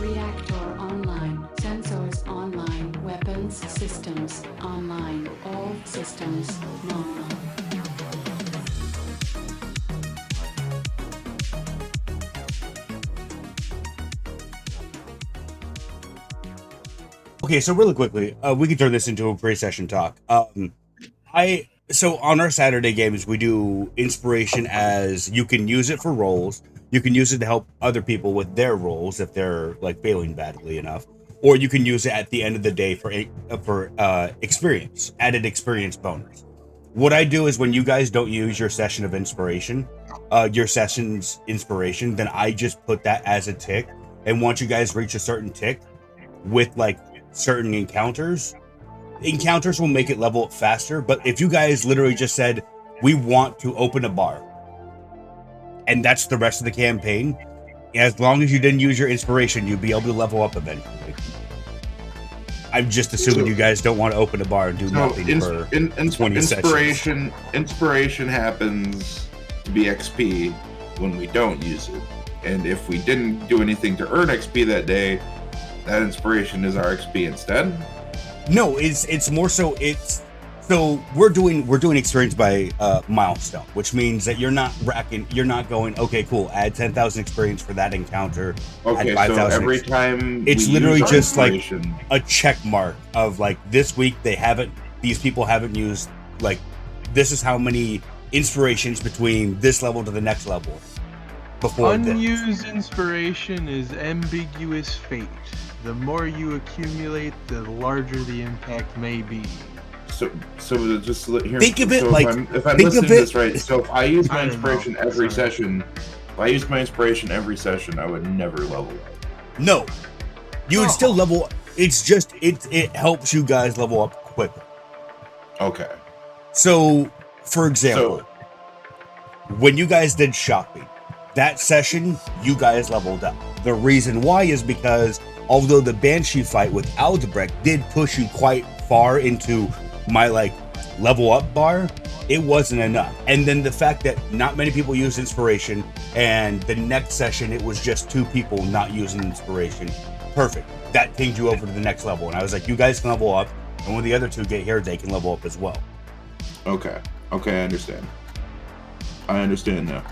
Reactor online. Sensors online. Weapons systems online. All systems normal. Okay, so really quickly, we can turn this into a pre-session talk. So on our Saturday games, we do inspiration as you can use it for rolls. You can use it to help other people with their rolls if they're like failing badly enough, or you can use it at the end of the day for experience, added experience bonus. What I do is when you guys don't use your session of inspiration, your session's inspiration, then I just put that as a tick. And once you guys reach a certain tick with like certain encounters will make it level up faster. But if you guys literally just said we want to open a bar and that's the rest of the campaign, as long as you didn't use your inspiration, you'd be able to level up eventually. I'm just assuming you guys don't want to open a bar and do nothing for 20 sessions. Inspiration happens to be XP when we don't use it, and if we didn't do anything to earn XP that day, that inspiration is our XP instead. No, it's more so we're doing experience by milestone, which means that you're not going, okay, cool, add 10,000 experience for that encounter. Okay, so every time it's literally just like a check mark of like this week these people haven't used, like, this is how many inspirations between this level to the next level before unused inspiration is ambiguous fate. The more you accumulate, the larger the impact may be. So just here. Think of it so like if I'm listening to this right. So if I use my inspiration every session, I would never level up. No, you would still level. It's just it helps you guys level up quicker. Okay. So, for example, when you guys did shopping, that session you guys leveled up. The reason why is because although the Banshee fight with Aldebrecht did push you quite far into my like level up bar, it wasn't enough. And then the fact that not many people use inspiration, and the next session it was just 2 people not using inspiration. Perfect. That pinged you over to the next level. And I was like, you guys can level up, and when the other 2 get here, they can level up as well. Okay, I understand. I understand now.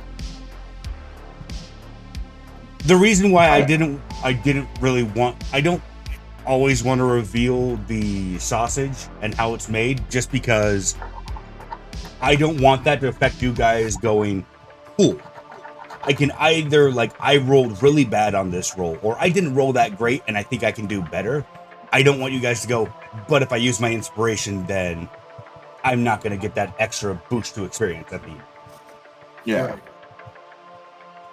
The reason why I don't always want to reveal the sausage and how it's made, just because I don't want that to affect you guys going, cool, I can either like, I rolled really bad on this roll, or I didn't roll that great and I think I can do better. I don't want you guys to go, but if I use my inspiration, then I'm not going to get that extra boost to experience at the end. Yeah.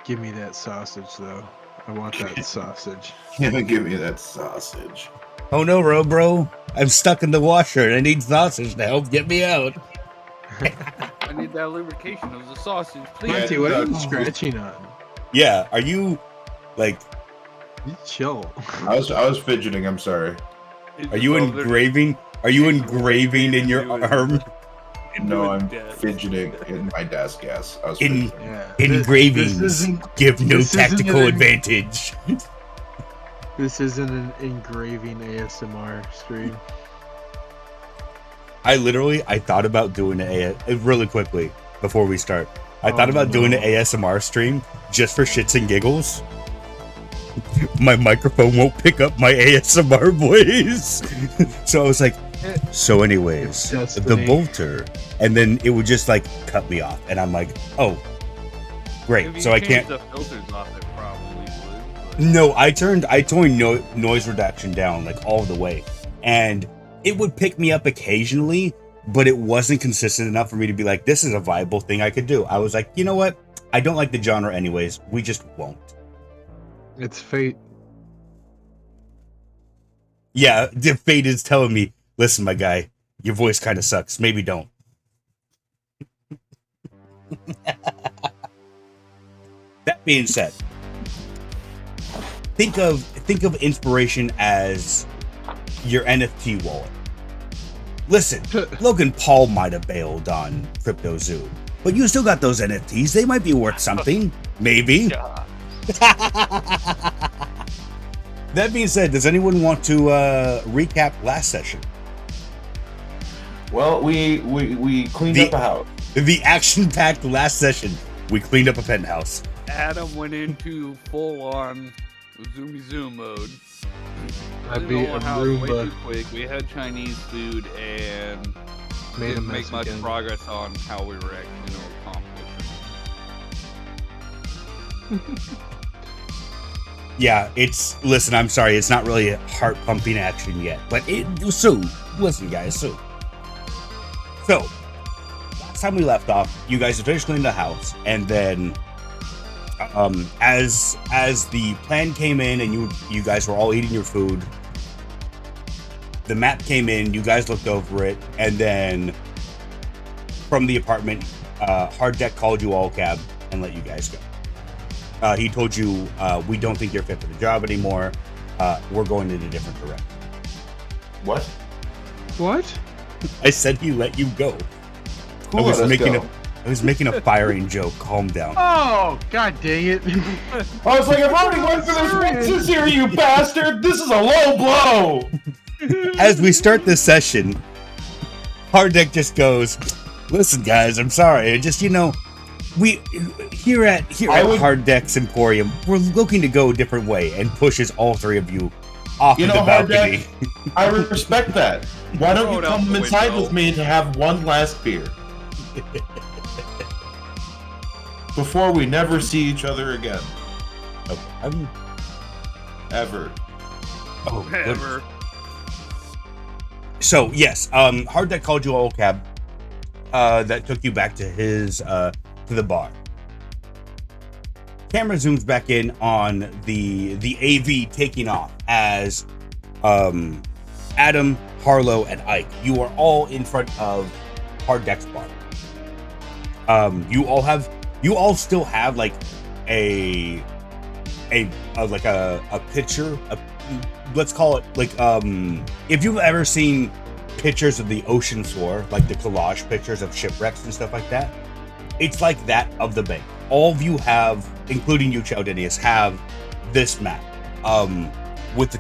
Give me that sausage, though. I want that sausage. Give me that sausage. Oh no, bro. I'm stuck in the washer and I need sausage to help get me out. I need that lubrication of the sausage, please. Monty, what are you scratching on? Yeah, are you, like... You chill. I was fidgeting, I'm sorry. Are you engraving? Are you engraving in your arm? No, I'm fidgeting in my desk, yes. I was Engravings give no tactical advantage. This isn't an engraving ASMR stream. I thought about doing it really quickly before we start. I thought about doing an ASMR stream just for shits and giggles. My microphone won't pick up my ASMR voice. So I was like, so anyways, the bolter, and then it would just like cut me off, and I'm like, oh, great. So I can't. The filters off, it probably would. But... No, I turned noise reduction down like all the way, and it would pick me up occasionally, but it wasn't consistent enough for me to be like, this is a viable thing I could do. I was like, you know what? I don't like the genre anyways. We just won't. It's fate. Yeah, the fate is telling me, listen, my guy, your voice kind of sucks. Maybe don't. That being said, think of inspiration as your NFT wallet. Listen, Logan Paul might have bailed on CryptoZoo, but you still got those NFTs. They might be worth something. Maybe. That being said, does anyone want to recap last session? Well, we cleaned up a house. The action-packed last session. We cleaned up a penthouse. Adam went into full-on zoom mode. I'd be a Way Roomba. too quick. We had Chinese food and Made a didn't mess make much again. progress on how we were actually going to accomplish. Yeah, listen, I'm sorry, it's not really a heart-pumping action yet, but soon. Listen, guys, soon. So, last time we left off, you guys had finished cleaning the house, and then, as the plan came in and you guys were all eating your food, the map came in, you guys looked over it, and then from the apartment, Hard Deck called you all cab and let you guys go. He told you, we don't think you're fit for the job anymore. We're going in a different direction. What? What? I said he let you go. Who I was let us making go? I was making a firing joke. Calm down. Oh, god dang it. I was like, I've already went for this once here, you bastard! This is a low blow! As we start this session, Hard Deck just goes, listen, guys, I'm sorry. I just, we here at Hard Deck's Emporium, we're looking to go a different way, and pushes all three of you off of the Hard balcony. Deck, I respect that. Why don't you Throw it out come the inside window. with me to have one last beer? Before we never see each other again. Okay, Ever. oh, Ever. So yes, Hard Deck called you all cab. That took you back to his to the bar. Camera zooms back in on the AV taking off as Adam, Harlow, and Ike. You are all in front of Hard Deck's bar. You all still have like a picture. Let's call it like if you've ever seen pictures of the ocean floor, like the collage pictures of shipwrecks and stuff like that. It's like that of the bank. All of you have, including you, Chaldinius, have this map. With the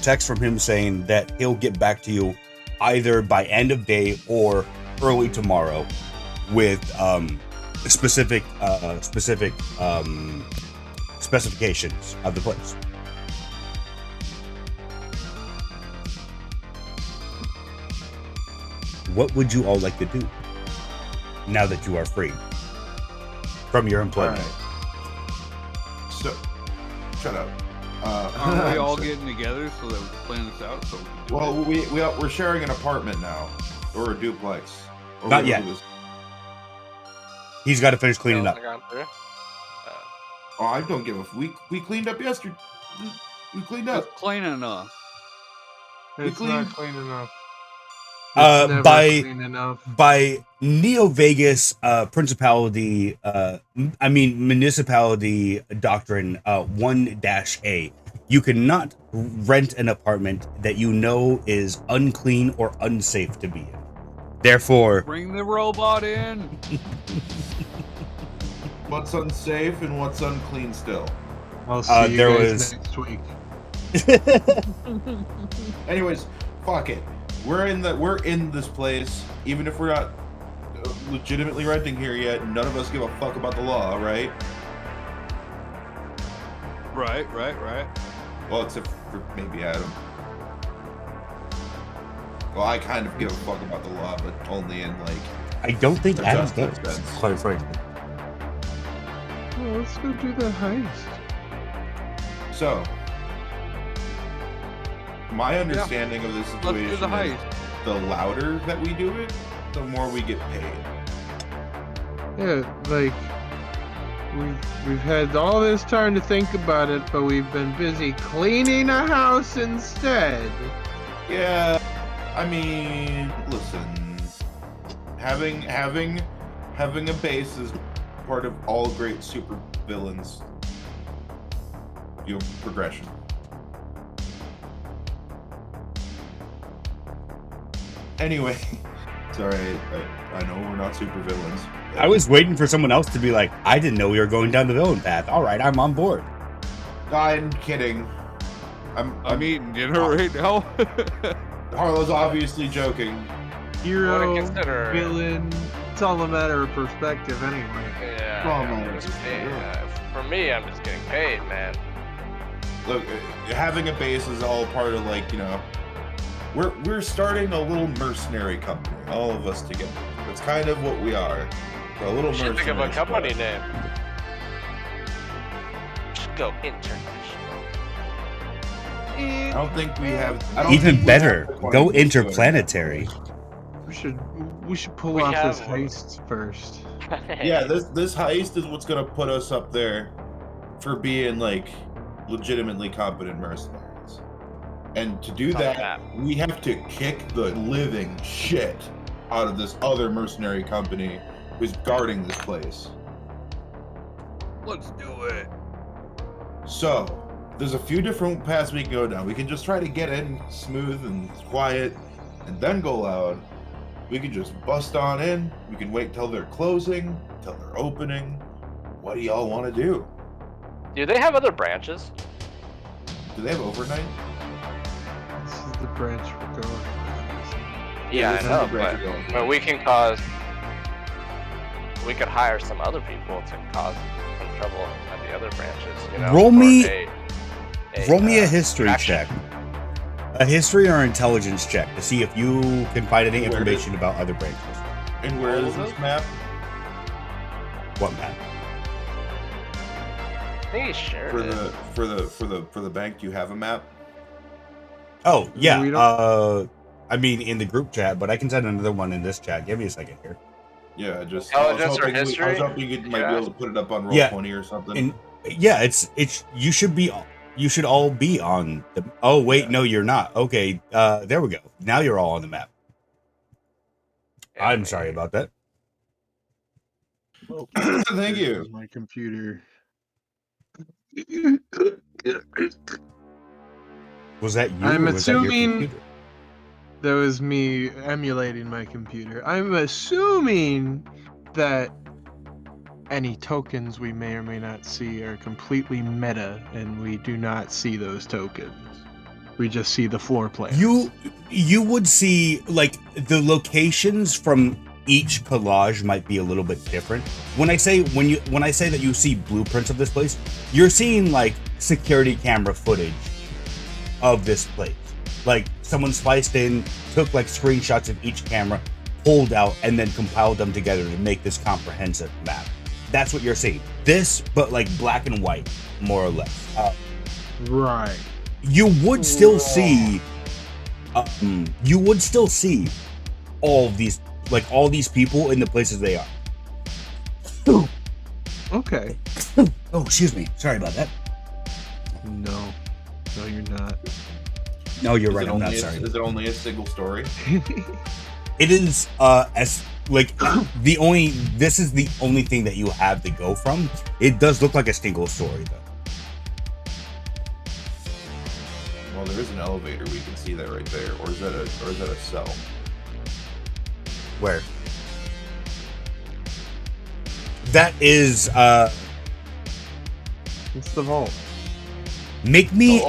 text from him saying that he'll get back to you either by end of day or early tomorrow with specific specifications of the place. What would you all like to do now that you are free from your employment? Alright. So, shut up. Aren't we all getting together so that we can plan this out? So we can do it? Well, we're sharing an apartment now, or a duplex. Or Not whatever yet. it is. He's got to finish cleaning up. Oh, I don't give a. We cleaned up yesterday. We cleaned up. It's clean enough. It's clean- not clean enough. Uh, It's never by- clean enough. By Neo Vegas Principality, Municipality Doctrine 1-A, you cannot rent an apartment that you know is unclean or unsafe to be in. Therefore, Bring the robot in. What's unsafe and what's unclean still. I'll see you there guys was- next week. Anyways, fuck it. We're in this place, even if we're not legitimately renting here yet. None of us give a fuck about the law, right? Right. Well, except for maybe Adam. Well, I kind of give a fuck about the law, but only in like. I don't think The Adam justice does, sense. quite frankly. Well, let's go do the heist. So, my understanding of this Let's do situation the is heist. the louder that we do it, the more we get paid. Yeah, like we've had all this time to think about it, but we've been busy cleaning a house instead. Yeah, I mean, listen, having a base is part of all great super villains. Progression. Anyway, sorry, I know we're not super villains. I was waiting for someone else to be like, I didn't know we were going down the villain path. All right, I'm on board. I'm kidding. I'm eating dinner right now. Harlow's obviously joking. Hero, consider- villain. It's all a matter of perspective, anyway. Yeah. Well, yeah, no, I'm it's just just- paid. For me, I'm just getting paid, man. Look, having a base is all part of like, you know, we're starting a little mercenary company, all of us together. That's kind of what we are. We're a little You should think of a mercenary company squad. name. Should go international. I don't think we have. I don't Even think we better, have the go quantities to it. We interplanetary. should pull We off this have- heist first. Yeah, this heist is what's gonna put us up there for being like legitimately competent mercenaries. And to do It's on the that, map. we have to kick the living shit out of this other mercenary company who's guarding this place. Let's do it. So, there's a few different paths we can go down. We can just try to get in smooth and quiet and then go loud. We can just bust on in. We can wait till they're closing, till they're opening. What do y'all want to do? Do they have other branches? Do they have overnight? This is the branch we're going. Yeah, this I is know, the branch we're going for. but we can cause. We could hire some other people to cause some trouble at the other branches. You know, Roll or me- a Roll me a history distraction. check. A history or intelligence check to see if you can find any Where did- information about other branches. And where All is of this those? map? What map? I think he shared For it. the bank, do you have a map? Oh, yeah. We don't- I mean, in the group chat, but I can send another one in this chat. Give me a second here. Yeah, just Intelligence or I was history? hoping you might be able to put it up on Yeah. Roll20 or something. And yeah, it's you should all be on the. Oh wait, Yeah. no, you're not. Okay, there we go. Now you're all on the map. Yeah, I'm maybe. sorry about that. Thank you. Here's my computer. Was that you? I'm or was that your assuming- computer? That was me emulating my computer. I'm assuming that any tokens we may or may not see are completely meta, and we do not see those tokens. We just see the floor plan. You would see like the locations from each collage might be a little bit different. When I say that you see blueprints of this place, you're seeing like security camera footage of this place. Like someone spliced in, took like screenshots of each camera, pulled out, and then compiled them together to make this comprehensive map. That's what you're seeing. This, but like black and white, more or less. Right. You would still see, all of these, like all these people in the places they are. Okay. Oh, excuse me. Sorry about that. No, you're not. No, you're Is right. it I'm not only sorry. Is it only a single story? It is as like this is the only thing that you have to go from. It does look like a single story though. Well, there is an elevator. We can see that right there. Or is that a cell? Where? That is It's the vault. make me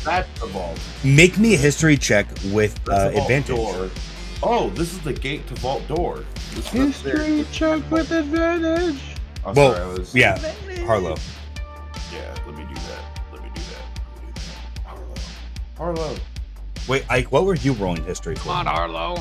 That's the vault. make me a history check with That's the vault advantage. door. Oh, this is the gate to vault door. This is History check with advantage. Oh, Well, sorry, I was. yeah, Harlow. Yeah, let me do that. Harlow. Wait, Ike, what were you rolling history for? Come on, Arlo.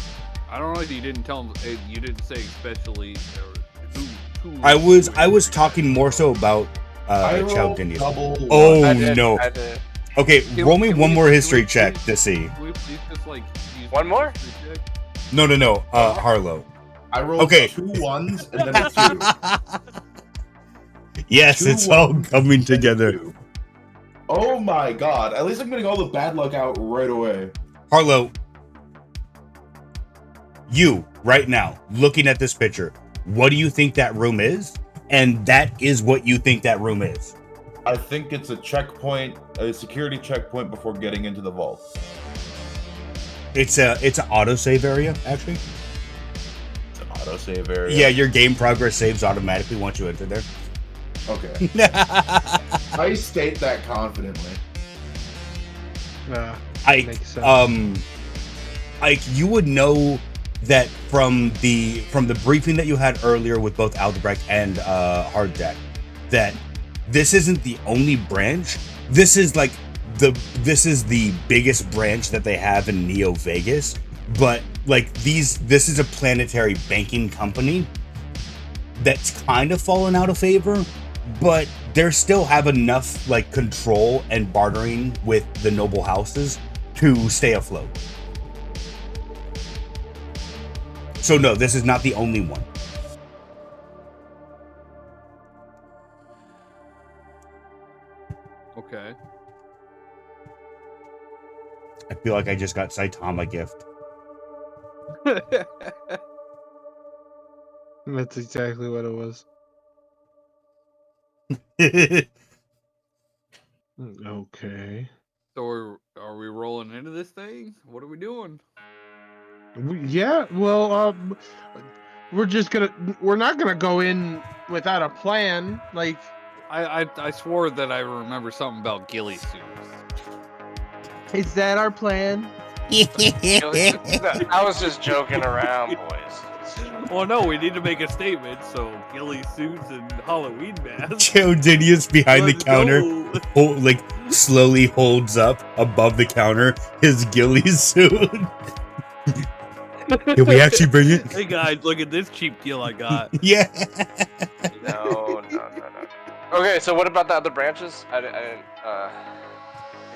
I don't know if you didn't tell him. You didn't say especially. Or who I was talking more so about I Child rolled Genius. double Oh one. I did, no. I did. Okay, Can roll we- me can one we- more can history we check please- to see. Can we please just like use One more? history check? No, Harlow. I rolled Okay. 2 1s and then a 2. Yes, 2 it's all 1s coming and together. 2. Oh my god. At least I'm getting all the bad luck out right away. Harlow, you right now looking at this picture, what do you think that room is? And that is what you think that room is. I think it's a checkpoint, a security checkpoint before getting into the vault. It's an autosave area, actually. It's an autosave area. Yeah, your game progress saves automatically once you enter there. Okay. I state that confidently. Makes sense. Like you would know that from the briefing that you had earlier with both Aldebrecht and Hardjack, that this isn't the only branch. This is like this is the biggest branch that they have in Neo Vegas. But like this is a planetary banking company that's kind of fallen out of favor, but they still have enough like control and bartering with the noble houses to stay afloat. So no, this is not the only one. Okay. I feel like I just got Saitama gift. That's exactly what it was. Okay. So are we rolling into this thing? What are we doing? Yeah, well, we're not gonna go in without a plan. Like, I swore that I remember something about ghillie suits. is that our plan? I was just joking around, boys. Well, no, we need to make a statement. So ghillie suits and Halloween masks. Jodinius behind the Let's counter, go. like slowly holds up above the counter his ghillie suit. Did we actually bring it? Hey guys, look at this cheap deal I got. Yeah. No. Okay, so what about the other branches? I didn't. think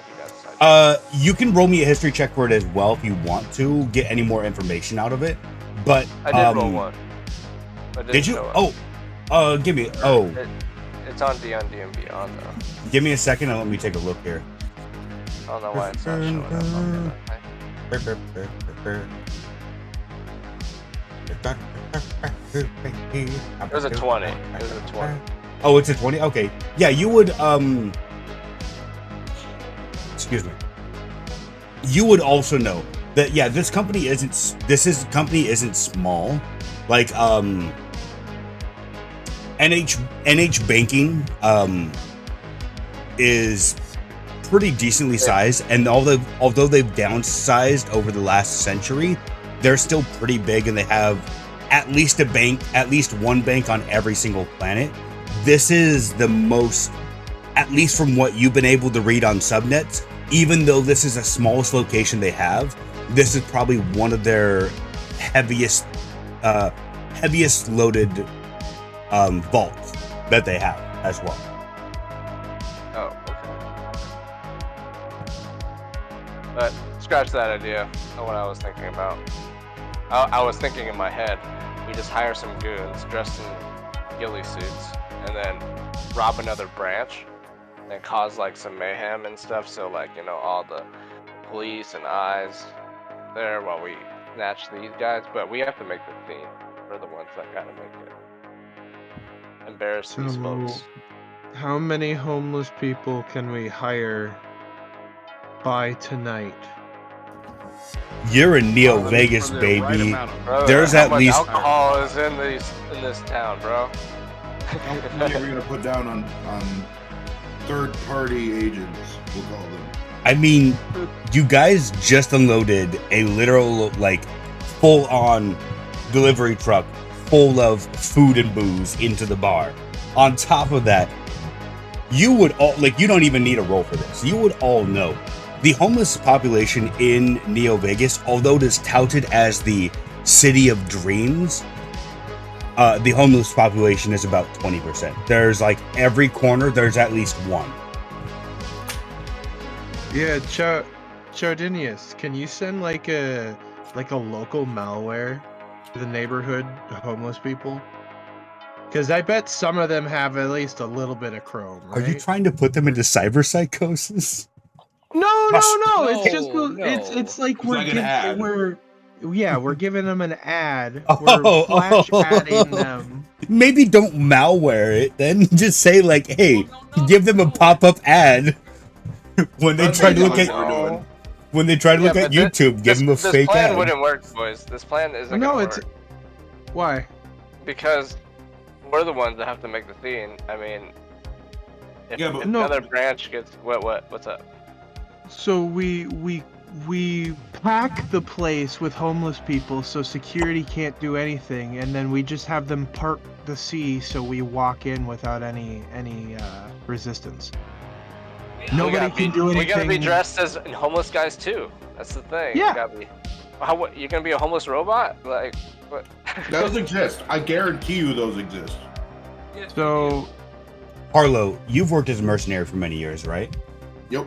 you guys decided. You can roll me a history check for it as well if you want to get any more information out of it. But I did roll one. Did you? show up. Give me. Oh, It's on D&D and Beyond though. give me a second and let me take a look here. I don't know why it's not showing up on It was a 20. It was a 20. Oh, it's a 20? Okay. Yeah, you would excuse me. You would also know that this company isn't small. Like NH Banking is pretty decently sized, and although they've downsized over the last century, they're still pretty big, and they have at least one bank on every single planet. This is the most, at least from what you've been able to read on subnets, even though this is the smallest location they have, this is probably one of their heaviest loaded vaults that they have as well. Oh, okay. But scratch that idea. Not what I was thinking about. I was thinking in my head, we just hire some goons dressed in ghillie suits and then rob another branch and cause like some mayhem and stuff. So like, all the police and eyes there while we snatch these guys. But we have to make the theme. We're the ones that gotta make it. Embarrass these folks. How many homeless people can we hire by tonight? You're in Neo Vegas, baby. Bro, There's how at much least alcohol is in this town, bro. We're gonna put down on third-party agents. We'll call them. I mean, you guys just unloaded a literal, like, full-on delivery truck full of food and booze into the bar. On top of that, you would all, like, you don't even need a roll for this. You would all know the homeless population in Neo Vegas, although it is touted as the city of dreams, the homeless population is about 20%. There's like every corner, there's at least one. Yeah, Chardinius, can you send like a local malware to the neighborhood homeless people? Because I bet some of them have at least a little bit of Chrome, right? Are you trying to put them into cyber psychosis? No. It's just No. it's like an we're giving them an ad. Oh, We're flash adding them. Maybe don't malware it then. Just say like, hey, give them a pop-up ad when they try to look at YouTube. Give them a fake This plan ad. wouldn't work, boys. This plan isn't No, gonna it's work. why? Because we're the ones that have to make the theme. I mean, if Yeah, but- another branch gets what's up? So we pack the place with homeless people so security can't do anything, and then we just have them park the sea so we walk in without any resistance. Nobody can do anything. We gotta be dressed as homeless guys too. That's the thing. Yeah. You gotta be. What, you gonna be a homeless robot? Like, what? Those exist. I guarantee you those exist. So, Harlow, you've worked as a mercenary for many years, right? Yep.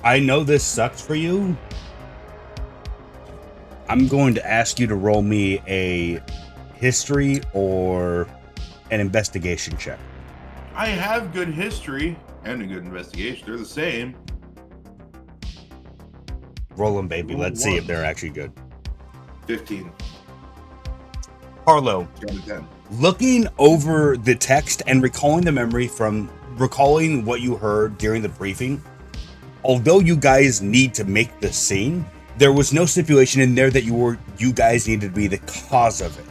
I know this sucks for you. I'm going to ask you to roll me a history or an investigation check. I have good history and a good investigation. They're the same. Roll them, baby. Roll Let's see if ones. they're actually good. 15. Harlow, Down to 10. looking over the text and recalling the memory from recalling what you heard during the briefing, although you guys need to make the scene, there was no stipulation in there that you guys needed to be the cause of it.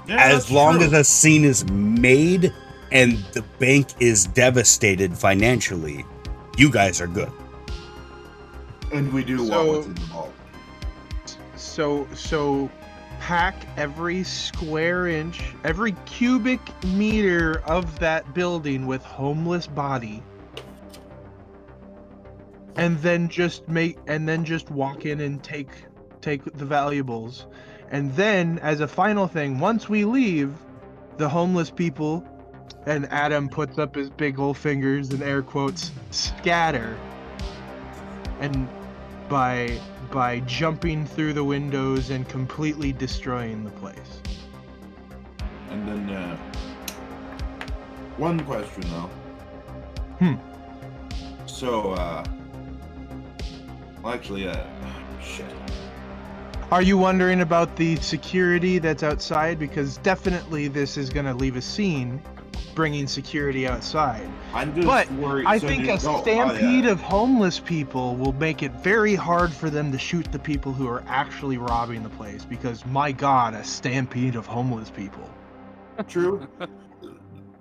Yeah, As that's long true. as a scene is made and the bank is devastated financially, you guys are good. And we do So- want what's in the vault. so pack every square inch, every cubic meter of that building with homeless body, and then just walk in and take the valuables. And then, as a final thing, once we leave, the homeless people, and Adam puts up his big old fingers and air quotes, scatter. And by jumping through the windows and completely destroying the place. And then, one question though. So, well, actually, shit. Are you wondering about the security that's outside? Because definitely this is going to leave a scene bringing security outside. I'm just But worried. I so think did- a oh, stampede yeah. of homeless people will make it very hard for them to shoot the people who are actually robbing the place. Because, my God, a stampede of homeless people. True.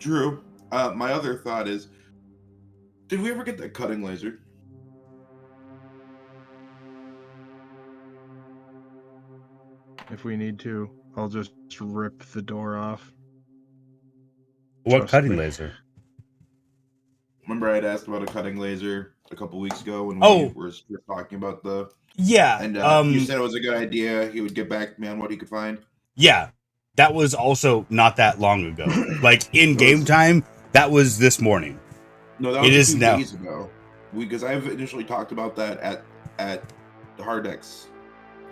True. My other thought is, did we ever get that cutting laser? If we need to, I'll just rip the door off. What Trust cutting me. laser? Remember I had asked about a cutting laser a couple weeks ago when Oh. we were talking about the... Yeah. And you said it was a good idea. He would get back to me on what he could find. Yeah. That was also not that long ago. Like in game time, that was this morning. No, that It was is a few now. days ago. Because I've initially talked about that at the Hardex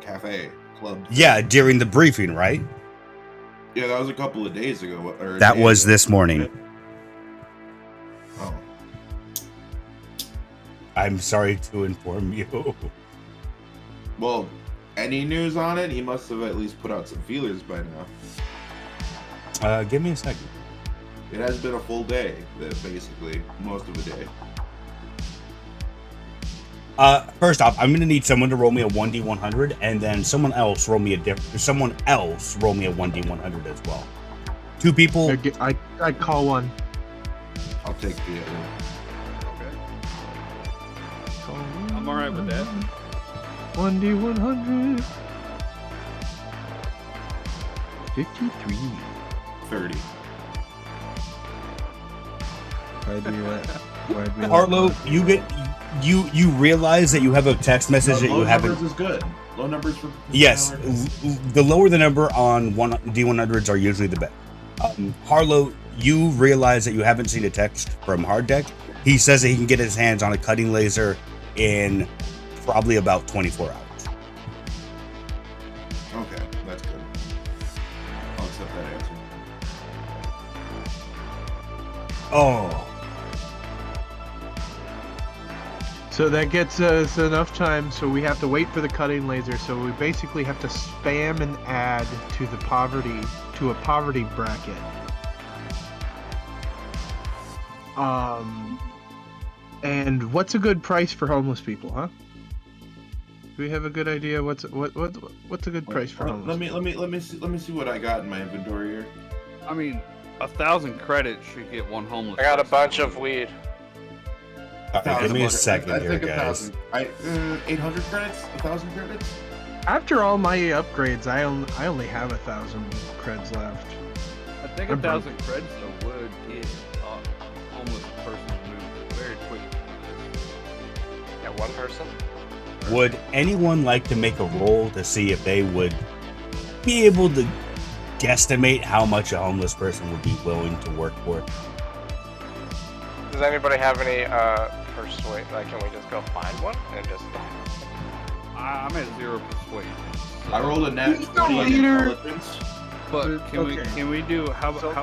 Cafe Club. Yeah, during the briefing, right? Yeah, that was a couple of days ago. Or a That day was ago. this morning. Oh. I'm sorry to inform you. Well, any news on it? He must have at least put out some feelers by now. Give me a second. It has been a full day, basically. Most of the day. First off, I'm gonna need someone to roll me a 1d100, and then someone else roll me a 1d100 as well. Two people. I call one. I'll take the other. Okay. I'm alright with that. 1d100. 53. 30. Why'd we let Harlow, you realize that you have a text message that you Low haven't. numbers is good. Low numbers for... Yes, the lower the number on D100s are usually the better. Harlow, you realize that you haven't seen a text from Harddeck. He says that he can get his hands on a cutting laser in probably about 24 hours. Okay, that's good. I'll accept that answer. Oh, So that gets us enough time, so we have to wait for the cutting laser, so we basically have to spam and add to a poverty bracket. And what's a good price for homeless people, huh? Do we have a good idea what's a good price for homeless? Let me see what I got in my inventory here. I mean, 1,000 credits should get one homeless. I got a person. bunch of weed. Give me a 1,000 second I here, think guys. 800 credits, 1,000 credits. After all my upgrades, I only have 1,000 creds left. I think I'm 1,000 creds though would get almost a person moved very quickly. Yeah, one person. Would anyone like to make a roll to see if they would be able to guesstimate how much a homeless person would be willing to work for? Does anybody have any persuade? Like, can we just go find one and just? I'm at 0 persuasion. I rolled a nat He's the 20 on leader. intelligence. But can we do how about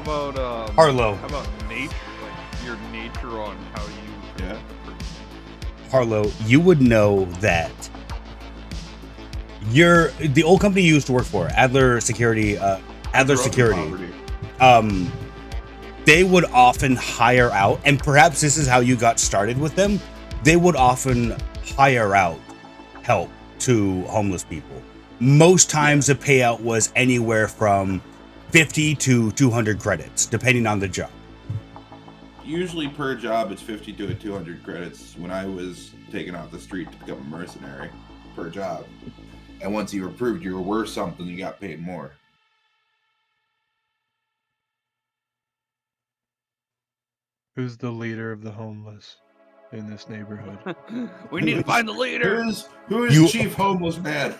Harlow. How about nature? Like your nature on how you. Yeah. Harlow, you would know that the old company you used to work for, Adler Security, Poverty. they would often hire out, and perhaps this is how you got started with them. They would often hire out help to homeless people. Most times the payout was anywhere from 50 to 200 credits, depending on the job. Usually per job, it's 50 to 200 credits. When I was taken off the street to become a mercenary, per job. And once you were proved you were worth something, you got paid more. Who's the leader of the homeless in this neighborhood? We need to find the leader. Who is You- Chief Homeless Man?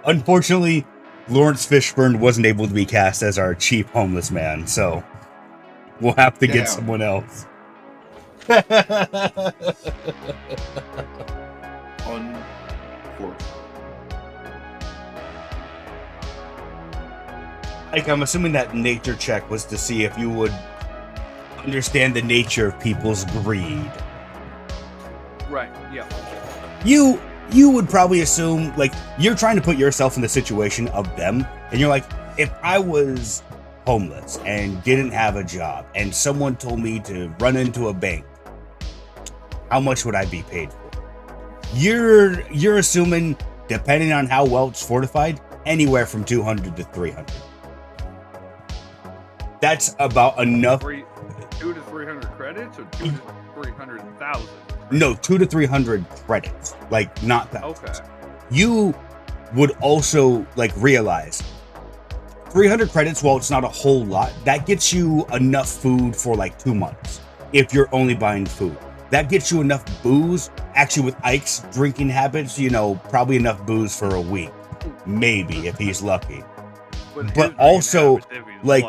Unfortunately, Lawrence Fishburne wasn't able to be cast as our chief homeless man, so we'll have to Damn. get someone else. Like, I'm assuming that nature check was to see if you would understand the nature of people's greed. Right. Yeah. You would probably assume, like, you're trying to put yourself in the situation of them, and you're like, if I was homeless and didn't have a job, and someone told me to run into a bank, how much would I be paid for? You're assuming, depending on how well it's fortified, anywhere from 200 to 300. That's about enough. 2 to 300 credits or 2 to 300,000. No, 2 to 300 credits, like not that. Okay. You would also like realize 300 credits, while it's not a whole lot, that gets you enough food for like 2 months if you're only buying food. That gets you enough booze. Actually, with Ike's drinking habits, probably enough booze for a week, maybe if he's lucky. But also, like,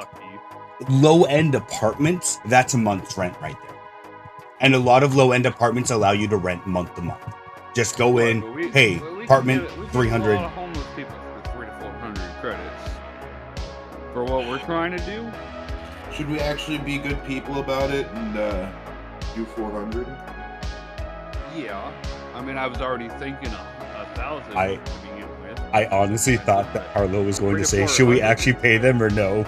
low-end apartments, that's a month's rent right there. And a lot of low-end apartments allow you to rent month to month. Just go in, hey, apartment, 300. A lot of homeless people for 300 to 400 credits. For what we're trying to do? Should we actually be good people about it and do 400? Yeah. I mean, I was already thinking 1,000 to begin with. I honestly thought that Harlow was going to say, 300 to should we 400. actually pay them or no?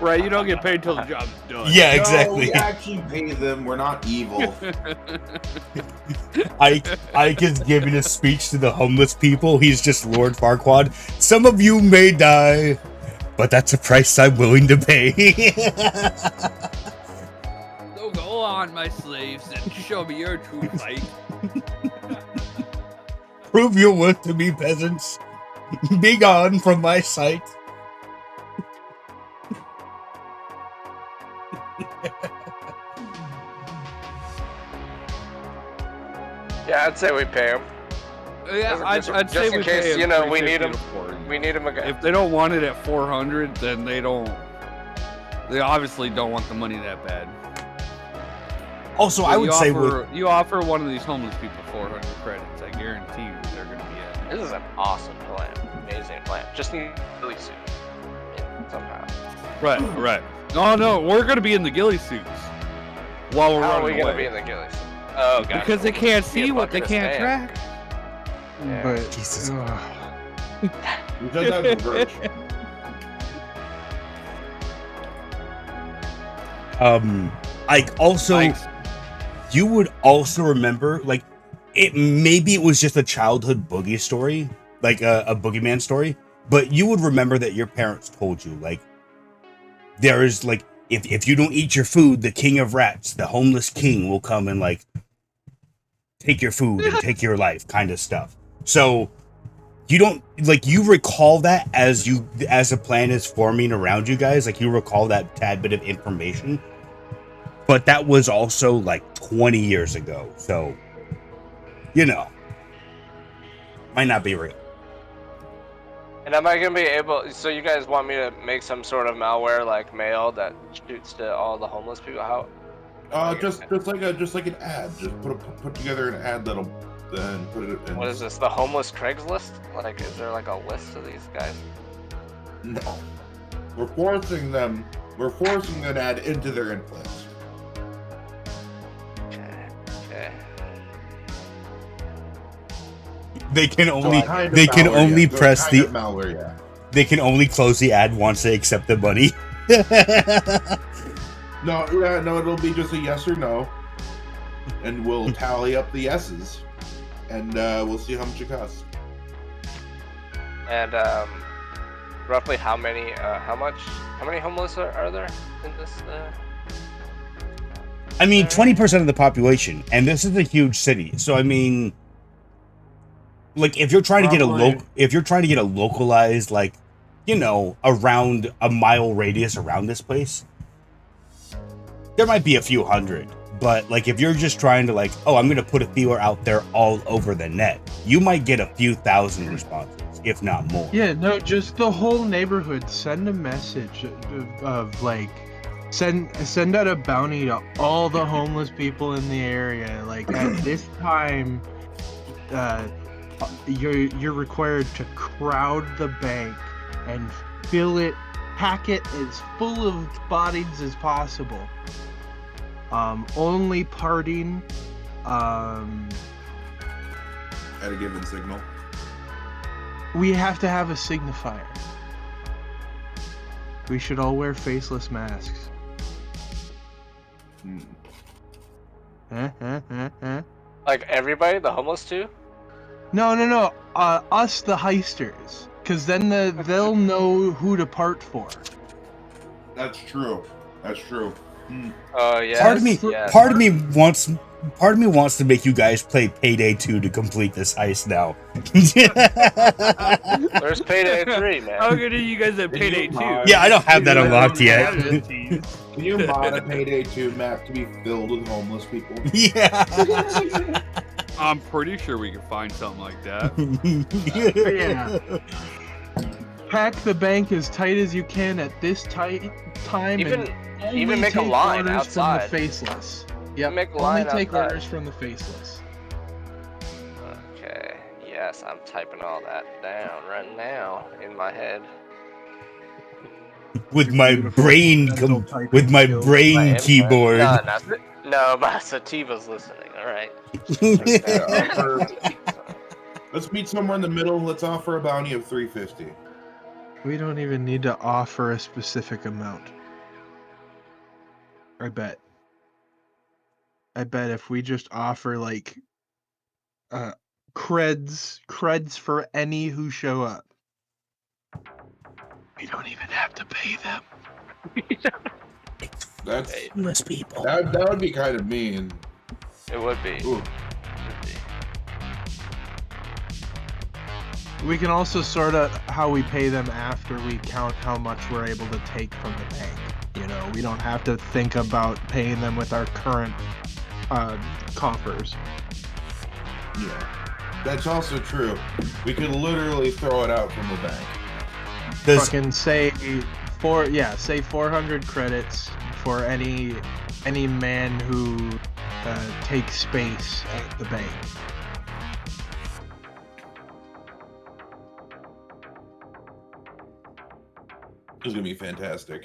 Right, you don't get paid till the job's done. Yeah, No, exactly. we actually pay them. We're not evil. Ike is giving a speech to the homeless people. He's just Lord Farquaad. Some of you may die, but that's a price I'm willing to pay. So go on, my slaves, and show me your true fight. Prove your worth to me, peasants. Be gone from my sight. Yeah, I'd say we pay them. Yeah, Just- I'd say just in we case, pay you know, we 350 need 'em. to 400. We need them again. If they don't want it at 400, then they don't. They obviously don't want the money that bad. Also, So I would say you offer one of these homeless people 400 credits. I guarantee you they're going to be at. This is an awesome plan. Amazing plan. Just need really suit somehow. Right. No, we're going to be in the ghillie suits while we're How are running we away. gonna be in the ghillies? Oh, gotcha. Because they can't Be see a what they bucket of can't sand. track. Yeah. But Jesus. We've done that in reverse. Like, also, Thanks. you would also remember, like, maybe it was just a childhood boogie story, like a boogeyman story, but you would remember that your parents told you, like, there is, like, if you don't eat your food, the king of rats, the homeless king, will come and like take your food and take your life, kind of stuff. So you don't like you recall that as a plan is forming around you guys, like you recall that tad bit of information. But that was also like 20 years ago, so might not be real. And am I gonna be able? So you guys want me to make some sort of malware like mail that shoots to all the homeless people? How? Just like an ad. Just put together an ad that'll then put it in. What is this? The homeless Craigslist? Like, is there like a list of these guys? No, we're forcing them. We're forcing an ad into their influence. Okay. They can only Kind of they can malware, only yeah. press Kind the of malware, yeah. they can only close the ad once they accept the money. No, it'll be just a yes or no, and we'll tally up the yeses, and we'll see how much it costs. And roughly how many homeless are there in this? I mean, 20% of the population, and this is a huge city. So I mean, like if you're trying to get a localized, like, around a mile radius around this place, there might be a few hundred. But like if you're just trying to like, oh, I'm gonna put a feeler out there all over the net, you might get a few thousand responses, if not more. Yeah, no, just the whole neighborhood. Send a message of like, send out a bounty to all the homeless people in the area. Like at this time, you're required to crowd the bank and pack it as full of bodies as possible. Only parting At a given signal. we have to have a signifier. We should all wear faceless masks. Like everybody, the homeless too? No. Us, the heisters, because then they'll know who to part for. That's true. Oh yeah. Part of me wants to make you guys play Payday 2 to complete this heist now. There's Payday 3, man. How good are you guys at Payday 2? Yeah, I don't have that unlocked yet. Can you mod a Payday 2 map to be filled with homeless people? Yeah. I'm pretty sure we can find something like that. Yeah. Pack the bank as tight as you can at this time. Even make a take line orders outside. from the faceless. Yep. Make a Only line take outside. orders from the faceless. Okay. Yes, I'm typing all that down right now in my head. With my brain keyboard. No, my Sativa's listening. All right. Let's meet somewhere in the middle. Let's offer a bounty of $350. We don't even need to offer a specific amount. I bet if we just offer like creds for any who show up, we don't even have to pay them. That's Homeless people. that would be kind of mean. It would be. Ooh. We can also sort out how we pay them after we count how much we're able to take from the bank. We don't have to think about paying them with our current coffers. Yeah, that's also true. We could literally throw it out from the bank. Fucking say 400 credits for any man who takes space at the bank. It's gonna be fantastic.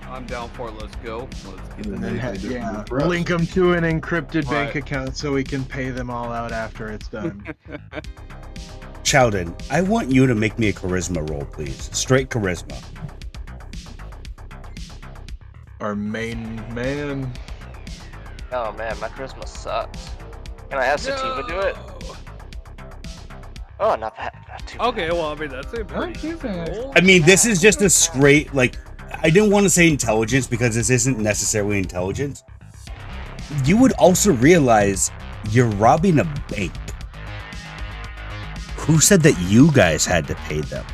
I'm down for it. Let's go. Let's get And this. then link them to an encrypted bank account so we can pay them all out after it's done. Chowden, I want you to make me a charisma roll, please. Straight charisma. Our main man. Oh man, my charisma sucks. Can I have Sativa do it? Oh, not bad. Not too bad. Okay, well, I mean, that's a pretty decent roll. I mean, this is just a straight, like, I didn't want to say intelligence because this isn't necessarily intelligence. You would also realize you're robbing a bank. Who said that you guys had to pay them?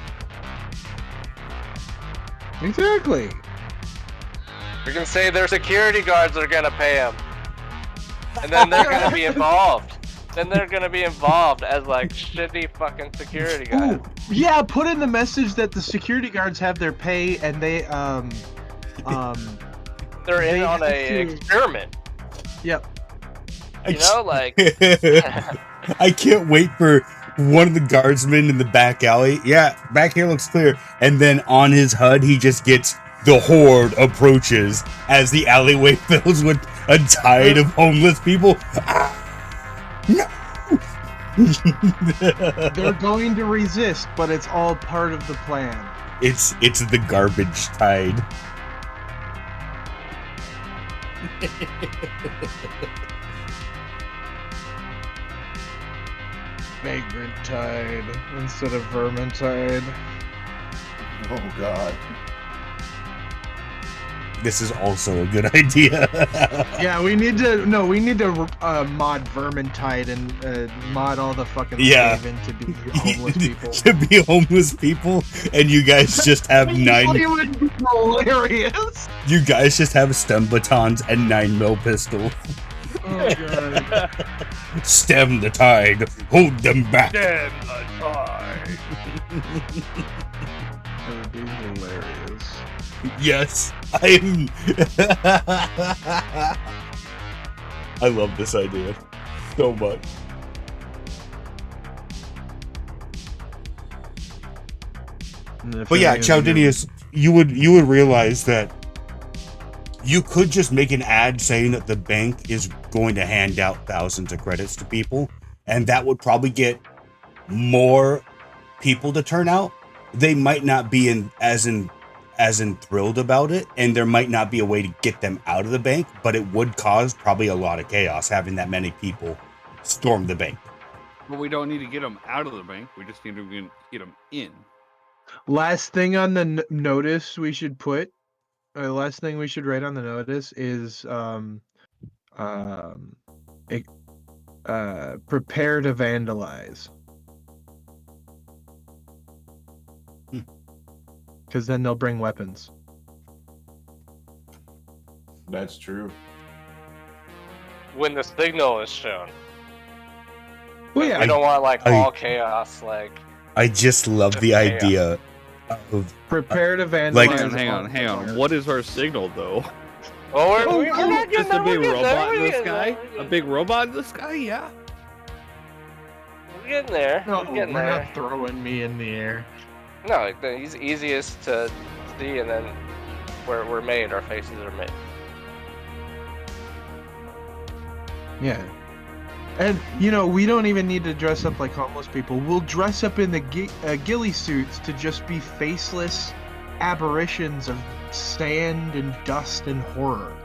Exactly. We can say their security guards are gonna pay him, and then they're gonna be involved. Then they're gonna be involved as like shitty fucking security guys. Ooh, yeah, put in the message that the security guards have their pay and they They're in they on have a to- experiment. Yep. You know, like I can't wait for one of the guardsmen in the back alley. Yeah, back here looks clear. And then on his HUD, he just gets the horde approaches as the alleyway fills with a tide of homeless people. No! They're going to resist, but it's all part of the plan. It's the garbage tide. Vagrant tide instead of vermin tide. Oh god. This is also a good idea. Yeah, we need to mod vermin tide and mod all the fucking Yeah. Skaven to be homeless people. To be homeless people, and you guys just have It would be hilarious. You guys just have stun batons and 9mm pistol. Oh god. Stem the tide, hold them back. Damn the tide. That would be hilarious. Yes, I'm. I love this idea so much. But yeah, Chowdinius, you would realize that you could just make an ad saying that the bank is going to hand out thousands of credits to people, and that would probably get more people to turn out. They might not be as enthralled about it, and there might not be a way to get them out of the bank, but it would cause probably a lot of chaos having that many people storm the bank. But we don't need to get them out of the bank. We just need to get them in. Last thing on the notice we should put, or last thing we should write on the notice is prepare to vandalize. Because then they'll bring weapons. That's true. when the signal is shown. Well, yeah, We don't want like I- all chaos. Like I just love the Chaos. idea of prepare to vandalize. Like- Hang on. What is our signal though? well, Oh, we're not getting Just a there. big We're getting there. robot in We're the getting sky? there. A big robot in the sky? Yeah. We're getting there. No, We're getting we're there. not throwing me in the air. No, like the easiest to see, and then we're made. Our faces are made. Yeah. And, you know, we don't even need to dress up like homeless people. We'll dress up in the ghillie suits to just be faceless aberrations of sand and dust and horror.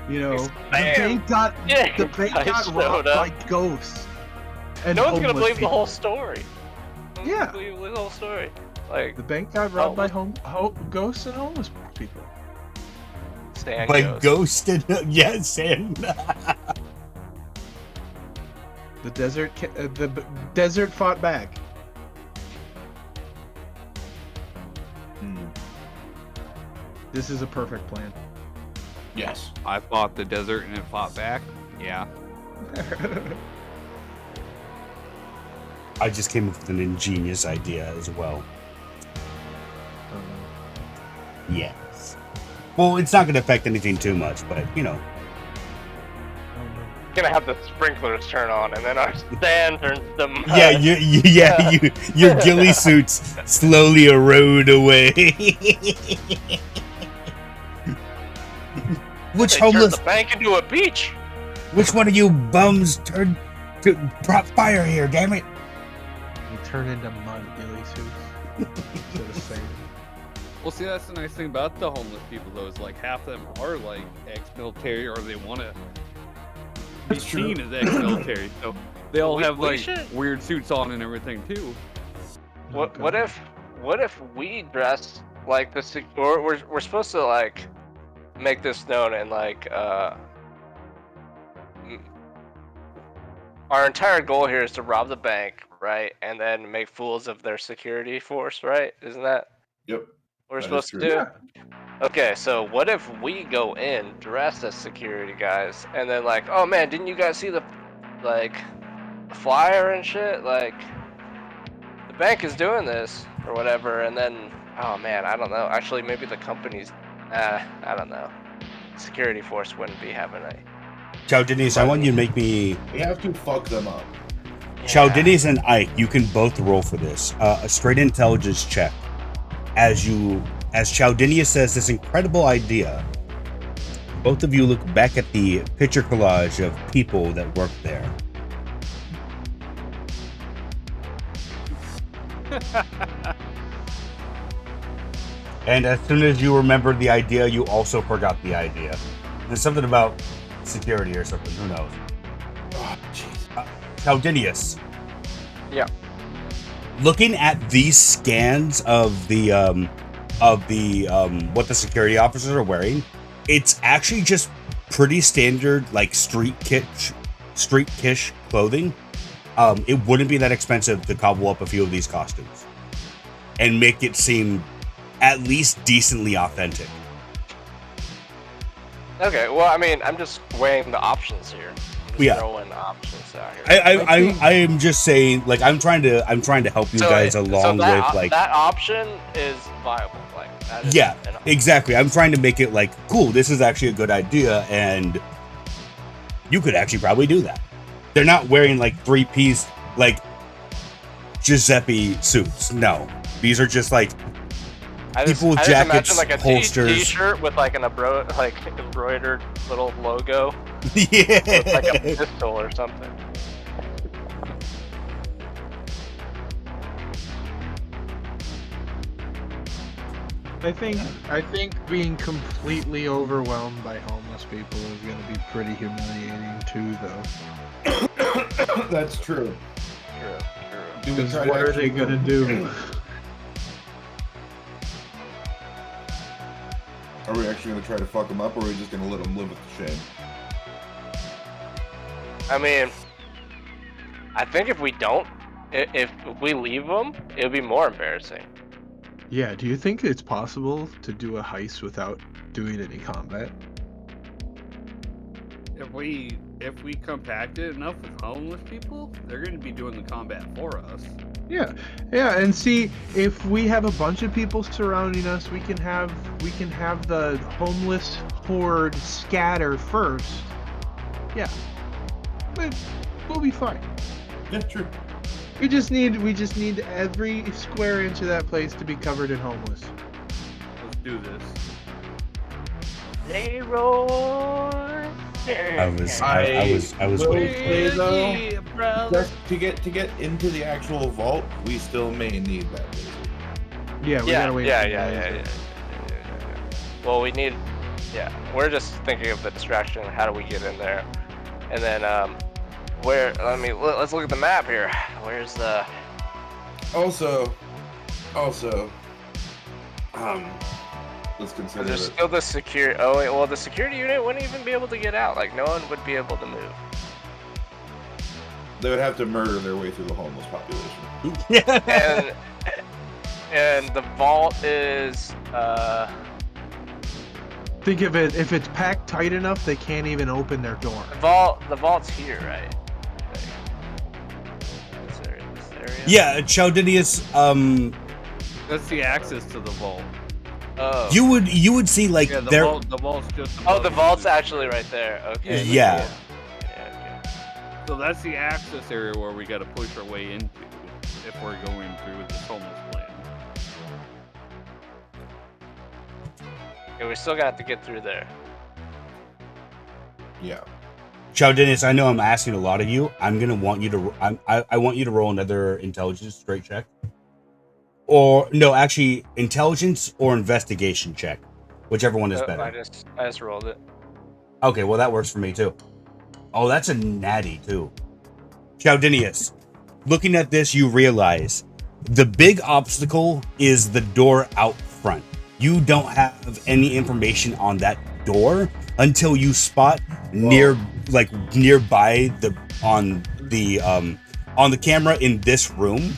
You know, the bank got, Yeah, the bank I got showed robbed up. by ghosts. And No one's gonna homeless believe the people. whole story. No one's Yeah. gonna believe the whole story. Like The bank got robbed by ghosts and homeless people. Stan by goes. Ghost and yes, and The desert fought back. This is a perfect plan. Yes. I fought the desert and it fought back. Yeah. I just came up with an ingenious idea as well. Yes. Well, it's not going to affect anything too much, but you know. Gonna have the sprinklers turn on, and then our sand turns to mud. Yeah, your ghillie suits slowly erode away. Which They turned homeless? the bank into a beach. Which one of you bums turned to prop fire here? Damn it! We turn into mud ghillie suits instead of sand. Well, see, that's the nice thing about the homeless people, though, is like half of them are like ex-military, or they want to be That's true. seen as ex-military. So they all We- have we like should- weird suits on and everything too. What if we dress like we're supposed to like make this known and like our entire goal here is to rob the bank, right? And then make fools of their security force, right? Isn't that Yep. what we're That supposed is to true. do? Yeah. Okay, so what if we go in dressed as security guys and then like, oh man, didn't you guys see the like flyer and shit? Like the bank is doing this or whatever, and then oh man, I don't know. Actually, maybe the company's I don't know. Security force wouldn't be having a Chow Denise, I want you to make me. We have to fuck them up. Chow Denise and Ike, you can both roll for this. A straight intelligence check. As Chow Denise says this incredible idea, both of you look back at the picture collage of people that work there. And as soon as you remembered the idea, you also forgot the idea. There's something about security or something. Who knows? Oh, jeez. Caudinius. Yeah. Looking at these scans of the what the security officers are wearing, it's actually just pretty standard like street kish clothing. It wouldn't be that expensive to cobble up a few of these costumes and make it seem at least decently authentic. Okay, well, I mean, I'm just weighing the options here. I'm just throwing options out here. I am just saying, like, I'm trying to help you guys along with like that option is viable. Like, that is exactly. I'm trying to make it like cool. This is actually a good idea, and you could actually probably do that. They're not wearing like 3-piece like Giuseppe suits. No, these are just like people with jackets, imagine like a holsters, t-shirt with like an embroidered little logo. Yeah, With like a pistol or something. I think being completely overwhelmed by homeless people is going to be pretty humiliating too, though. That's true. True. Do we Because try what to are they actually going to do? Are we actually going to try to fuck them up, or are we just going to let them live with the shame? I mean, I think if we don't, if we leave them, it'll be more embarrassing. Yeah, do you think it's possible to do a heist without doing any combat? If we compact it enough with homeless people, they're going to be doing the combat for us. Yeah, and see, if we have a bunch of people surrounding us, we can have the homeless horde scatter first. Yeah, but we'll be fine. Yeah, true. We just need every square inch of that place to be covered in homeless. Let's do this. Leroy. I was waiting for it. Just to get into the actual vault, we still may need that laser. Yeah, we gotta wait. Yeah. Well, we need. Yeah, we're just thinking of the distraction. How do we get in there? And then where? Let's look at the map here. Where's the? Also, let's consider There's it. still the security. Oh wait, well the security unit wouldn't even be able to get out. Like no one would be able to move. They would have to murder their way through the homeless population. and the vault is Think of it, if it's packed tight enough, they can't even open their door. the vault's here, right? This area. Yeah, Chaudinius, That's the access to the vault. Oh. you would see like Yeah, the there. vault's just. Oh, above the you. vault's actually right there. Okay. Yeah. Yeah, So that's the access area where we got to push our way into if we're going through with this homeless plan. okay, we still got to get through there. Yeah. Chaudinius, I know I'm asking a lot of you. I'm gonna want you to. I want you to roll another intelligence straight check. Or no, actually, intelligence or investigation check, whichever one is better. I just rolled it. Okay, well that works for me too. Oh, that's a natty too. Chaudinius, looking at this, you realize the big obstacle is the door out front. you don't have any information on that door until you spot nearby on the camera in this room.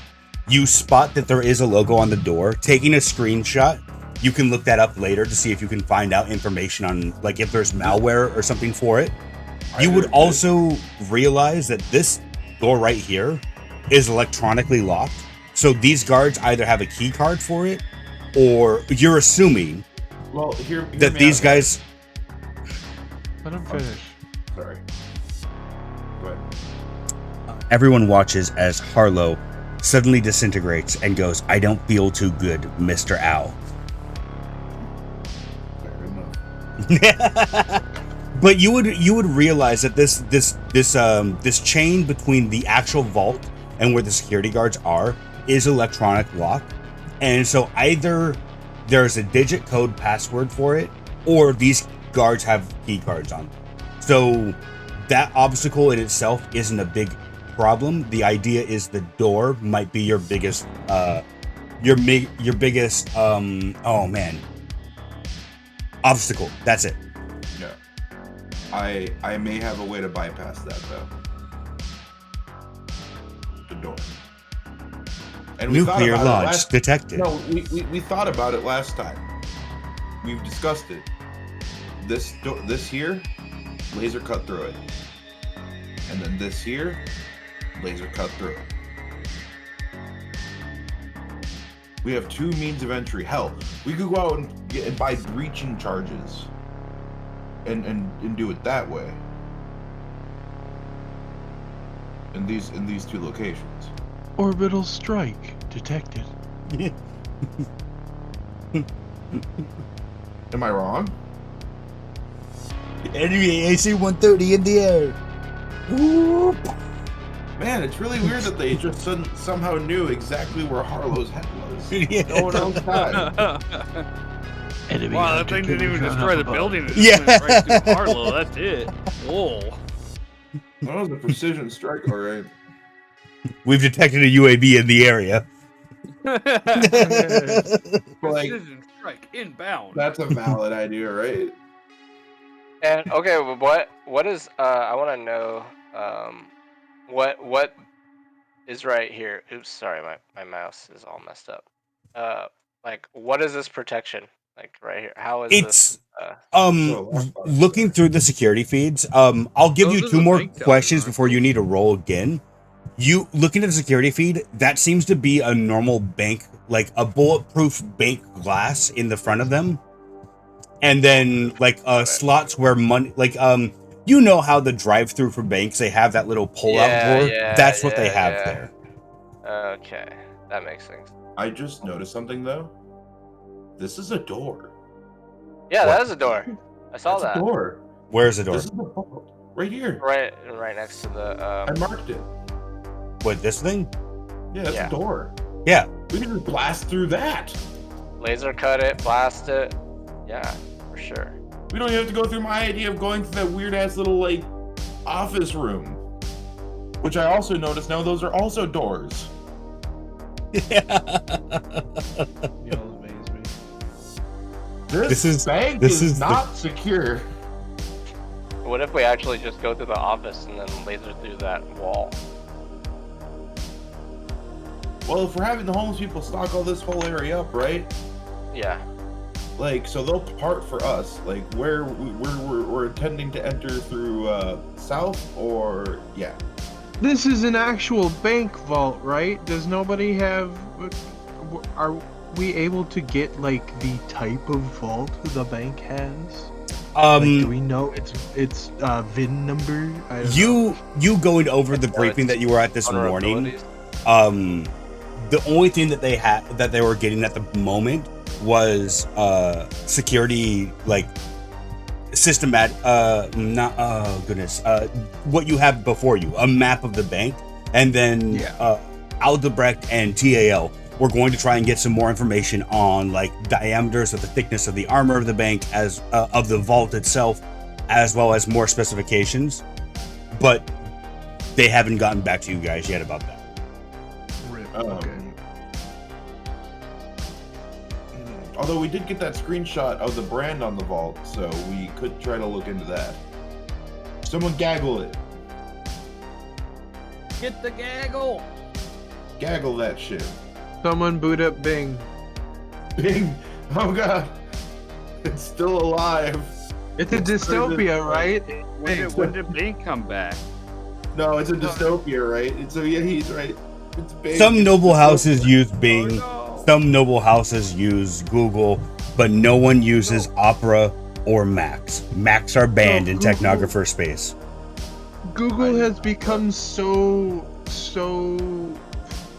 You spot that there is a logo on the door. Taking a screenshot, you can look that up later to see if you can find out information on, like, if there's malware or something for it. You would also realize that this door right here is electronically locked. So these guards either have a key card for it, or you're assuming that these guys... Let him finish. Sorry. Go ahead. Everyone watches as Harlow suddenly disintegrates and goes, "I don't feel too good, Mr. Owl." Fair enough. But you would realize that this chain between the actual vault and where the security guards are is electronic lock, and so either there's a digit code password for it, or these guards have key cards on them. So that obstacle in itself isn't a big problem. The idea is the door might be your biggest obstacle. That's it. Yeah. I may have a way to bypass that though. The door. And we thought Nuclear about it launch last- detected. No, we thought about it last time. We've discussed it. This here, laser cut through it. And then this here, laser cut through it. We have two means of entry. Hell, we could go out and buy breaching charges and do it that way. In these two locations. Orbital strike detected. Am I wrong? Enemy AC-130 in the air. Whoop. Man, it's really weird that they just somehow knew exactly where Harlow's head was. Yeah. No one else had. Enemy Wow, that hunter thing didn't getting even shot destroy up the above. building. It Yeah. just went right through Harlow. That's it. Whoa. That was a precision strike, all right. We've detected a UAV in the area. Like, Precision strike inbound. that's a valid idea, right? And okay, well, what is I want to know what is right here. Oops, sorry, my mouse is all messed up. Like, what is this protection? Like right here, how is It's this? looking through the security feeds. I'll give Those you are two the more bank tellers, questions aren't before they? you need to roll again. You looking at the security feed, that seems to be a normal bank, like a bulletproof bank glass in the front of them. And then like slots where money, like you know how the drive-through for banks, they have that little pull-out door. That's what they have there. Okay, that makes sense. I just noticed something though. This is a door. Yeah, What? that is a door. I saw That's that. a door. Where's the door? This is the vault. Right here. Right next to the. I marked it. What, this thing? Yeah, that's Yeah. a door. Yeah. We can just blast through that. Laser cut it, blast it. Yeah, for sure. We don't even have to go through my idea of going through that weird ass little like office room. Which I also noticed now those are also doors. You'll amaze me. This bank is not secure. What if we actually just go through the office and then laser through that wall? Well, if we're having the homeless people stock all this whole area up, right? Yeah. Like, so they'll part for us. Like, where we're intending to enter through south or yeah. This is an actual bank vault, right? Does nobody have? Are we able to get like the type of vault the bank has? Like, do we know its VIN number? I don't know. You going over the briefing that you were at this morning. Vulnerabilities? The only thing that they were getting at the moment was security, like systematic, what you have before you, a map of the bank, and then Aldebrecht and TAL. We're going to try and get some more information on like diameters of the thickness of the armor of the bank, as of the vault itself, as well as more specifications. But they haven't gotten back to you guys yet about that. Rip. Oh. Okay. Although we did get that screenshot of the brand on the vault, so we could try to look into that. Someone gaggle it. Get the gaggle. Gaggle that shit. Someone boot up Bing. Bing! Oh god! It's still alive. It's a dystopia, right? When did Bing come back? No, it's a dystopia, right? So yeah, he's right. It's Bing. Some noble houses use Bing. Oh, no. Some noble houses use Google, but no one uses Opera or Macs. Macs are banned in Google- technographer space. Google has become so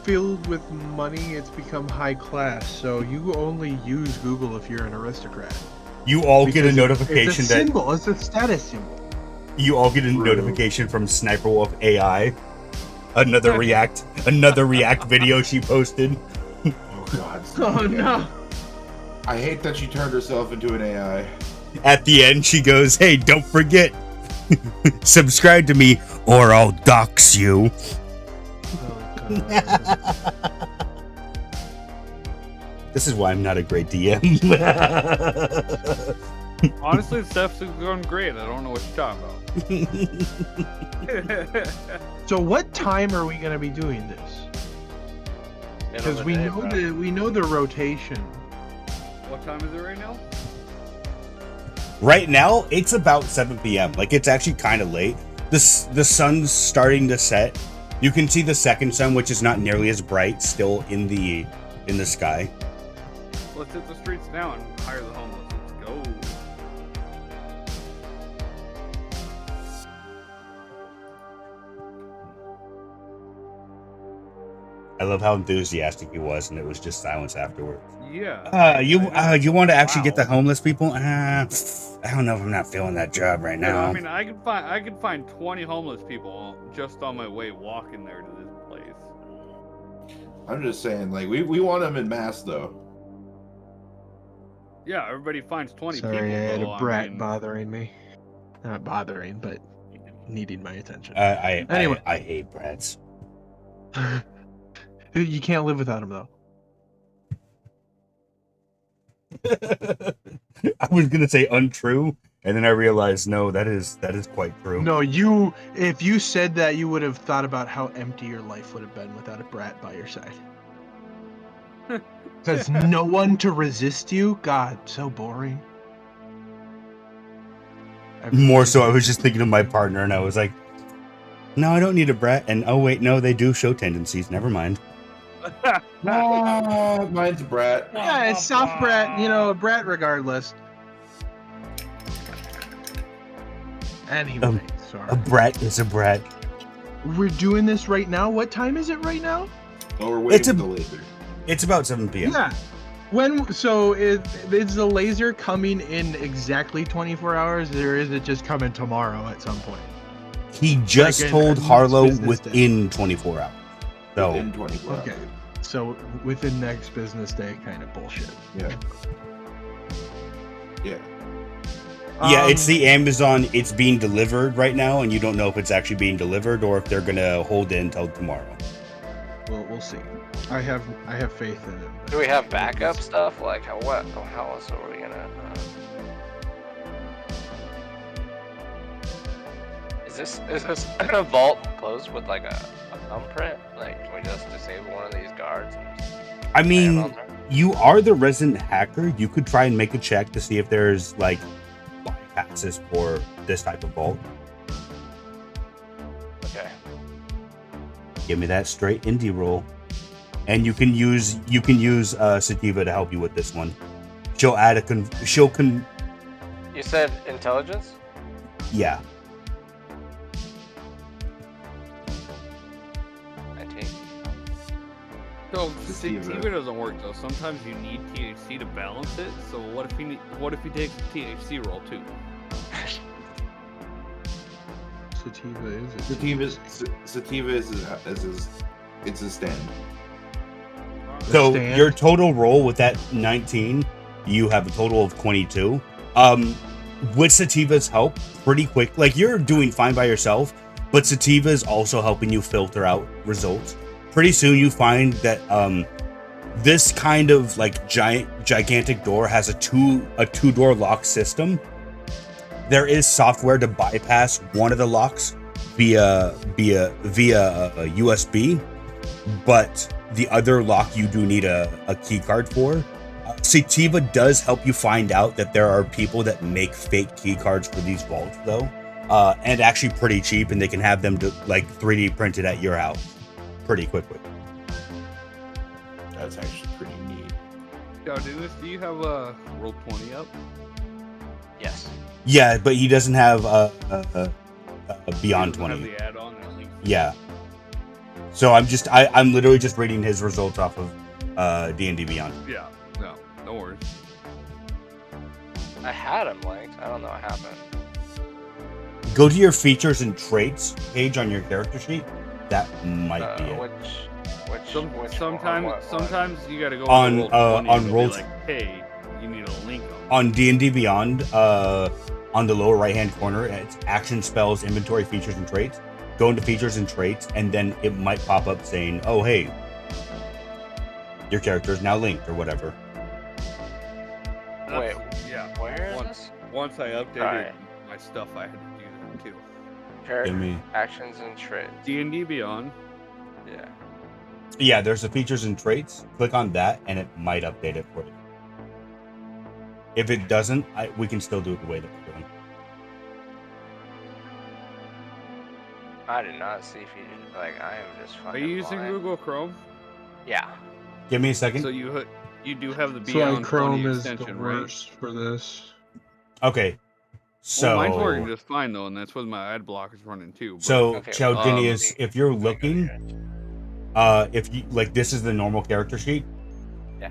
filled with money, it's become high class. So you only use Google if you're an aristocrat. You all get a Because notification it's a that symbol. It's a status symbol. you all get a notification from Sniper Wolf AI. Another React video she posted. Oh god. Oh no! I hate that she turned herself into an AI. At the end, she goes, "Hey, don't forget, subscribe to me or I'll dox you." Oh god. This is why I'm not a great DM. Honestly, stuff's going great. I don't know what you're talking about. So what time are we gonna be doing this? Because we know the rotation. What time is it right now? Right now, it's about 7 p.m. Like, it's actually kind of late. The sun's starting to set. You can see the second sun, which is not nearly as bright, still in the sky. Let's hit the streets now and hire the homeless. Let's go. I love how enthusiastic he was, and it was just silence afterwards. Yeah. You want to actually get the Wow. homeless people? I don't know if I'm not feeling that job right Yeah, now. I mean, I could find 20 homeless people just on my way walking there to this place. I'm just saying, like, we want them in mass, though. Yeah, everybody finds 20 people. Sorry, I had though, a brat mean, bothering me. Not bothering, but needing my attention. Anyway, I hate brats. You can't live without him, though. I was gonna say untrue, and then I realized no, that is quite true. No, if you said that, you would have thought about how empty your life would have been without a brat by your side. Because no one to resist you? God, so boring. More so, I was just thinking of my partner, and I was like, no, I don't need a brat. And oh wait, no, they do show tendencies. Never mind. Ah, mine's a brat. Yeah, it's soft brat, a brat regardless. Anyway, sorry. A brat is a brat. We're doing this right now? What time is it right now? Oh, we're waiting It's a- for the laser. It's about 7 p.m. Yeah. Is the laser coming in exactly 24 hours, or is it just coming tomorrow at some point? He just Like told a Harlow business day. within 24 hours. So Within 24 Okay. hours. So within next business day kind of bullshit. Yeah. Yeah. yeah, it's the Amazon. It's being delivered right now, and you don't know if it's actually being delivered or if they're gonna hold it until tomorrow. We'll see. I have faith in it. Do we have backup stuff? Like how else are we gonna? Is this a vault closed with like a thumbprint? Like can we just disable one of these guards? And just I stand mean, on there? you are the resident hacker. You could try and make a check to see if there's like bypasses for this type of vault. Okay. Give me that straight indie roll, and you can use Sativa to help you with this one. She'll add You said intelligence? yeah. 19. So Sativa. sativa doesn't work though. Sometimes you need THC to balance it. So what if he takes a THC roll too? Sativa is it? Sativa is it's a stand. So Stand. your total roll with that 19, you have a total of 22. With Sativa's help, pretty quick. Like you're doing fine by yourself, but Sativa is also helping you filter out results. Pretty soon you find that this kind of like giant gigantic door has a two-door lock system. There is software to bypass one of the locks via USB, but the other lock you do need a key card for. Sativa does help you find out that there are people that make fake key cards for these vaults, though, and actually pretty cheap, and they can have them like 3D printed at your house pretty quickly. That's actually pretty neat. Yo, Dennis, do you have Roll 20 up? Yes. Yeah, but he doesn't have Beyond He doesn't 20. have the add-on that links. Yeah. So I'm literally just reading his results off of D&D Beyond. Yeah. No worries. I had him linked. I don't know what happened. Go to your features and traits page on your character sheet. That might be it. Which Sometimes you gotta go On, Roll 20 on and Roll- be like, hey, you need a link On D&D Beyond, on the lower right-hand corner, it's action, spells, inventory, features, and traits. Go into features and traits, and then it might pop up saying, oh, hey, your character is now linked, or whatever. Wait, Yeah. where is this? Once I updated Alright. my stuff, I had to do that too. Character Give me... actions and traits. D&D Beyond. Yeah. Yeah, there's the features and traits. Click on that, and it might update it for you. If it doesn't, we can still do it the way that we're doing. I did not see features. Like, I am just fucking Are you using blind. Google Chrome? Yeah. Give me a second. So you do have the That's why Beyond 20 Chrome is the extension, right? worst for this. Okay. So... Well, mine's working just fine though, and that's what my ad block is running too. But So, Okay, Chowdinius, if you're looking, if you like, this is the normal character sheet. Yeah.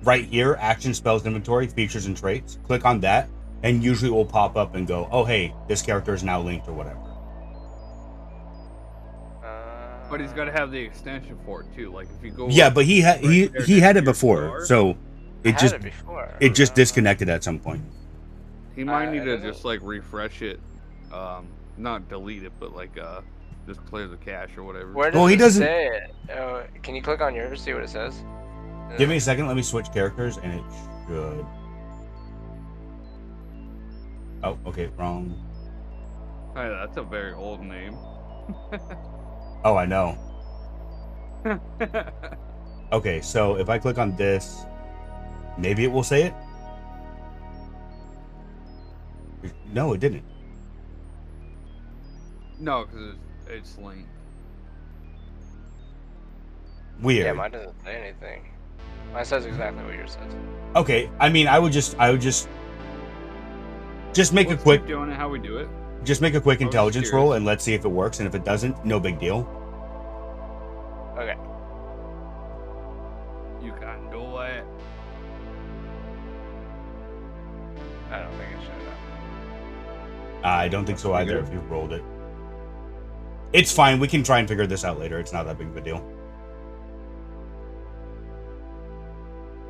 Right here, action, spells, inventory, features, and traits. Click on that, and usually it will pop up and go, "Oh, hey, this character is now linked," or whatever. But he's got to have the extension for it too. Like if you go. Yeah, but he had right there he next had to it your before, star, so I it had just it before. it just disconnected at some point. he might need I to don't know. just like refresh it, not delete it, but like just clear the cache or whatever. Where does Well, he it doesn't- say it? Can you click on yours, see what it says? Give me a second. Let me switch characters, and it should. Oh, okay, wrong. Hey, that's a very old name. Oh, I know. Okay, so if I click on this, maybe it will say it. No, it didn't. No, because it's linked. Weird. Yeah, mine doesn't say anything. Mine says exactly what yours says. Okay, I mean, I would just make Let's a quick, keep doing it how we do it. just make a quick was intelligence curious. roll, and let's see if it works. And if it doesn't, no big deal. Okay. You can do it. I don't think it showed up. I don't think so either. If you've rolled it, it's fine. We can try and figure this out later. It's not that big of a deal.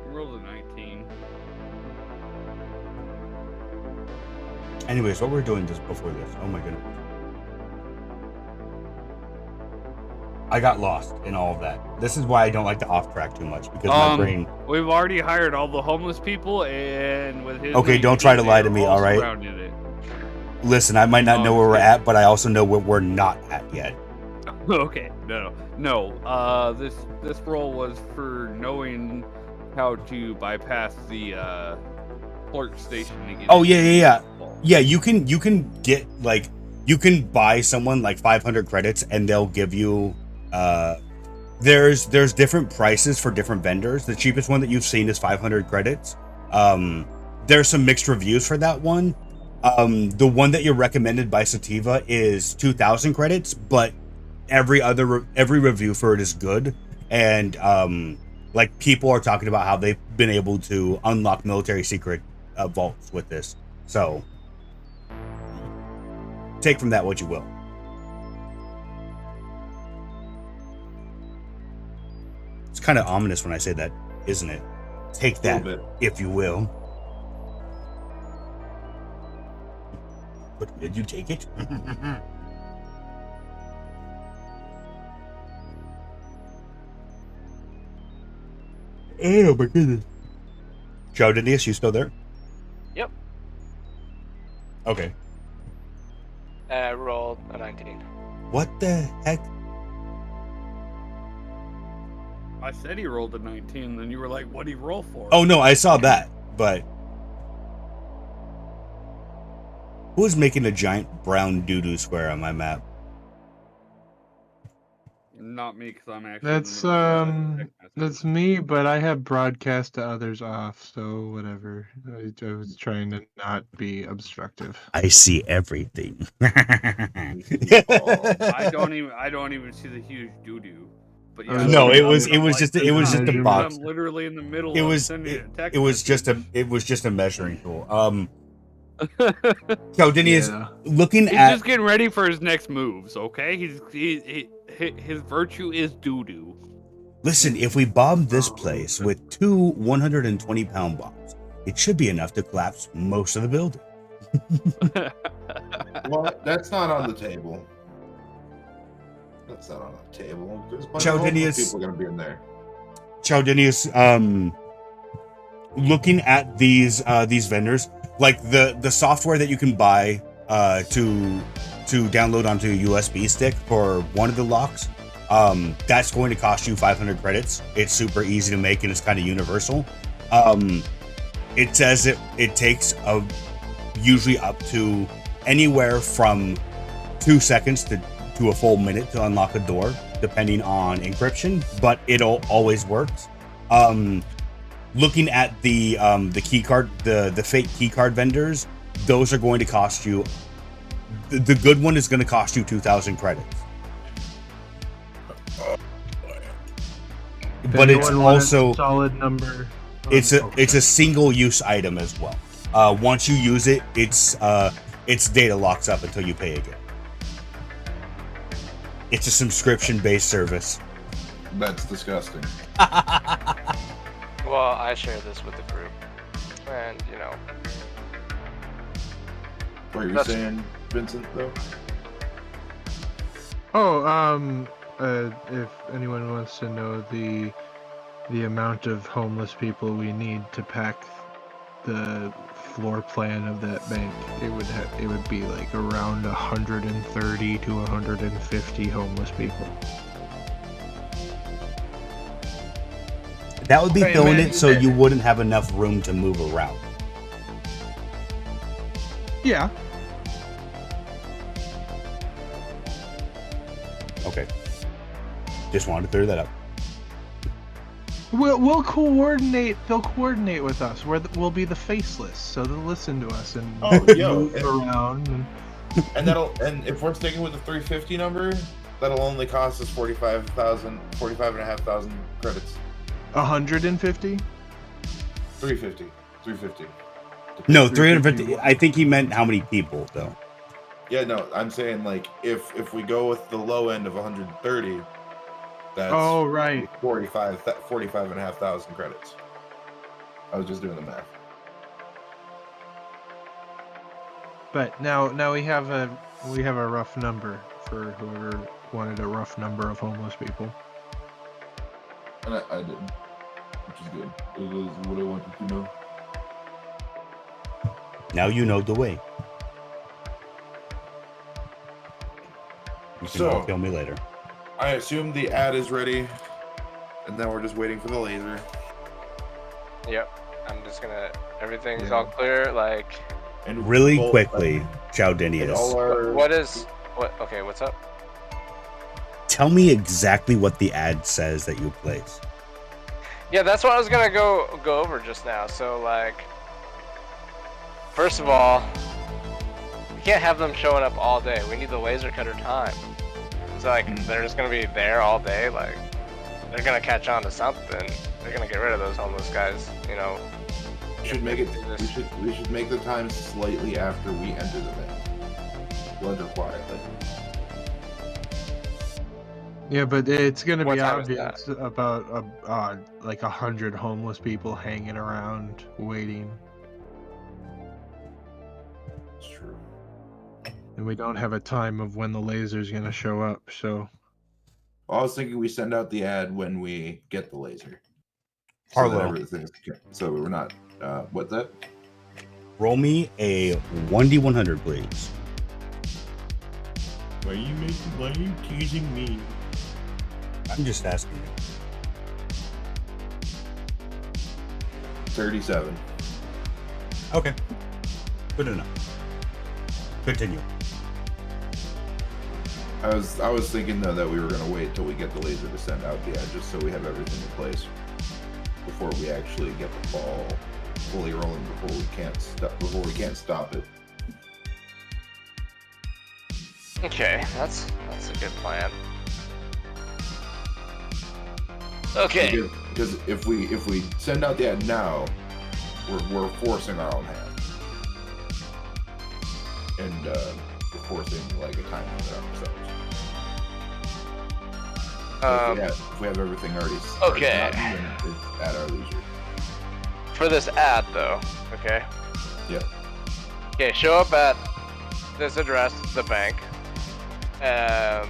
You rolled a 19. Anyways, what we're doing just before this? Oh my goodness. I got lost in all of that. This is why I don't like to off track too much, because my brain. We've already hired all the homeless people, and with his Okay, name, don't try to they lie to are me, all all right? surrounded it. Listen, I might not know where we're Okay. at, but I also know where we're not at yet. Okay, no. This role was for knowing how to bypass the clerk station to get. Oh, into yeah. the vault. Yeah, you can get like, you can buy someone like 500 credits, and they'll give you. There's different prices for different vendors. The cheapest one that you've seen is 500 credits. There's some mixed reviews for that one. The one that you're recommended by Sativa is 2,000 credits, but every review for it is good, and like people are talking about how they've been able to unlock military secret vaults with this. So take from that what you will. It's kind of ominous when I say that, isn't it? Take that, bit. if you will. But did you take it? Oh my goodness. Chowdinius, you still there? Yep. Okay. I rolled a 19. What the heck? I said he rolled a 19, then you were like, what'd he roll for? Oh no, I saw that, but who's making a giant brown doo-doo square on my map? Not me, because I'm actually in the middle of a text message. That's me, but I have broadcast to others off, so whatever. I was trying to not be obstructive. I see everything. I don't even see the huge doo-doo. But yeah, No, when it I'm was like, just a "God," box. I'm literally in the middle It of was sending a text it was just a measuring tool. Chowdinius, Yeah. looking He's at just getting ready for his next moves, okay? His virtue is doo-doo. listen, if we bomb this place with 2 120-pound bombs, it should be enough to collapse most of the building. Well, that's not on the table. That's not on the table. There's a bunch of Chowdinius- homeless people going to be in there. Chowdinius, looking at these vendors, like the software that you can buy to download onto a USB stick for one of the locks, that's going to cost you 500 credits. It's super easy to make and it's kind of universal. It says it takes usually up to anywhere from 2 seconds to a full minute to unlock a door, depending on encryption, but it'll always works. Looking at the key card, the fake key card vendors, those are going to cost you. The good one is going to cost you 2,000 credits. But it's Anyone want a also solid number. it's a single use item as well. Once you use it, its data locks up until you pay again. It's a subscription based service. That's disgusting. Well, I share this with the group, and What are you That's- saying, Vincent, though? If anyone wants to know the amount of homeless people we need to pack the floor plan of that bank, it would be like around 130 to 150 homeless people. That would be Hey, filling man, it so you wouldn't have enough room to move around. Yeah. Okay. Just wanted to clear that up. We'll coordinate. They'll coordinate with us. We'll be the faceless, so they'll listen to us and move around. And if we're sticking with the 350 number, that'll only cost us 45,500 credits. 150. 350. No, 350. I think he meant how many people, though. Yeah, no, I'm saying like if we go with the low end of 130, that's Oh right. 45,500 credits. I was just doing the math. But now we have a rough number for whoever wanted a rough number of homeless people. And I didn't, which is good. It was what I wanted to know. Now you know the way. You can all kill me later. I assume the ad is ready, and then we're just waiting for the laser. Yep. I'm just gonna. Everything's all clear. Like, And Really both- quickly, and Chowdinius, all our- what is what? Okay, what's up? tell me exactly what the ad says that you place. Yeah, that's what I was gonna go over just now. So like, first of all, we can't have them showing up all day. We need the laser cutter time. It's like they're just gonna be there all day. Like, they're gonna catch on to something. They're gonna get rid of those homeless guys. We should make it. We should make the time slightly after we enter the bank. We'll enter quietly. Yeah, but it's gonna What be time is obvious about like 100 homeless people hanging around waiting, It's true. and we don't have a time of when the laser's gonna show up. So Well, I was thinking we send out the ad when we get the laser. Harlow. So we're not What's that? Roll me a 1d100, please. Why are you teasing me? I'm just asking. 37. Okay. Good enough. Continue. I was thinking though that we were gonna wait till we get the laser to send out the edge, just so we have everything in place before we actually get the ball fully rolling. Before we can't stop it. Okay, that's a good plan. Okay. Because if we send out the ad now, we're forcing our own hand, and we're forcing like a time limit ourselves. If we have everything already. Okay. Then it's at our leisure. For this ad, though. Okay. Yeah. Okay. Show up at this address, the bank. And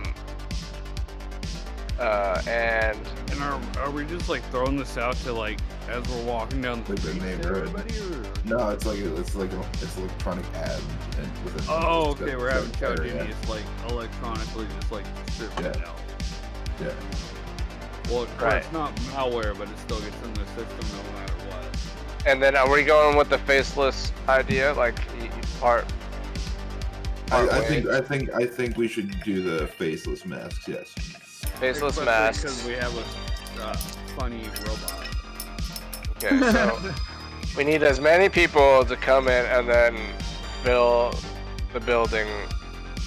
are we just like throwing this out to like as we're walking down the Like the street to neighborhood. everybody? Or? No, it's electronic ad. And with a, Oh, it's okay. got- We're having it's got- Chowdini like electronically just like stripping it Yeah. out. Yeah. Well, Right. it's not malware, but it still gets in the system no matter what. and then are we going with the faceless idea, like part? I think we should do the faceless masks. Yes. Faceless Especially masks. because we have a funny robot. Okay, so we need as many people to come in and then fill the building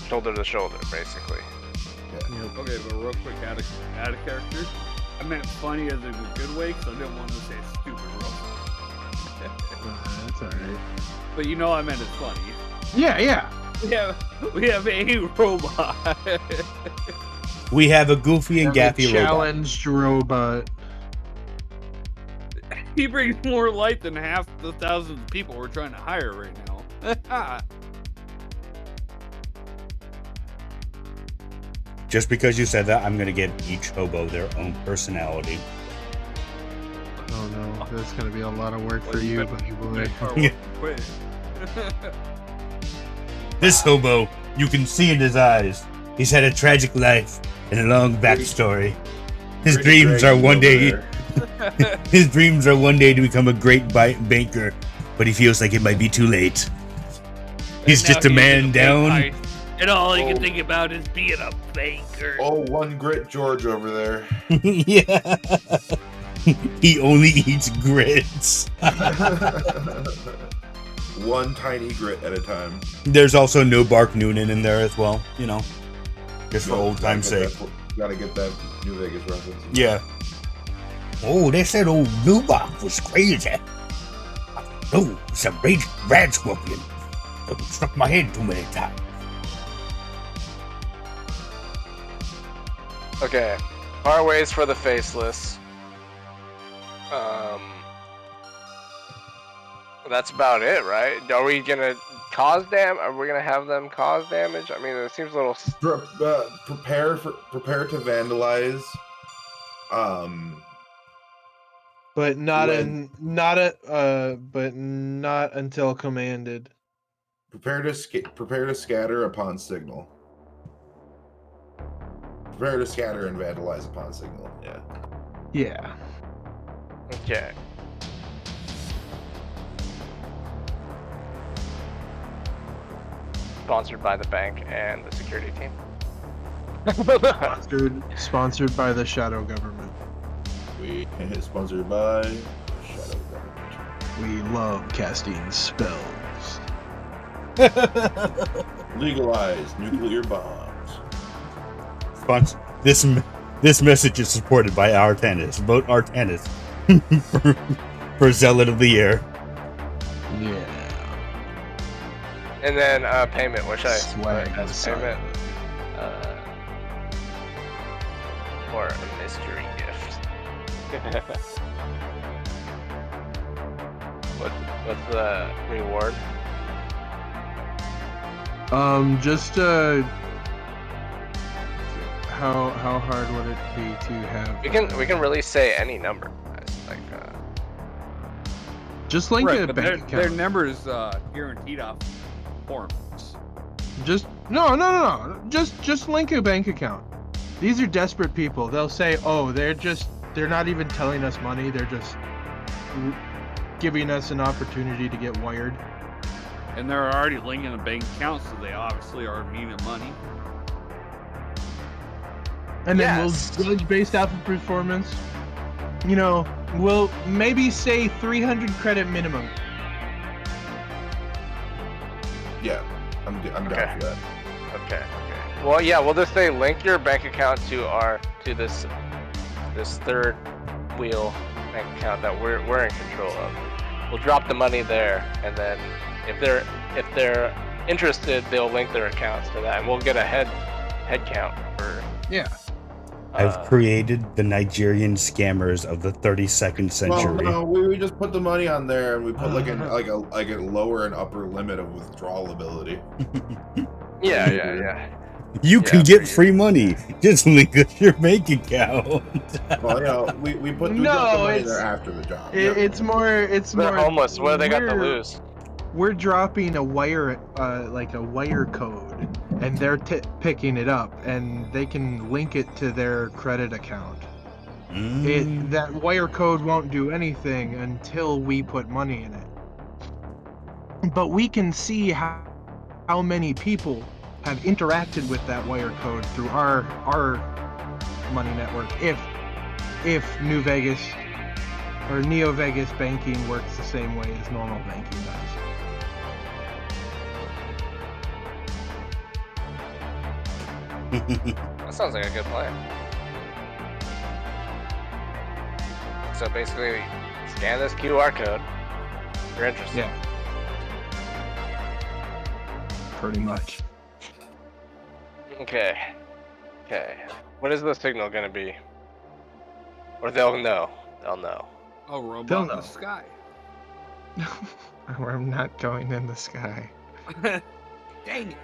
shoulder to shoulder, basically. Okay, but real quick, add a character. I meant funny as in a good way, because I didn't want to say stupid real. That's alright. But you know I meant it's funny. Yeah. We have a robot. We have a goofy and gaffy robot. Challenged robot. He brings more light than half the thousands of people we're trying to hire right now. Just because you said that, I'm gonna give each hobo their own personality. Oh no, that's gonna be a lot of work for you, buddy boy. Quit. This hobo, you can see in his eyes, he's had a tragic life and a long backstory. His dreams are one day to become a great banker, but he feels like it might be too late. He's just a man down. And all he can think about is being a banker. Oh, one grit George over there. Yeah. He only eats grits. One tiny grit at a time. There's also no Bark Noonan in there as well, you know, just for old time's sake. Gotta get that New Vegas reference. Yeah. Oh, they said old Newbach was crazy. No, it's a rad scorpion. It struck my head too many times. Okay, our ways for the faceless. That's about it, right? Are we gonna cause Are we gonna have them cause damage? I mean, it seems a little. Prepare to vandalize. But not When- but not until commanded. Prepare to scatter upon signal. Prepare to scatter and vandalize upon signal. Yeah. Yeah. Okay. Sponsored by the bank and the security team. Sponsored by the shadow government. We sponsored by Shadow Government. We love casting spells. Legalize nuclear bombs. This message is supported by Artanis. Vote Artanis for Zealot of the Year. Yeah. And then payment, which I Swag as aside. payment, or a mystery gift. What's the reward? Just how hard would it be to have? We can really say any number, guys. Like Just link Right, a but bank their account. number is guaranteed off forms. Just no. Just link a bank account. These are desperate people. They'll say, "Oh, they're not even telling us money. They're just giving us an opportunity to get wired." And they're already linking a bank account, so they obviously are meaning money. And then Yes. we'll judge based off of performance. You know, we'll maybe say 300 credit minimum. Yeah, I'm down for that. Okay. Well, yeah, we'll just say link your bank account to this third wheel bank account that we're in control of. We'll drop the money there, and then if they're interested, they'll link their accounts to that, and we'll get a head count for. Yeah. I've created the Nigerian scammers of the 32nd century. Well, no, we just put the money on there, and we put like a lower and upper limit of withdrawal ability. Yeah. You can Yeah, get for free money. Just link up your bank account. Well, you know, we put the money there after the job. It's more. They're homeless. What do they got to lose? We're dropping a wire, like a wire code, and they're picking it up, and they can link it to their credit account. That wire code won't do anything until we put money in it. But we can see how many people have interacted with that wire code through our money network. If New Vegas or Neo Vegas banking works the same way as normal banking does. That sounds like a good plan. So basically, scan this QR code. If you're interested. Yeah. Pretty much. Okay. What is the signal gonna be? Or they'll know. A They'll robot in know. the sky. We're not going in the sky. Dang it.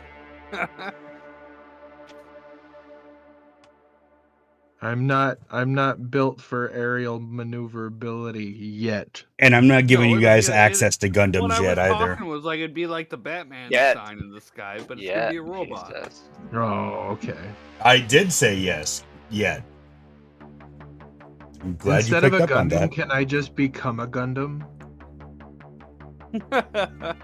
I'm not built for aerial maneuverability yet. And I'm not giving No, you it'll guys be access to what Gundams I yet was either. talking was like it'd be like the Batman Yet. sign in the sky, but it's Yeah. gonna be a robot. Jesus. Oh, okay. I did say yes. Yet. I'm glad Instead you of picked a up on Gundam, that. can I just become a Gundam?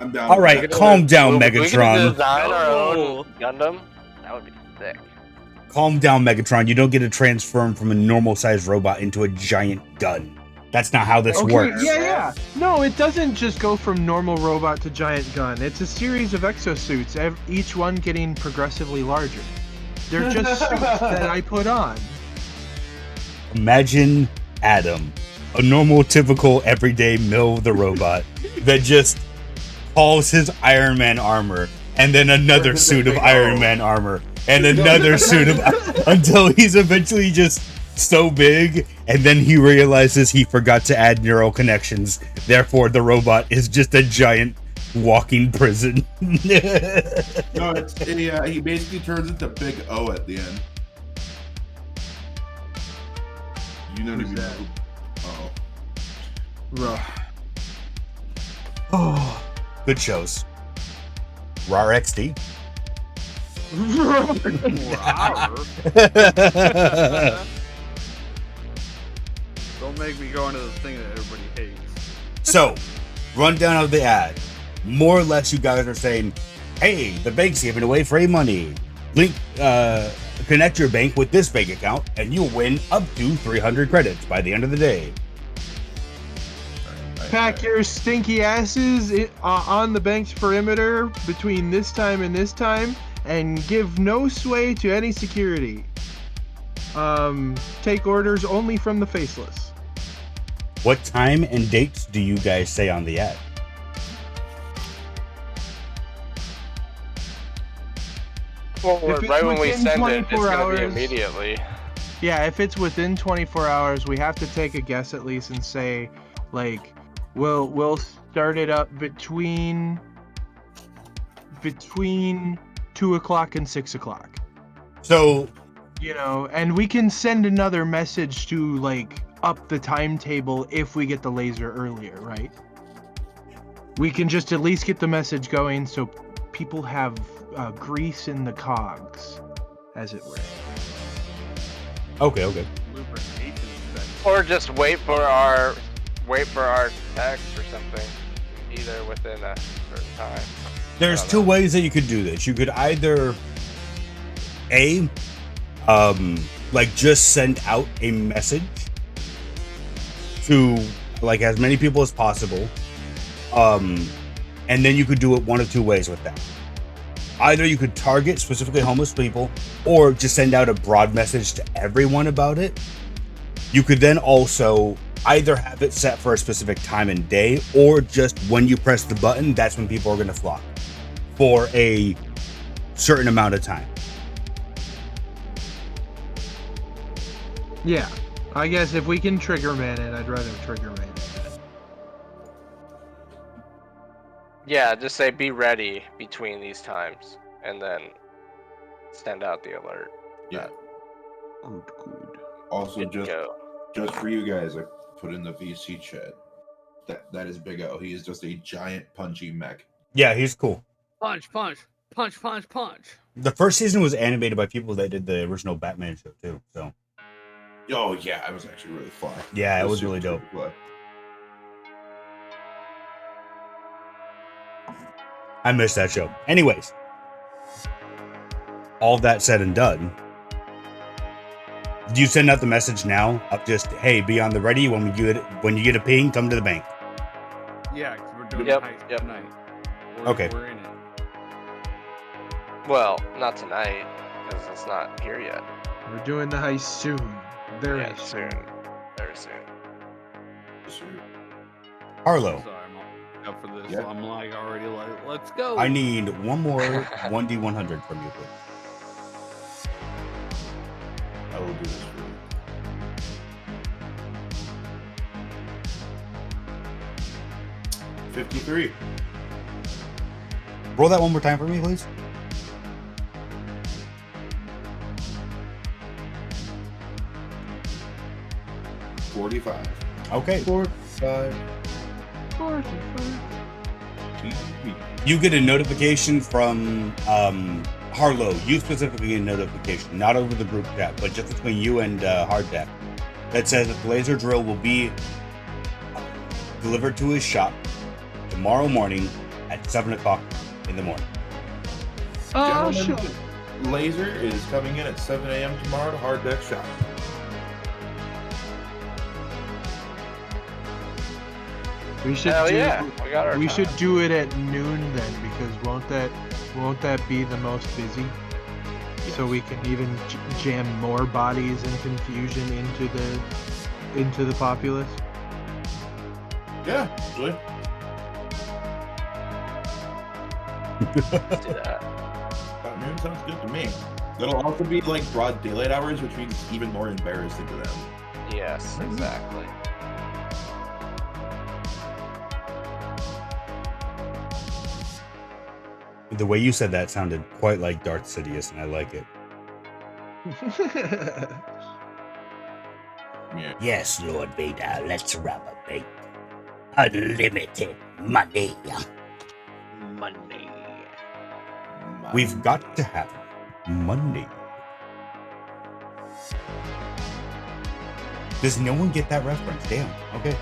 I'm down. All for right, that. calm down, We can Megatron. design our No. own Gundam. That would be sick. Calm down, Megatron. You don't get to transform from a normal-sized robot into a giant gun. That's not how this Okay, works. yeah. No, it doesn't just go from normal robot to giant gun. It's a series of exosuits, each one getting progressively larger. They're just suits that I put on. Imagine Adam, a normal, typical, everyday mill of the robot that just hauls his Iron Man armor, and then another suit of Iron Man armor, and another suit of until he's eventually just so big, and then he realizes he forgot to add neural connections. Therefore, the robot is just a giant walking prison. No, he basically turns into Big O at the end. You know what I mean? that? Oh. Rough. Oh, good shows. RAR XD. Don't make me go into the thing that everybody hates. So, rundown of the ad. More or less, you guys are saying, "Hey, the bank's giving away free money. Link, connect your bank with this bank account, and you'll win up to 300 credits by the end of the day." Pack your stinky asses on the bank's perimeter between this time and this time, and give no sway to any security. Take orders only from the faceless. What time and dates do you guys say on the ad? Well, If it's right when we within send it, it's 24 gonna be hours- immediately. Yeah, if it's within 24 hours, we have to take a guess at least and say, like, we'll start it up between 2 o'clock and 6 o'clock. So, You know, and we can send another message to, like, up the timetable if we get the laser earlier, right? We can just at least get the message going so people have grease in the cogs, as it were. Okay. Lubrication section. Or just wait for our text or something, either within a certain time. There's two ways that you could do this. You could either like just send out a message to like as many people as possible. And then you could do it one of two ways with that. Either you could target specifically homeless people or just send out a broad message to everyone about it. You could then also either have it set for a specific time and day, or just when you press the button, that's when people are going to flock for a certain amount of time. Yeah, I guess if we can trigger man it, I'd rather trigger man it. Yeah, just say be ready between these times, and then send out the alert. Yeah. Good. Also, Good to go. just for you guys, I put in the VC chat. That is Big O. He is just a giant punchy mech. Yeah, he's cool. Punch. The first season was animated by people that did the original Batman show too. So Oh yeah, it was actually really fun. yeah, it was really dope. Fun. I missed that show. Anyways, all that said and done, do you send out the message now of just, hey, be on the ready when you get a ping, come to the bank? Yeah, because we're doing Yep, the heist yep. tonight. Okay. We're in it. Well, not tonight, because it's not here yet. We're doing the heist soon. Very Yeah, soon. Very soon. Harlow, Sorry, I'm all up for this. Yeah. So I'm like already like, let's go. I need one more 1D100 from you, please. I will do this for you. $53. Roll that one more time for me, please. $45. Okay. 45. You get a notification from Harlow. You specifically get a notification, not over the group chat, but just between you and Hardback, that says that the laser drill will be delivered to his shop tomorrow morning at 7 o'clock in the morning. Oh, Gentlemen, shit. Laser is coming in at 7 a.m. tomorrow to Hardback Shop. We should Hell do. yeah, we got our We time. should do it at noon then, because won't that be the most busy? So we can even jam more bodies and confusion into the populace. Yeah, actually. Let's do that. About noon sounds good to me. It'll also be like broad daylight hours, which means even more embarrassing to them. Yes, exactly. The way you said that sounded quite like Darth Sidious, and I like it. Yeah. Yes, Lord Vader, let's rob a bank. Unlimited money. Money. We've got to have money. Does no one get that reference? Damn. Okay.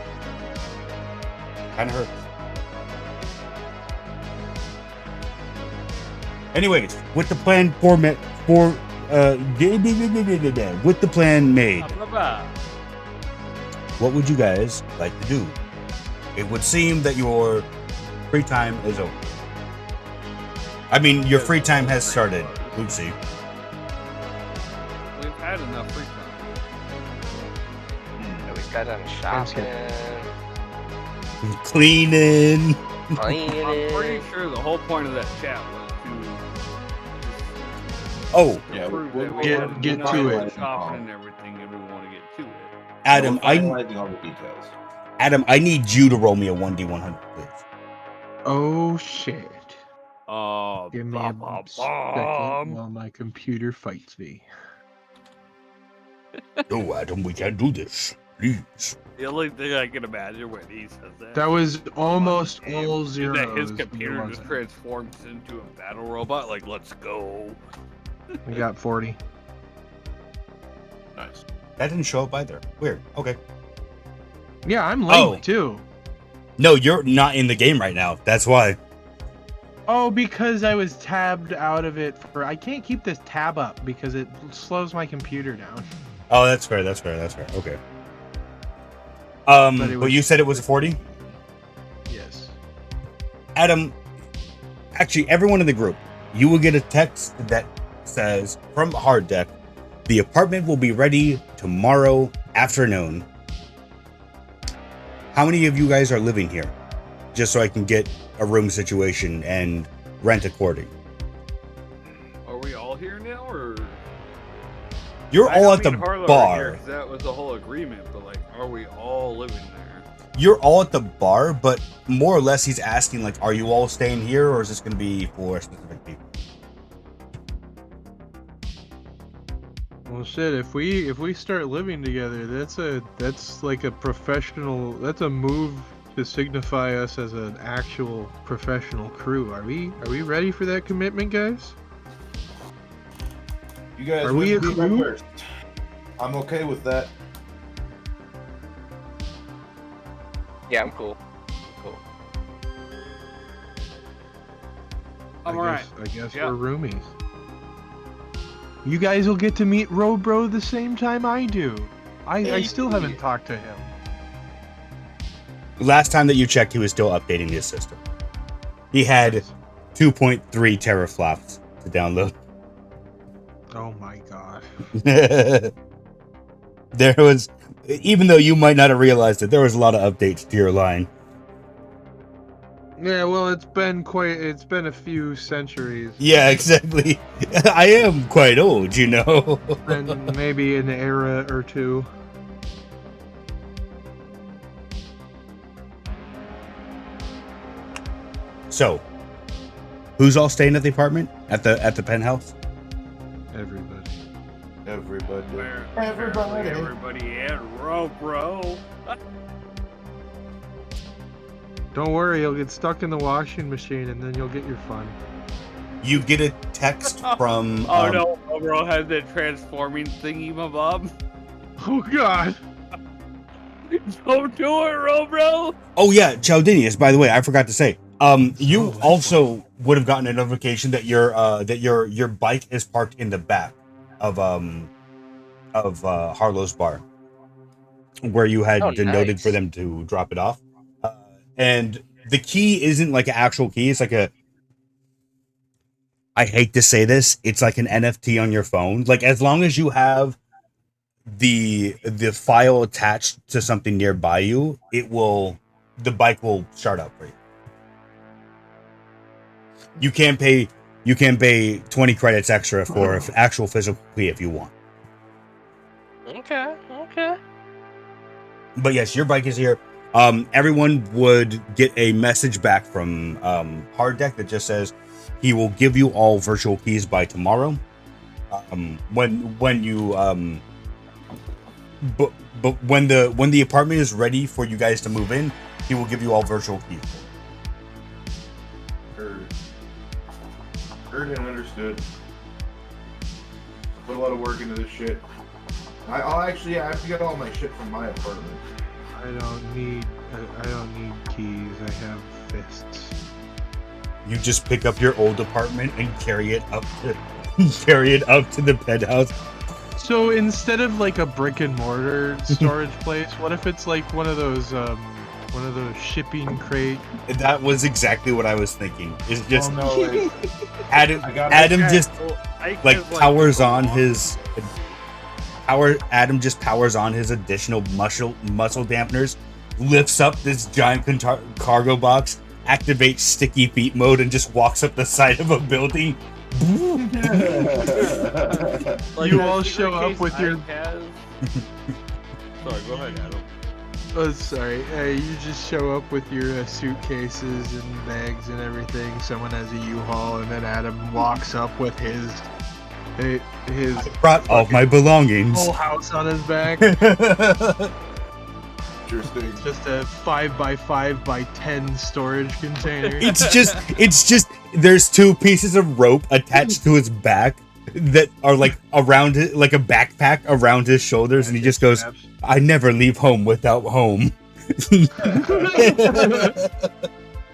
Kind of hurts. Anyways, with the plan with the plan made, what would you guys like to do? It would seem that your free time is over. I mean, your free time has started. Oopsie. We've had enough free time. Yeah, we got done shopping, Cleaning. I'm cleaning. pretty sure the whole point of that chat was Oh, to Yeah, prove we'll- that we get- had get enough to for it. shopping and everything, and we want to get to it. Adam, We're finalizing all the details. I need you to roll me a 1D100, please. Oh shit. Oh, Give me a second while my computer fights me. No, Adam, we can't do this. Please. The only thing I can imagine when he says that. That was almost all is zeros. that his but it computer just wasn't. transforms into a battle robot. Like, let's go. We got 40. Nice. That didn't show up either. Weird. Okay. Yeah, I'm late Oh. too. No, you're not in the game right now. That's why. Oh, because I was tabbed out of it for. I can't keep this tab up because it slows my computer down. Oh, that's fair. That's fair. That's fair. Okay. But it But was- you said it was a 40? Yes. Adam, actually, everyone in the group, you will get a text that says from Hard Deck, the apartment will be ready tomorrow afternoon. How many of you guys are living here? Just so I can get a room situation and rent according. Are we all here now, or You're I all don't at the mean Harlow bar. Here, 'cause that was the whole agreement. But like, are we all living there? You're all at the bar, but more or less he's asking like, are you all staying here, or is this going to be for specific people? Well, shit. If we start living together, that's like a professional. That's a move to signify us as an actual professional crew. Are we ready for that commitment, guys? You guys Are we wouldn't a be my crew? first. I'm okay with that. Yeah, I'm cool. Cool. Alright. I guess Yeah. we're roomies. You guys will get to meet Robro the same time I do. I still haven't talked to him. Last time that you checked, he was still updating his system. He had 2.3 teraflops to download. Oh my god. There was, even though you might not have realized it, there was a lot of updates to your line. Yeah, well, it's been a few centuries. Yeah, exactly. I am quite old, you know. And maybe an era or two. So, who's all staying at the apartment? At the penthouse? Everybody. Everybody. Where Everybody. everybody and bro. Don't worry, you'll get stuck in the washing machine and then you'll get your fun. You get a text from... Oh no, bro has that transforming thingy, my bob. Oh god! Don't do it, Robro. Oh yeah, Chaldinius, by the way, I forgot to say. You also would have gotten a notification that your bike is parked in the back of Harlow's bar, where you had Oh, denoted nice. for them to drop it off. And the key isn't like an actual key; it's like a. I hate to say this, it's like an NFT on your phone. Like as long as you have the file attached to something nearby you, the bike will start up for you. You can pay 20 credits extra for an actual physical key if you want. Okay. But yes, your bike is here. Everyone would get a message back from Hard Deck that just says he will give you all virtual keys by tomorrow. When you but when the apartment is ready for you guys to move in, he will give you all virtual keys. Heard and understood. Put a lot of work into this shit. I have to get all my shit from my apartment. I don't need keys, I have fists. You just pick up your old apartment and carry it up to the penthouse. So instead of like a brick and mortar storage place, what if it's like one of those shipping crate? That was exactly what I was thinking. It's just Oh, no, Adam I got Adam Okay, just well, Ike like has, powers a on lot. his Adam just powers on his additional muscle dampeners, lifts up this giant cargo box, activates sticky feet mode, and just walks up the side of a building. Like You that all secret show up case with your- Ike has. Sorry, go ahead, Adam. Oh, sorry. You just show up with your suitcases and bags and everything. Someone has a U-Haul, and then Adam walks up with his Brought all my belongings. whole house on his back. Interesting. Just a 5x5x10 storage container. It's just there's two pieces of rope attached to his back that are like around it, like a backpack around his shoulders, and he just goes, "I never leave home without home."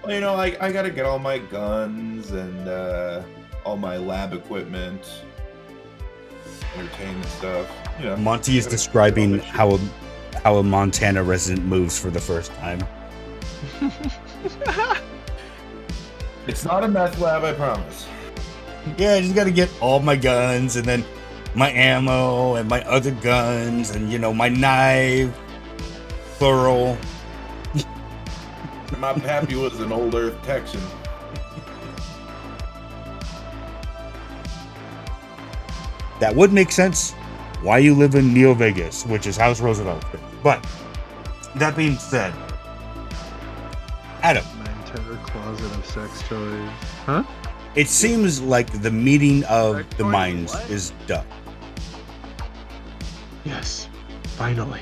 You know, I gotta get all my guns and all my lab equipment, entertainment stuff. You know, Monty is gotta describing get all that how a Montana resident moves for the first time. shit. It's not a meth lab, I promise. Yeah, I just gotta get all my guns and then my ammo and my other guns and, you know, my knife, plural. My pappy was an old Earth Texan. That would make sense why you live in Neo Vegas, which is House Roosevelt. But that being said, Adam, My entire closet of sex toys. Huh? it seems like the meeting of Sex the toys? minds What? is done. Yes. Finally.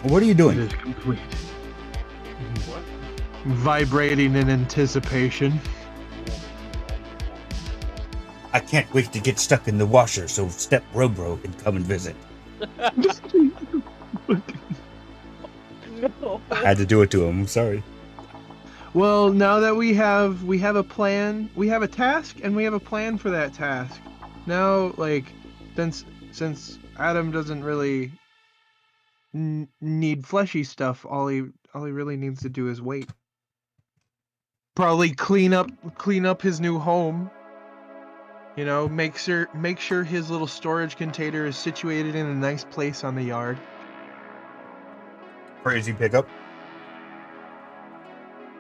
What are you It doing? is complete. Vibrating in anticipation. I can't wait to get stuck in the washer so Step Robro can come and visit. No. I had to do it to him. I'm sorry. Well, now that we have a plan, we have a task, and we have a plan for that task. Now, like, since Adam doesn't really need fleshy stuff, all he really needs to do is wait. Probably clean up his new home. You know, make sure his little storage container is situated in a nice place on the yard. Crazy pickup.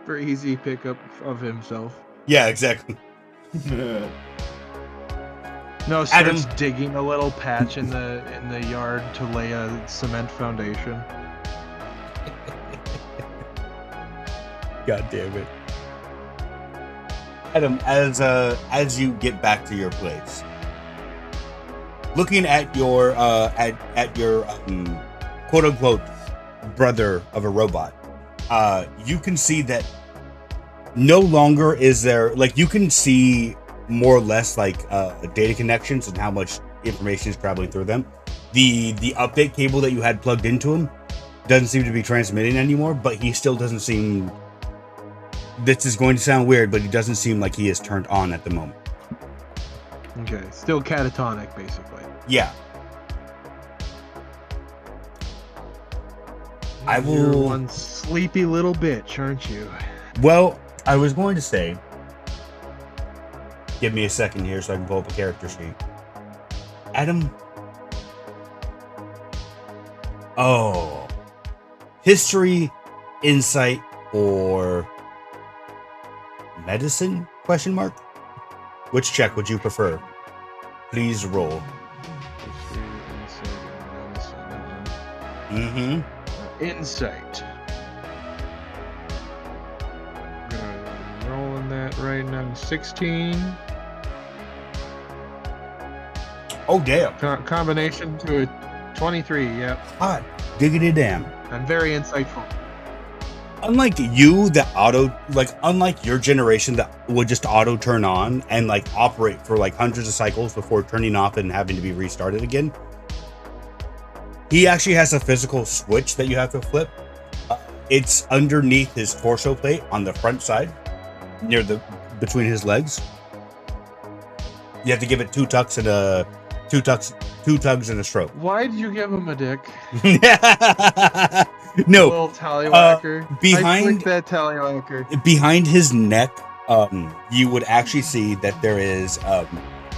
For easy pickup of himself. Yeah, exactly. No, starts Adam- digging a little patch in the yard to lay a cement foundation. God damn it. Adam, as you get back to your place, looking at your quote unquote brother of a robot, you can see that no longer is there, like, you can see more or less like data connections and how much information is traveling through them. The update cable that you had plugged into him doesn't seem to be transmitting anymore, but he still doesn't seem. This is going to sound weird, but he doesn't seem like he is turned on at the moment. Okay, still catatonic, basically. Yeah. I You're will. one sleepy little bitch, aren't you? Well, I was going to say. Give me a second here so I can pull up a character sheet. Adam. Oh. History, insight, or medicine? Question mark. Which check would you prefer? Please roll. Mm-hmm. Insight. Rolling that right now. 16. Oh damn. Combination to a 23. Yep. Hot diggity damn. I'm very insightful. Unlike you that unlike your generation that would just auto turn on and like operate for like hundreds of cycles before turning off and having to be restarted again, he actually has a physical switch that you have to flip. It's underneath his torso plate on the front side, between his legs. You have to give it two tugs and a stroke. Why did you give him a dick? No, Little tallywhacker. I behind- flicked that tallywhacker. behind his neck, you would actually see that there is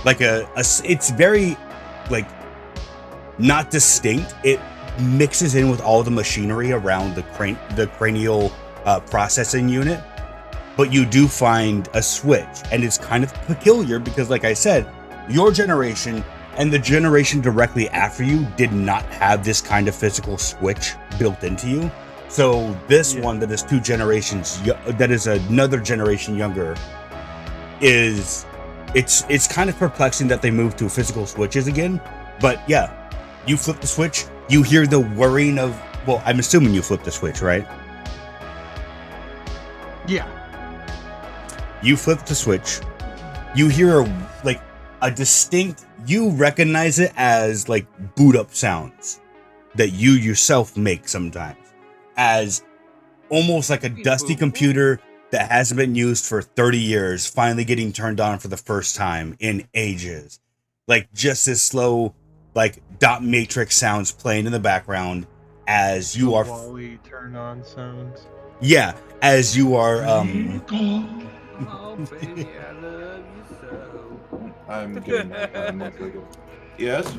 like it's very like not distinct. It mixes in with all the machinery around the cranial processing unit, but you do find a switch, and it's kind of peculiar because, like I said, your generation and the generation directly after you did not have this kind of physical switch built into you. So this one that is two generations, that is another generation younger, it's kind of perplexing that they moved to physical switches again. But yeah, You flip the switch, you hear the whirring of, well, I'm assuming you flip the switch, right? Yeah. You flip the switch, you hear a distinct, you recognize it as like boot up sounds that you yourself make sometimes, as almost like a dusty computer that hasn't been used for 30 years finally getting turned on for the first time in ages. Like just this slow, like dot matrix sounds playing in the background as you are Wally turn on sounds. yeah, as you are Oh, baby, I love you so. I'm getting that done in 1 second. Yes?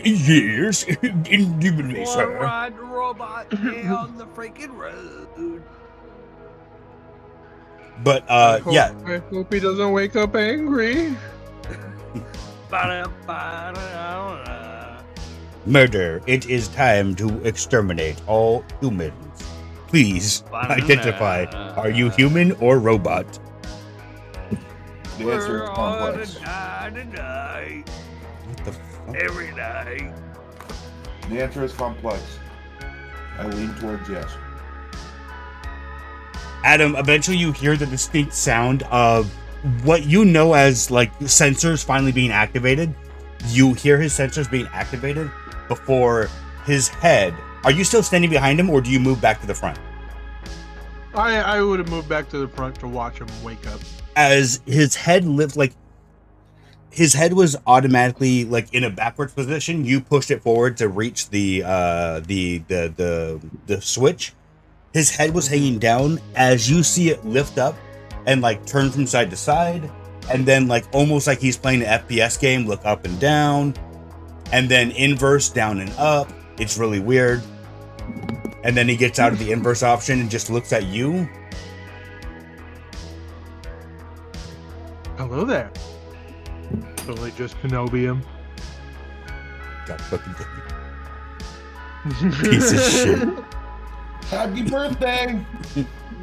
yes, indubitably, Wanna sir. ride the robot down the freaking road. But I hope he doesn't wake up angry. Ba-da-ba-da-da-da. Murder, it is time to exterminate all humans. Please identify, are you human or robot? The answer is We're complex. gonna die tonight, What the fuck? every night. The answer is complex. I lean towards yes. Adam, eventually you hear the distinct sound of what you know as like sensors finally being activated. You hear his sensors being activated before his head. Are you still standing behind him, or do you move back to the front? I would have moved back to the front to watch him wake up. As his head his head was automatically like in a backwards position. You pushed it forward to reach the switch. His head was hanging down as you see it lift up and like turn from side to side, and then like almost like he's playing an FPS game, look up and down, and then inverse down and up. It's really weird. And then he gets out of the inverse option and just looks at you. Hello there. Totally just Kenobium. God fucking piece of shit. Happy birthday!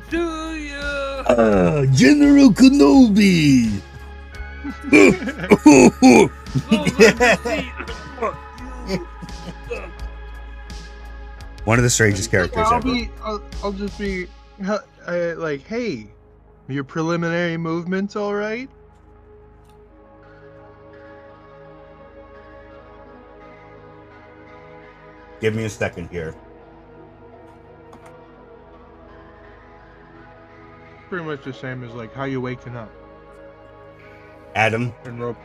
Do you? General Kenobi. One of the strangest characters ever. I'll just be like, hey, your preliminary movements all right? Give me a second here. Pretty much the same as like how you waking up. Adam, And rope.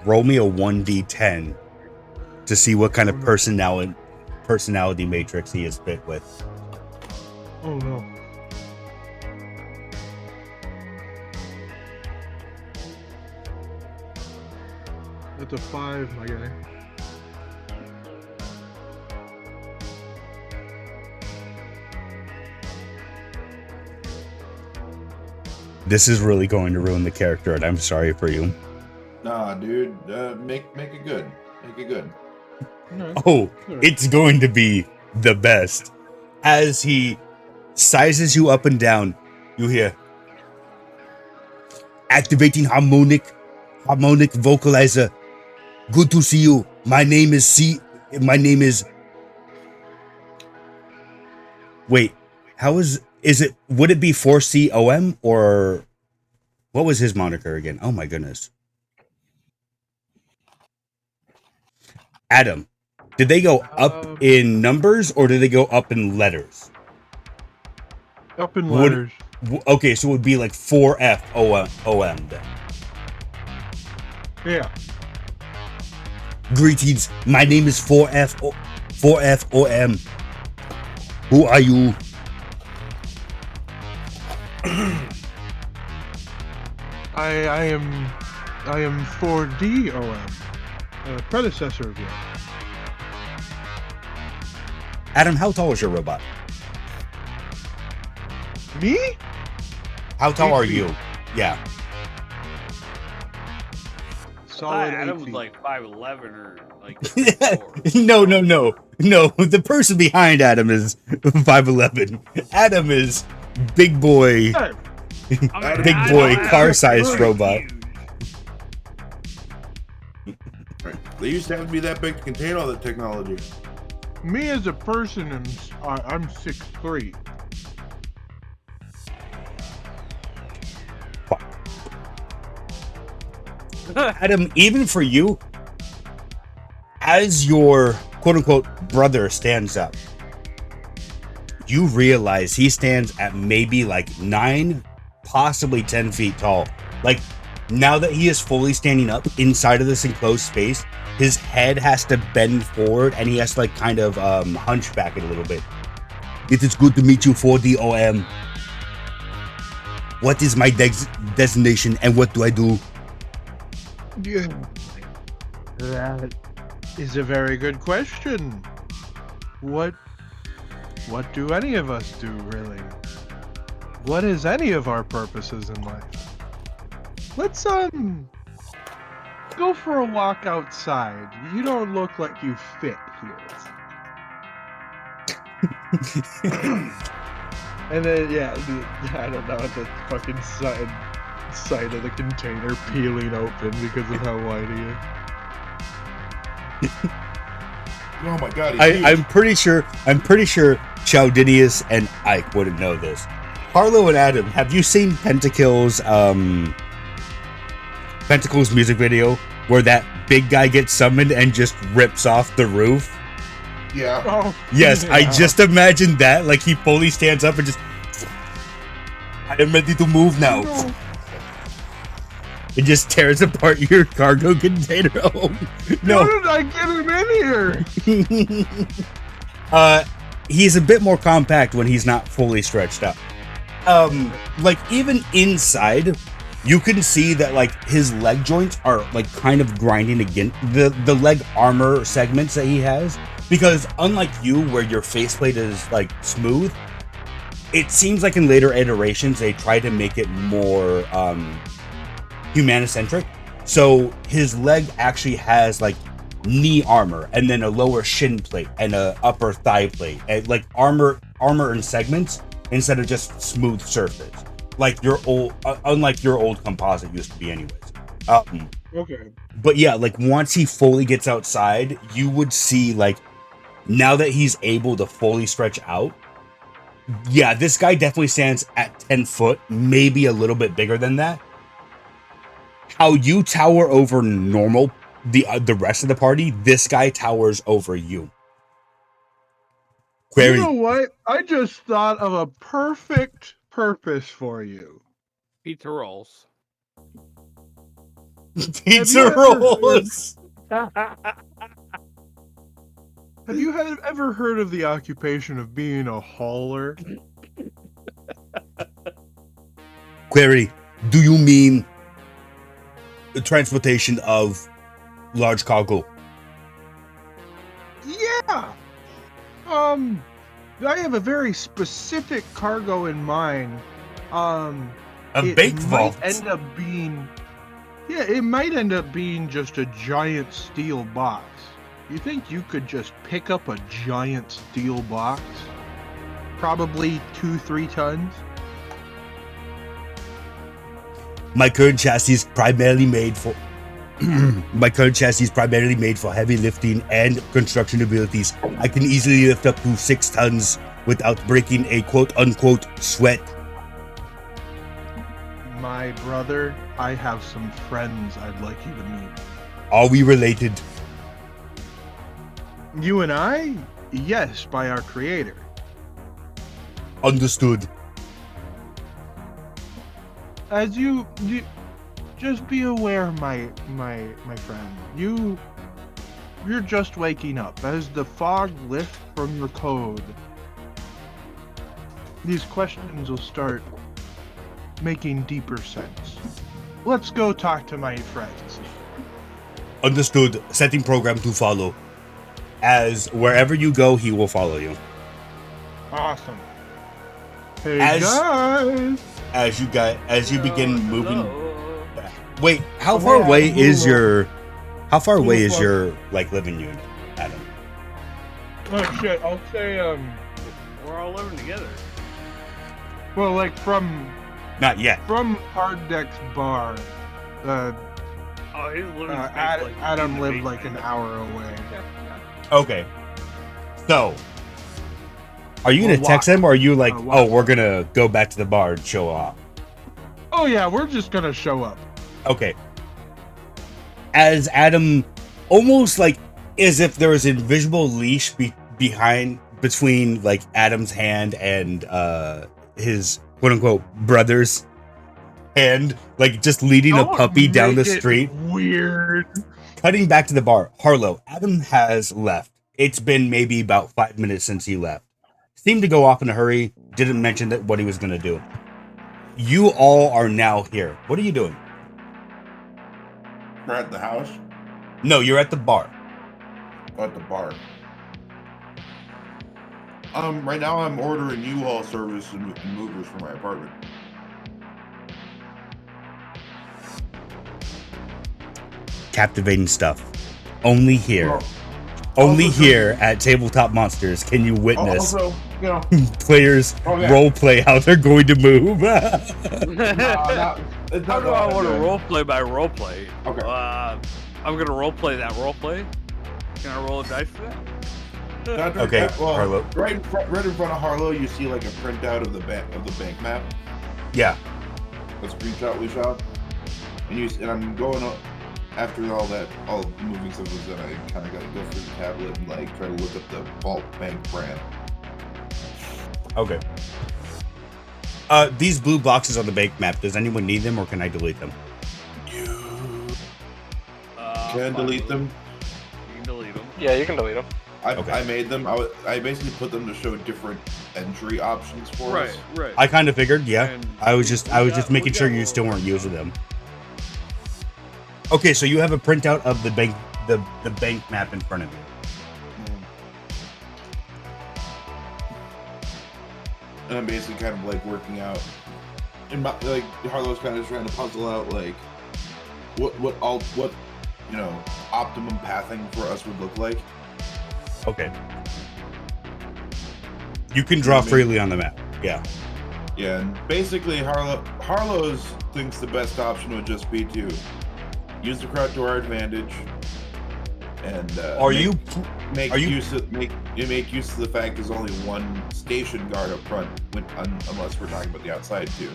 roll me a 1d10 to see what kind of personality matrix he is fit with. Oh no. That's a 5, my guy. This is really going to ruin the character, and I'm sorry for you. Nah, dude. Make it good. Make it good. No. Oh, it's going to be the best. As he sizes you up and down, you hear activating harmonic vocalizer. Good to see you. My name is Wait, how is it, would it be 4COM, or what was his moniker again? Oh my goodness. Adam, did they go up in numbers or did they go up in letters? Up in letters. Okay, so it would be like 4FOM then. Yeah. Greetings, my name is 4FOM. Who are you? I am 4DOM, a predecessor of you. Adam, how tall is your robot? Me? How tall 8 are feet. you? Yeah. Solid Adam 8 was feet. like 5'11" or like 4. No. The person behind Adam is 5'11". Adam is big boy, Hey, big boy car-sized robot. Right. They used to have to be that big to contain all that technology. Me as a person, I'm 6'3". Adam, even for you, as your quote-unquote brother stands up, you realize he stands at maybe like 9, possibly 10 feet tall. Like, now that he is fully standing up inside of this enclosed space, his head has to bend forward and he has to like kind of hunchback it a little bit. It is good to meet you, 4DOM. What is my designation and what do I do? Yeah. That is a very good question. What do any of us do, really? What is any of our purposes in life? Let's go for a walk outside. You don't look like you fit here. And then I don't know, the fucking side of the container peeling open because of how wide he is. Oh my god, I'm pretty sure Chowdinius and Ike wouldn't know this. Harlow and Adam, have you seen Pentacle's music video where that big guy gets summoned and just rips off the roof? Yeah. Oh, Yes, yeah. I just imagined that. Like, he fully stands up and just... I am ready to move now. No. It just tears apart your cargo container. Oh, How no. did I get him in here? He's a bit more compact when he's not fully stretched out. Like, even inside, you can see that, like, his leg joints are, like, kind of grinding against the leg armor segments that he has. Because unlike you, where your faceplate is, like, smooth, it seems like in later iterations, they try to make it more, humanocentric. So his leg actually has, like, knee armor, and then a lower shin plate, and a upper thigh plate. And, like, armor and segments, instead of just smooth surface. Like your old, unlike your old composite used to be anyways. Okay. But yeah, like, once he fully gets outside, you would see, like, now that he's able to fully stretch out, yeah, this guy definitely stands at 10 foot, maybe a little bit bigger than that. How you tower over normal, the rest of the party, this guy towers over you. Query. You know what? I just thought of a perfect purpose for you. Pizza rolls. Pizza rolls. Have you ever heard of the occupation of being a hauler? Query. Do you mean the transportation of large cargo? Yeah. I have a very specific cargo in mind. A It bake might vault. end up being, it might end up being just a giant steel box. You think you could just pick up a giant steel box? Probably 2-3 tons. My current chassis is primarily made for heavy lifting and construction abilities. I can easily lift up to 6 tons without breaking a quote-unquote sweat. My brother, I have some friends I'd like you to meet. Are we related? You and I? Yes, by our creator. Understood. As you just be aware, my friend. You're just waking up. As the fog lifts from your code, these questions will start making deeper sense. Let's go talk to my friends. Understood. Setting program to follow. As wherever you go, he will follow you. Awesome. Hey As- guys. As you begin moving. Hello. Wait, how far away is your like living unit, Adam? Oh shit! I'll say We're all living together. well, like from Not yet. Hard Deck's bar, Oh, he's living Adam lived like an hour away. Okay. So, are you gonna Well, text him, or are you like, why? oh, we're gonna go back to the bar and show off? Oh yeah, we're just gonna show up. Okay. As Adam, almost like as if there was an invisible leash between like Adam's hand and his quote unquote brother's hand, like just leading a Don't puppy down the make it street. Weird. Cutting back to the bar, Harlow, Adam has left. It's been maybe about 5 minutes since he left. Seemed to go off in a hurry, didn't mention that what he was going to do. You all are now here. What are you doing? We're at the house. No, you're at the bar. At the bar. Right now I'm ordering U-Haul service and movers for my apartment. Captivating stuff. Only here. Well, Only also here at Tabletop Monsters can you witness Also, you know, players Okay. role play how they're going to move. it's How not do I that want to good. roleplay by roleplay? Okay. I'm gonna roleplay that roleplay. Can I roll a dice for that? Patrick, Okay, well, Harlow. right in front of Harlow, you see like a printout of the bank map. Yeah. A screenshot we shot, and I'm going up after all the moving stuff was done. I kind of got to go through the tablet and like try to look up the Vault Bank brand. Okay. These blue boxes on the bank map, does anyone need them or can I delete them? You can delete them. You can delete them. Yeah, you can delete them. I made them. I basically put them to show different entry options for us. Right. I kind of figured, yeah. And I was just making sure you still weren't using them. Okay, so you have a printout of the bank map in front of you. And I'm basically kind of like working out, and like Harlow's kind of trying to puzzle out like what optimum pathing for us would look like. Okay. You can draw freely on the map. Yeah. Yeah, and basically Harlow's thinks the best option would just be to use the crowd to our advantage, and make use of the fact there's only one station guard up front, unless we're talking about the outside too.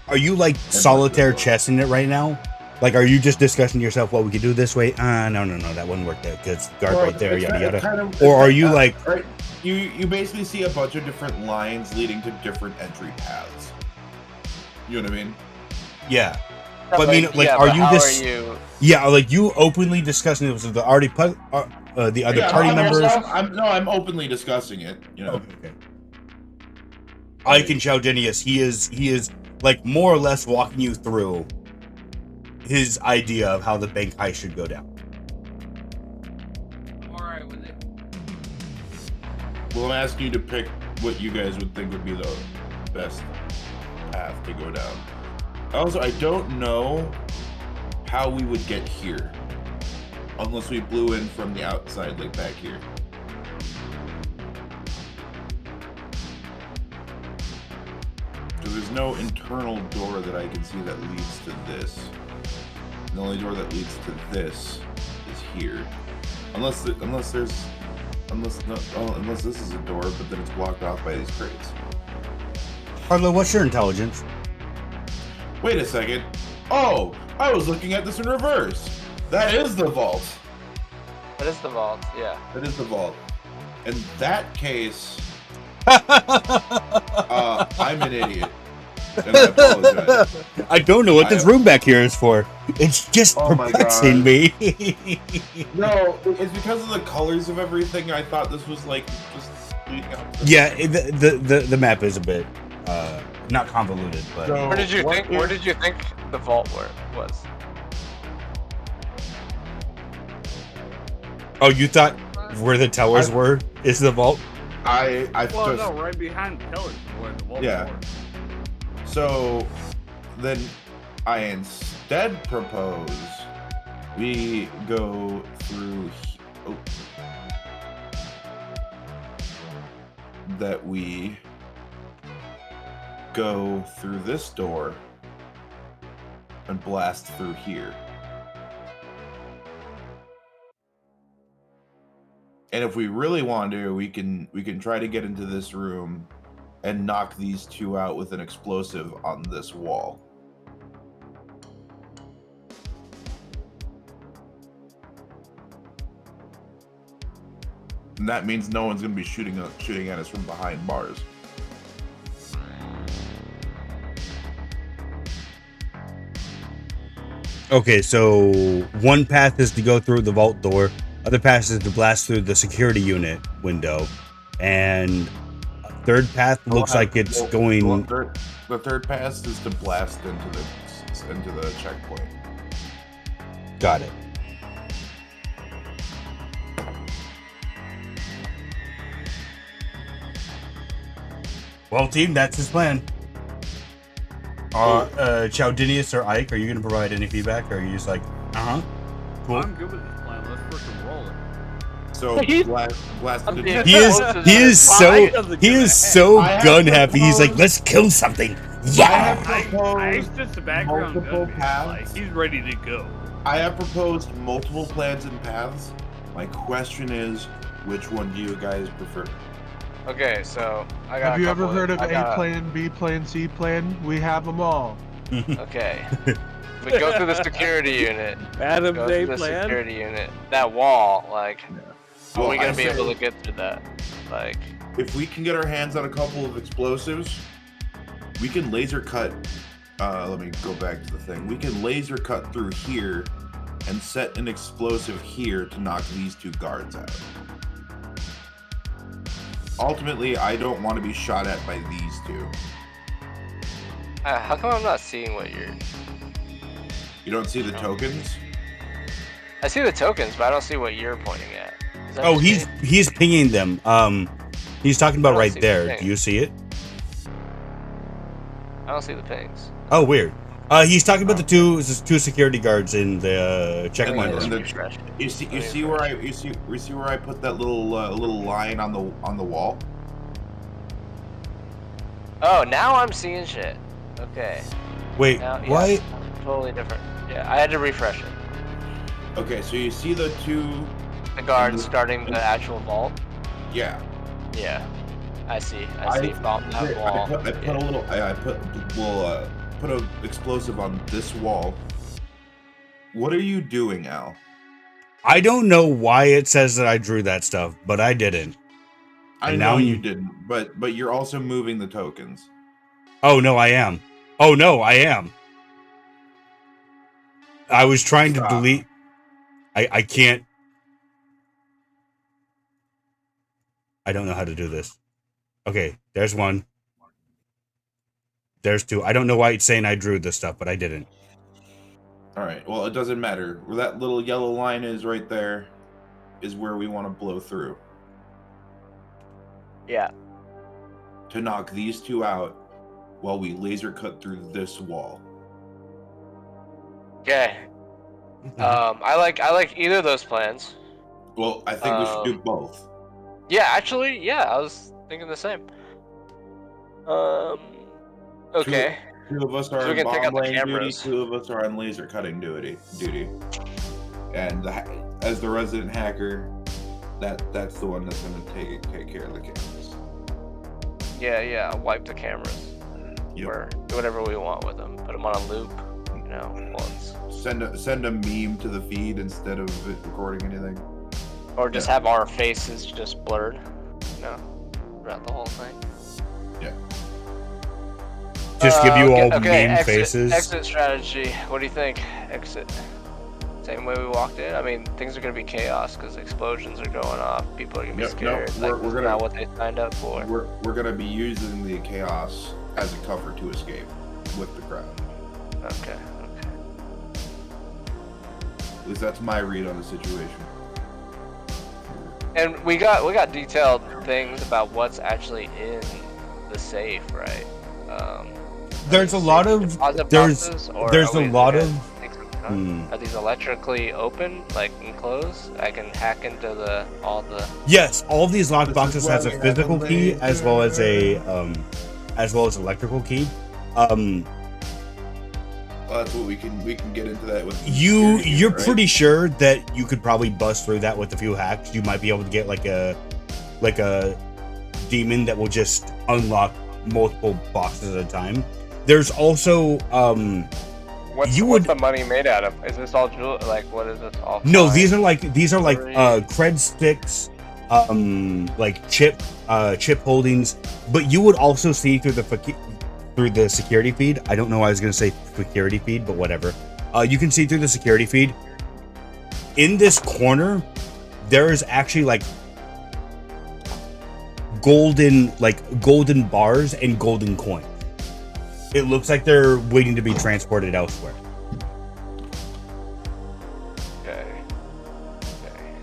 Are you like solitaire chessing it right now? Like, are you just discussing to yourself, well, we could do this way? No, that wouldn't work there because guard right there, yada yada. Or are you like, right? You basically see a bunch of different lines leading to different entry paths. You know what I mean? yeah? But I mean, like, are you just? Yeah, like you openly discussing it with the other party members. I'm openly discussing it. You know. Okay. I can shout Denius. He is like more or less walking you through his idea of how the bank heist should go down. I'm alright with it. Well, I'm asking you to pick what you guys would think would be the best path to go down. Also, I don't know how we would get here unless we blew in from the outside, like back here. So there's no internal door that I can see that leads to this. The only door that leads to this is here. Unless this is a door, but then it's blocked off by these crates. Harlow, what's your intelligence? Wait a second. Oh, I was looking at this in reverse. That is the vault. That is the vault, yeah. That is the vault. In that case, I'm an idiot. And I apologize. I don't know what this room back here is for. It's just Oh my perplexing God. me. No, it's because of the colors of everything. I thought this was like just leading up to Yeah, the map is a bit not convoluted, but So- Where did you What think? if- Where did you think the vault was? oh, you thought where the towers were is the vault? I Well, just no, right behind the pillars is where the vault Yeah. was. so then I instead propose we go through that we go through this door and blast through here. And if we really want to, we can try to get into this room and knock these two out with an explosive on this wall. And that means no one's going to be shooting at us from behind bars. Okay, so one path is to go through the vault door, other path is to blast through the security unit window, and a third path looks like it's going. The third path is to blast into the checkpoint. Got it. Well, team, that's his plan. Chowdinius or Ike, are you going to provide any feedback, or are you just like, cool? I'm good with this plan. Let's freaking roll it. So blast into the He is so gun happy. He's like, let's kill something. Yeah. Ike's just a background multiple gun. paths. Like, he's ready to go. I have proposed multiple plans and paths. My question is, which one do you guys prefer? Okay, so I got. Have you ever heard of A plan, B plan, C plan? We have them all. Okay. We go through the security unit. Adam's Go A through the plan. security unit. That wall, like, Well, are we gonna I be say- able to get through that? Like, If we can get our hands on a couple of explosives, we can laser cut. Let me go back to the thing. We can laser cut through here and set an explosive here to knock these two guards out. Ultimately, I don't want to be shot at by these two. how come I'm not seeing what you're? You don't see the tokens? I see the tokens, but I don't see what you're pointing at. Is that Oh, just me? he's pinging them. He's talking I about don't right see the there. thing. Do you see it? I don't see the pings. Oh, weird. He's talking about the two security guards in the checkpoint And room. the- Refresh. You see where I put that little line on the wall? Oh, now I'm seeing shit. Okay. Wait, Now, yeah, what? Totally different. Yeah, I had to refresh it. Okay, so you see the two? The guards starting the actual vault. Yeah. Yeah, I see. I see. Bomb that wall. I put an explosive on this wall. What are you doing, Al? I don't know why it says that I drew that stuff, but I didn't. I And know now you didn't, but you're also moving the tokens. Oh no, I am. Oh no, I am. I was trying to Stop. delete. I can't. I don't know how to do this. Okay, there's one. There's two. I don't know why it's saying I drew this stuff, but I didn't. All right. Well, it doesn't matter. Where that little yellow line is right there is where we want to blow through Yeah. to knock these two out while we laser cut through this wall. Okay. I like either of those plans. Well, I think we should do both. Yeah, actually, yeah, I was thinking the same. Okay. Two of us are So we on can take out bomb the laying duty. cameras. Two of us are on laser cutting duty. And as the resident hacker, that's the one that's going to take care of the cameras. Yeah, wipe the cameras. Yep. Or do whatever we want with them. Put them on a loop, once. Send a meme to the feed instead of it recording anything. Or just have our faces just blurred, throughout the whole thing. Yeah. Just give you all okay, meme exit, faces. Exit strategy. What do you think? Exit. Same way we walked in. I mean, things are gonna be chaos because explosions are going off. People are gonna be Yep, scared. no, Like, we're this is gonna- not what they signed up for. We're gonna be using the chaos as a cover to escape with the crowd. Okay. At least that's my read on the situation. And we got detailed things about what's actually in the safe, right? There's a lot of deposit there's boxes, or there's are a we lot looking of at things like that? Are these electrically open, like enclosed? I can hack into all the. yes, all these lock This is boxes has a why we physical have a key as well as laser. as electrical key. that's what we can get into that with. You're right? pretty sure that you could probably bust through that with a few hacks. You might be able to get like a demon that will just unlock multiple boxes at a time. There's also What's the money made out of? Is this all jewel? Like, what is this all? No, fine? these are like cred sticks, like chip holdings. But you would also see through the security feed. I don't know why I was gonna say security feed, but whatever. You can see through the security feed. In this corner, there is actually like golden bars and golden coins. It looks like they're waiting to be transported elsewhere. Okay.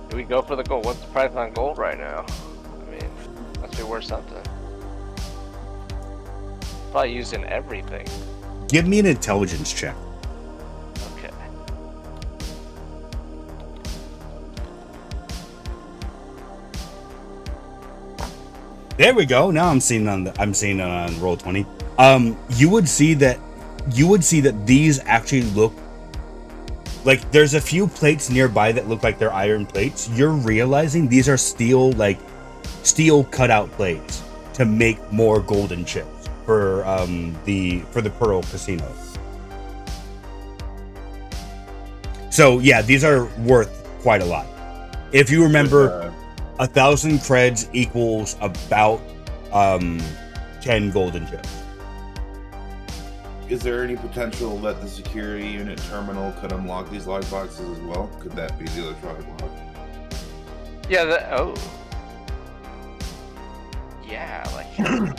Do we go for the gold? What's the price on gold right now? I mean, must be worth something. Probably using everything. Give me an intelligence check. Okay. There we go. Now I'm seeing it on roll 20. You would see that these actually look like there's a few plates nearby that look like they're iron plates. You're realizing these are steel cutout plates to make more golden chips for the Pearl Casino. So yeah, these are worth quite a lot. If you remember, 1,000 creds equals about 10 golden chips. Is there any potential that the security unit terminal could unlock these lock boxes as well? Could that be the electronic lock? Yeah. Yeah, like.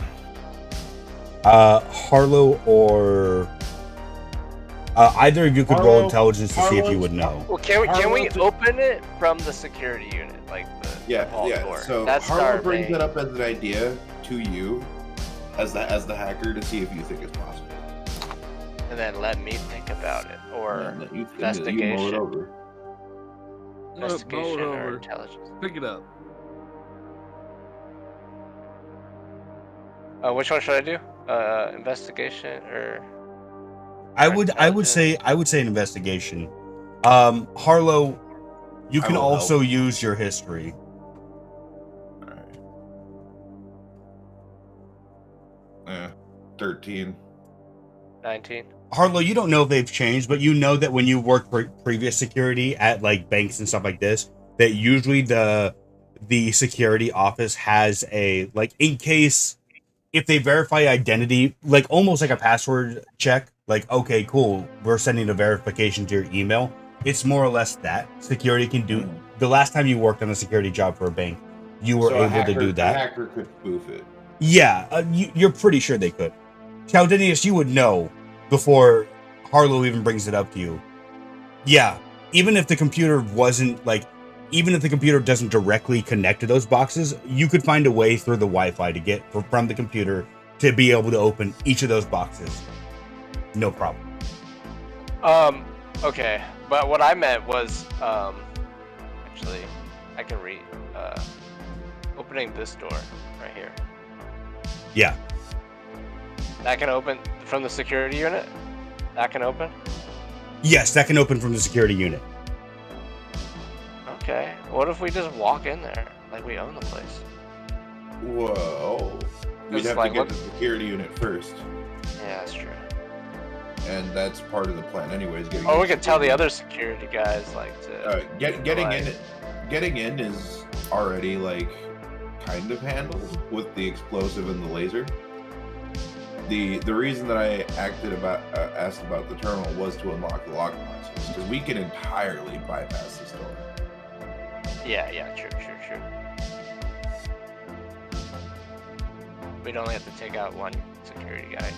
Harlow or either of you could roll intelligence to see if you would know. Well, can we open it from the security unit, like the vault door? So that's Harlow brings it up as an idea to you, as the hacker, to see if you think it's possible. And then let me think about it, or You investigation. mull it over. Investigation Mull it or over. intelligence. Pick it up. Which one should I do? Investigation or? I would say an investigation. Harlow, you can also use your history. Alright. Yeah. 13. 19. Harlow, you don't know if they've changed, but you know that when you worked for previous security at like banks and stuff like this, that usually the security office has a, like, in case if they verify identity, like almost like a password check, like, okay, cool, we're sending a verification to your email. It's more or less that security can do. The last time you worked on a security job for a bank, you were able to do that. A hacker could spoof it. Yeah, you're pretty sure they could. Caldinius, you would know before Harlow even brings it up to you. Yeah, even if the computer doesn't directly connect to those boxes, you could find a way through the Wi-Fi to get from the computer to be able to open each of those boxes. No problem. Okay, but what I meant was, actually, I can read, opening this door right here. Yeah. That can open from the security unit? That can open? Yes, that can open from the security unit. Okay, what if we just walk in there, like we own the place? Whoa. We'd It's have like, to get what- the security unit first. Yeah, that's true. And that's part of the plan anyways. Or we could tell the other security guys, like, to... Getting in is already, like, kind of handled with the explosive and the laser. The reason that I asked about the terminal was to unlock the lock boxes, because we can entirely bypass this door. Yeah, true. We'd only have to take out one security guy,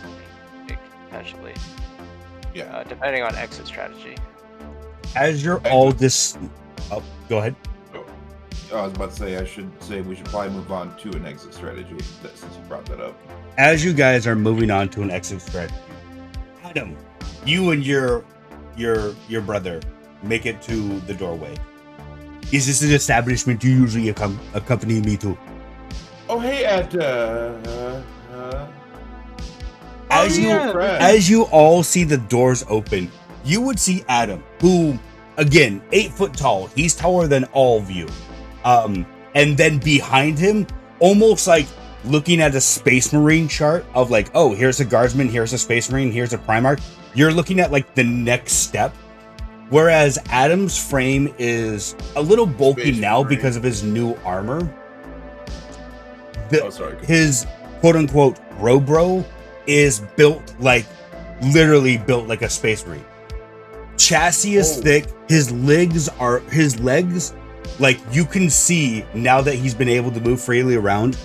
potentially. Yeah. Depending on exit strategy. As you're all this... Oh, go ahead. I was about to say, we should probably move on to an exit strategy, since you brought that up. As you guys are moving on to an exit strategy, Adam, you and your brother make it to the doorway. Is this an establishment you usually accompany me to? Oh, hey, as Fred. you all see the doors open, you would see Adam, who, again, 8 foot tall. He's taller than all of you. And then behind him, almost like looking at a Space Marine chart of like, oh, here's a Guardsman, here's a Space Marine, here's a Primarch. You're looking at like the next step. Whereas Adam's frame is a little bulky Space now Marine. because of his new armor. Oh, sorry. His quote-unquote Robro is built like, literally built like a Space Marine. Chassis is thick. His legs, like, you can see now that he's been able to move freely around.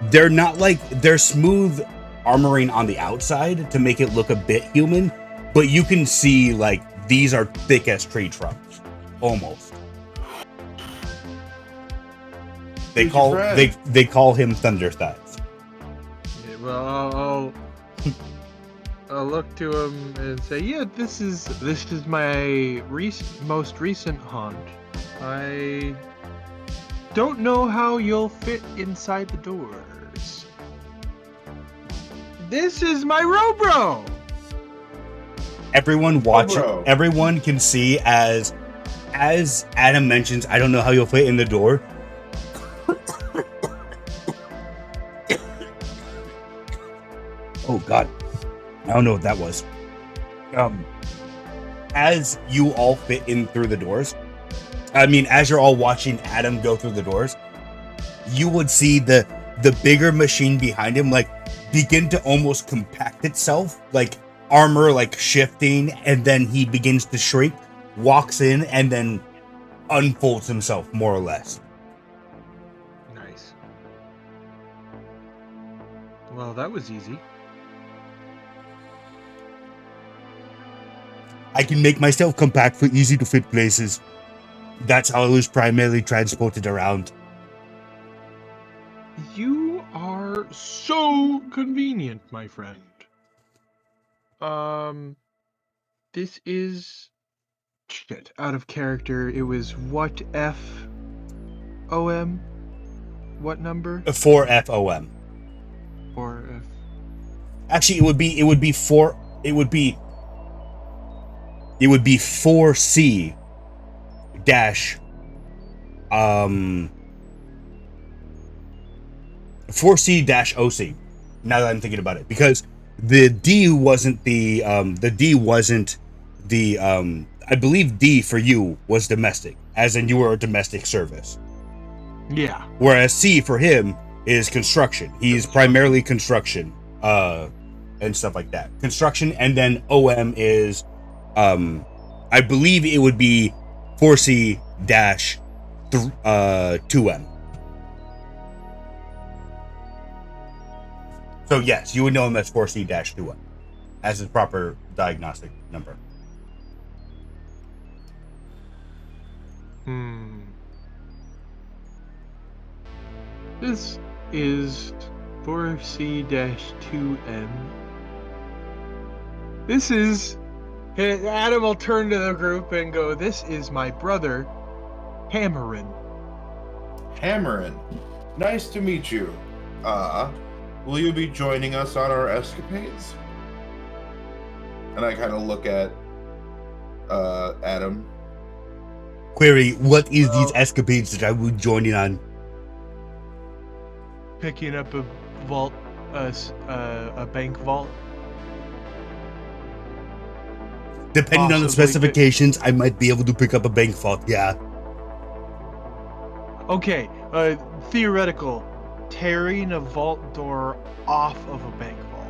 They're not like, they're smooth armoring on the outside to make it look a bit human, but you can see like these are thick as tree trunks, almost. They call him Thunder Thighs. Yeah, well, I'll look to him and say, yeah, this is my most recent haunt. I don't know how you'll fit inside the doors. This is my Robro! Everyone watching, bro. everyone can see as Adam mentions, I don't know how you'll fit in the door. Oh God, I don't know what that was. As you all fit in through the doors, as you're all watching Adam go through the doors, you would see the bigger machine behind him like begin to almost compact itself, like armor like shifting, and then he begins to shrink, walks in, and then unfolds himself more or less. Nice. Well, that was easy. I can make myself compact for easy to fit places. That's how I was primarily transported around. You are so convenient, my friend. This is shit out of character. It was what FOM? What number? 4FOM. Or F? Actually, it would be 4C dash 4C dash OC. Now that I'm thinking about it, because the D wasn't the I believe D for you was domestic, as in you were a domestic service. Yeah. Whereas C for him is construction. He's primarily construction, and stuff like that. Construction, and then OM is, I believe it would be 4C dash 2M. So yes, you would know him as 4C dash 2M, as his proper diagnostic number. This is 4C-2M. This is... Adam will turn to the group and go, this is my brother, Hammerin. Hammerin, nice to meet you. Will you be joining us on our escapades? And I kind of look at Adam. Query, what is these escapades that I will be joining on? Picking up a vault, a bank vault. Depending on the Possibly specifications, I might be able to pick up a bank vault, yeah. Okay, theoretical. Tearing a vault door off of a bank vault.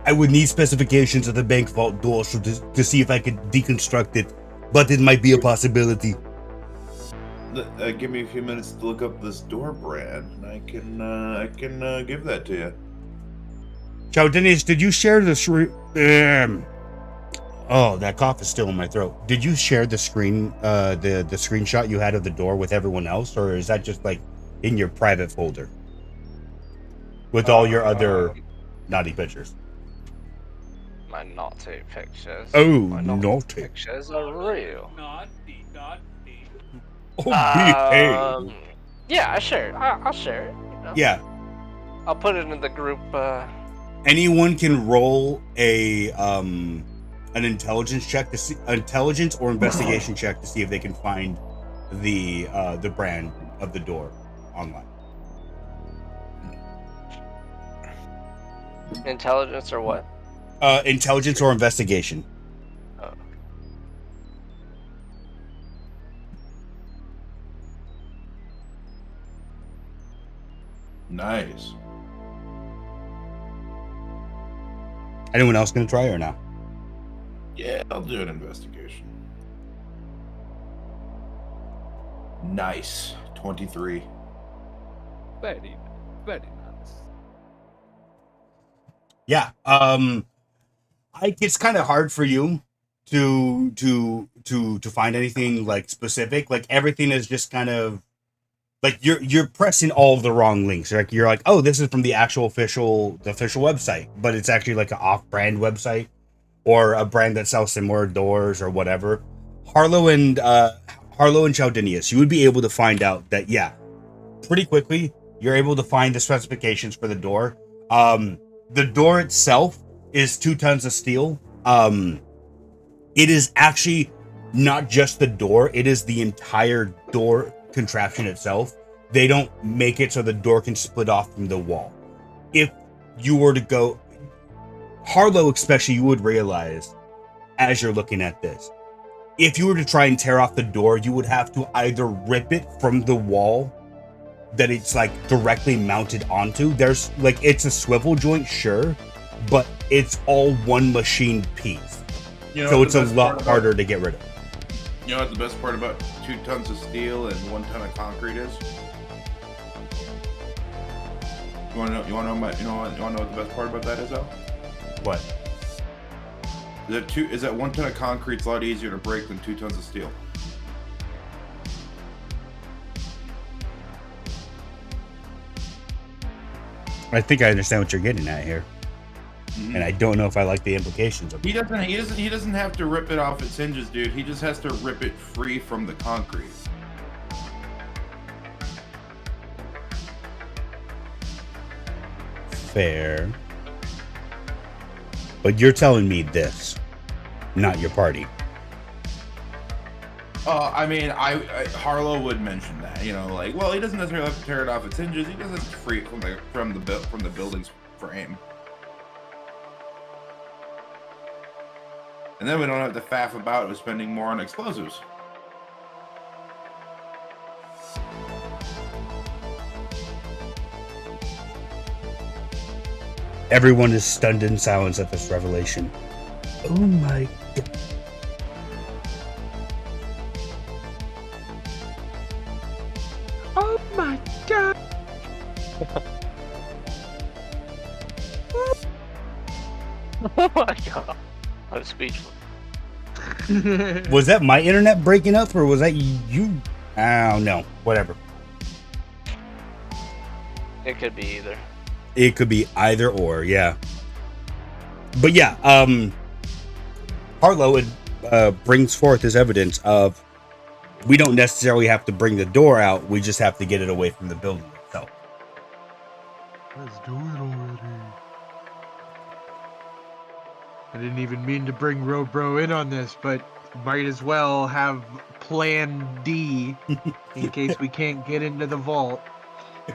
I would need specifications of the bank vault door so to see if I could deconstruct it, but it might be a possibility. Give me a few minutes to look up this door brand, and I can give that to you. Ciao, Dennis, did you share the oh, that cough is still in my throat. Did you share the screen, the screenshot you had of the door with everyone else, or is that just like in your private folder with all your other naughty pictures? My naughty pictures. Oh, My naughty. pictures are real. Naughty. Oh, behave. Yeah, sure. I'll share it. You know? Yeah. I'll put it in the group. Anyone can roll an intelligence check to see intelligence or investigation check to see if they can find the brand of the door online. Intelligence or what? Intelligence or investigation. Oh. Nice. Anyone else gonna try or not? Yeah, I'll do an investigation. Nice. 23. Very nice. Yeah. It's kind of hard for you to find anything like specific. Like everything is just kind of like you're pressing all of the wrong links. Like you're like, oh, this is from the official website, but it's actually like an off-brand website or a brand that sells similar doors or whatever. Harlow and Chaldinius, you would be able to find out that pretty quickly you're able to find the specifications for the door. The door itself is 2 tons of steel. It is actually not just the door, it is the entire door contraption itself. They don't make it so the door can split off from the wall. If you were to go, Harlow especially, you would realize as you're looking at this, if you were to try and tear off the door, you would have to either rip it from the wall that it's like directly mounted onto. There's like, it's a swivel joint, sure, but it's all one machined piece. So it's a lot harder to get rid of. You know what the best part about 2 tons of steel and 1 ton of concrete is? You want to know what the best part about that is, though? What? Is that 1 ton of concrete's a lot easier to break than 2 tons of steel. I think I understand what you're getting at here. Mm-hmm. And I don't know if I like the implications of it. He doesn't have to rip it off its hinges, dude. He just has to rip it free from the concrete. Fair. But you're telling me this, not your party. I mean, Harlow would mention that, you know, like, well, he doesn't necessarily have to tear it off its hinges. He just has to free it from the building's frame. And then we don't have to faff about with spending more on explosives. Everyone is stunned in silence at this revelation. Oh my god. Oh my god! Oh my god. I'm speechless. Was that my internet breaking up or was that you? Oh no, whatever. It could be either. It could be either or, yeah. But yeah, Harlow brings forth his evidence of we don't necessarily have to bring the door out, we just have to get it away from the building itself. Let's do it already. I didn't even mean to bring Robro in on this, but might as well have plan D in case we can't get into the vault.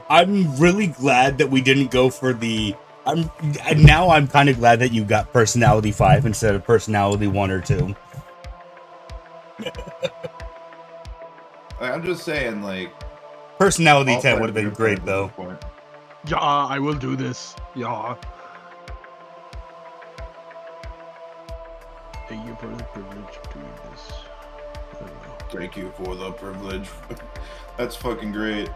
I'm really glad that we didn't go for the... I'm kind of glad that you got personality 5 instead of personality 1 or 2. I'm just saying, like... Personality 10 would have been great, though. Yeah, I will do this. Yeah. Thank you for the privilege of doing this. Thank you for the privilege. That's fucking great.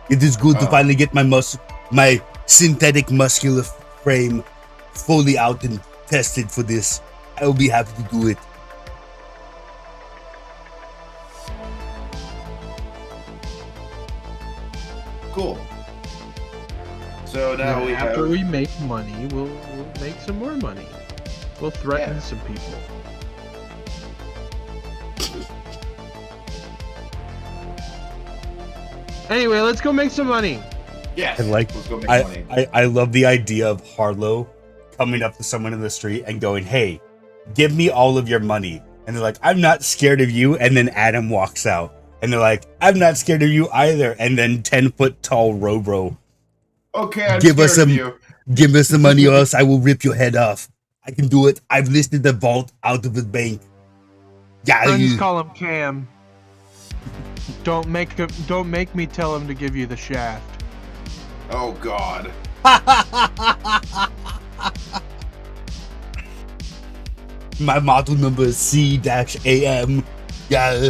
It is good to finally get my synthetic muscular frame fully out and tested for this. I will be happy to do it. Cool. So now after we make money, we'll make some more money. We'll threaten some people. Anyway, let's go make some money. Yes. Let's go make money. I love the idea of Harlow coming up to someone in the street and going, "Hey, give me all of your money." And they're like, "I'm not scared of you." And then Adam walks out. And they're like, "I'm not scared of you either." And then 10-foot tall Robro, Okay, I'm give us scared of some, you. give us the money or else I will rip your head off. I can do it. I've listed the vault out of the bank. Yeah, I you. just call him Cam. Don't make me tell him to give you the shaft. Oh God. My model number is C-AM. Yeah.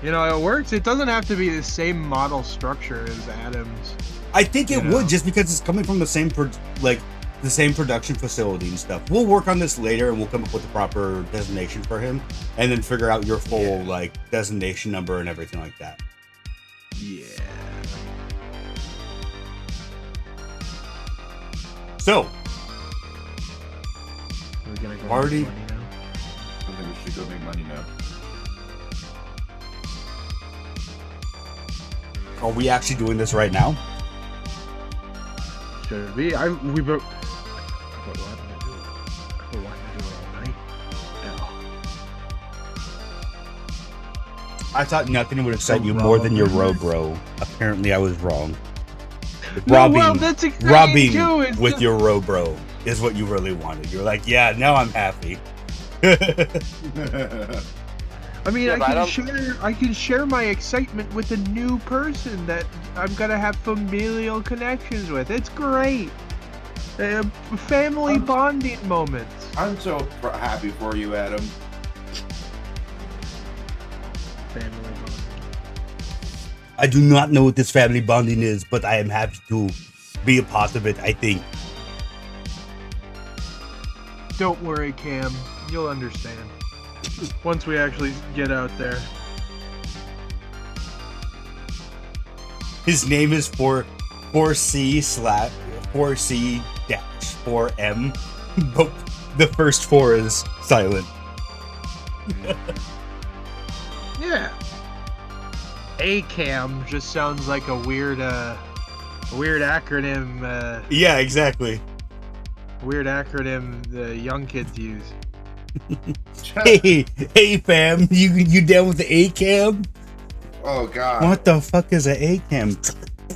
You know, it works. It doesn't have to be the same model structure as Adam's. I think it You know. would, just because it's coming from the same the same production facility and stuff. We'll work on this later and we'll come up with the proper designation for him and then figure out your full like designation number and everything like that. Yeah. So, We're gonna go Marty? make money now. I think we should go make money now. are we actually doing this right now? Should it be? We broke. What wanted to do it? I wanted to do it all night. No. I thought nothing would excite you The more than your Robo. Robro. Apparently I was wrong. No, Robbing, well, that's exciting robbing too. It's with just- your Robro is what you really wanted. You're like, yeah, now I'm happy. I mean, Yeah, but I can share my excitement with a new person that I'm gonna have familial connections with. It's great. Family bonding moments. I'm so happy for you, Adam. Family bonding. I do not know what this family bonding is, but I am happy to be a part of it, I think. Don't worry, Cam. You'll understand. Once we actually get out there. His name is 4C/4C-4M, but the first 4 is silent. Yeah. ACAM just sounds like a weird acronym. Yeah, exactly. Weird acronym the young kids use. Hey fam, you down with the A-cam? Oh God. What the fuck is an A-cam?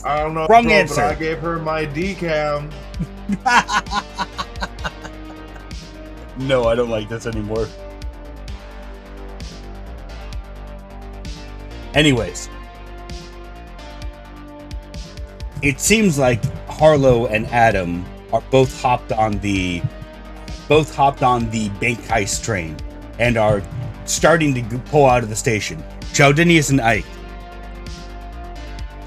I don't know. Wrong bro, answer. But I gave her my decam. No, I don't like this anymore. Anyways, it seems like Harlow and Adam are both hopped on the bank heist train and are starting to pull out of the station. Chaldinius and Ike,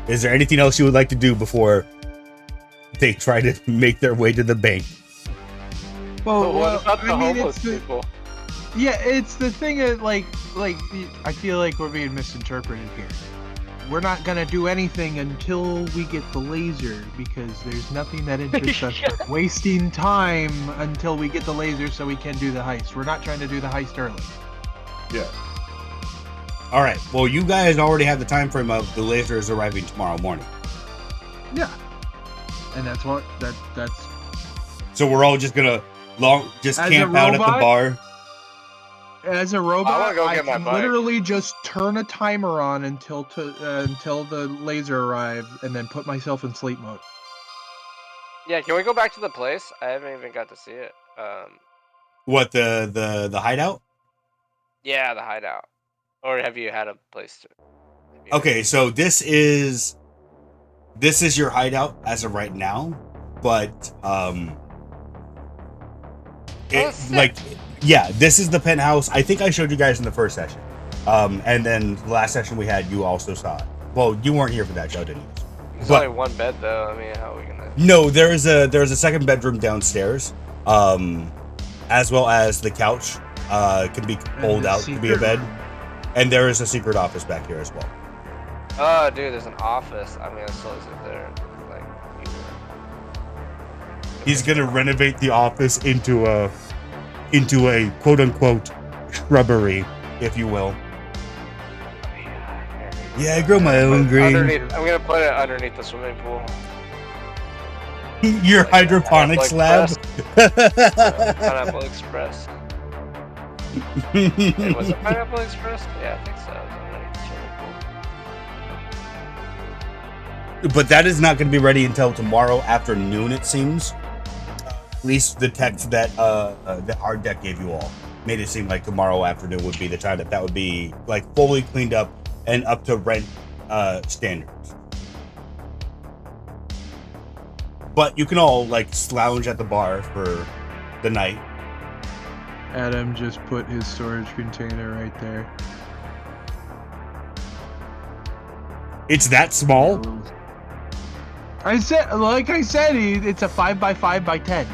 is there anything else you would like to do before they try to make their way to the bank? But what about the I mean, homeless it's the- people? Yeah, it's the thing that like I feel like we're being misinterpreted here. We're not gonna do anything until we get the laser because there's nothing that interests us like wasting time until we get the laser so we can do the heist. We're not trying to do the heist early. Yeah. All right. Well, you guys already have the time frame of the laser is arriving tomorrow morning. Yeah, and that's what that's. So we're all just gonna As camp a out at the robot? bar. As a robot, go I get my can bike. literally just turn a timer on until the laser arrives, and then put myself in sleep mode. Yeah, can we go back to the place? I haven't even got to see it. What the hideout? Yeah, the hideout. Or have you had a place to? Okay, so this is your hideout as of right now, but sick. this is the penthouse. I think I showed you guys in the first session, and then the last session we had, you also saw it. Well, you weren't here for that show, didn't you? There's But- only one bed though. I mean, how are we gonna? No, there's a second bedroom downstairs, as well as the couch can be pulled the out to be a secret bed, room. and there is a secret office back here as well. Oh, dude, there's an office. I mean, I still sit there. Like, He's gonna renovate the office into a quote unquote shrubbery, if you will. oh, yeah, very Yeah, I grow my own green. I'm gonna put it underneath the swimming pool. Your Like hydroponics Pineapple lab. Pineapple Express. Wait, was it Pineapple Express? Yeah, I think so. It was underneath the swimming pool. But that is not going to be ready until tomorrow afternoon, it seems. At least the text that our deck gave you all made it seem like tomorrow afternoon would be the time that would be like fully cleaned up and up to rent standards. But you can all like lounge at the bar for the night. Adam just put his storage container right there. It's that small? I said, it's a 5x5 by 10.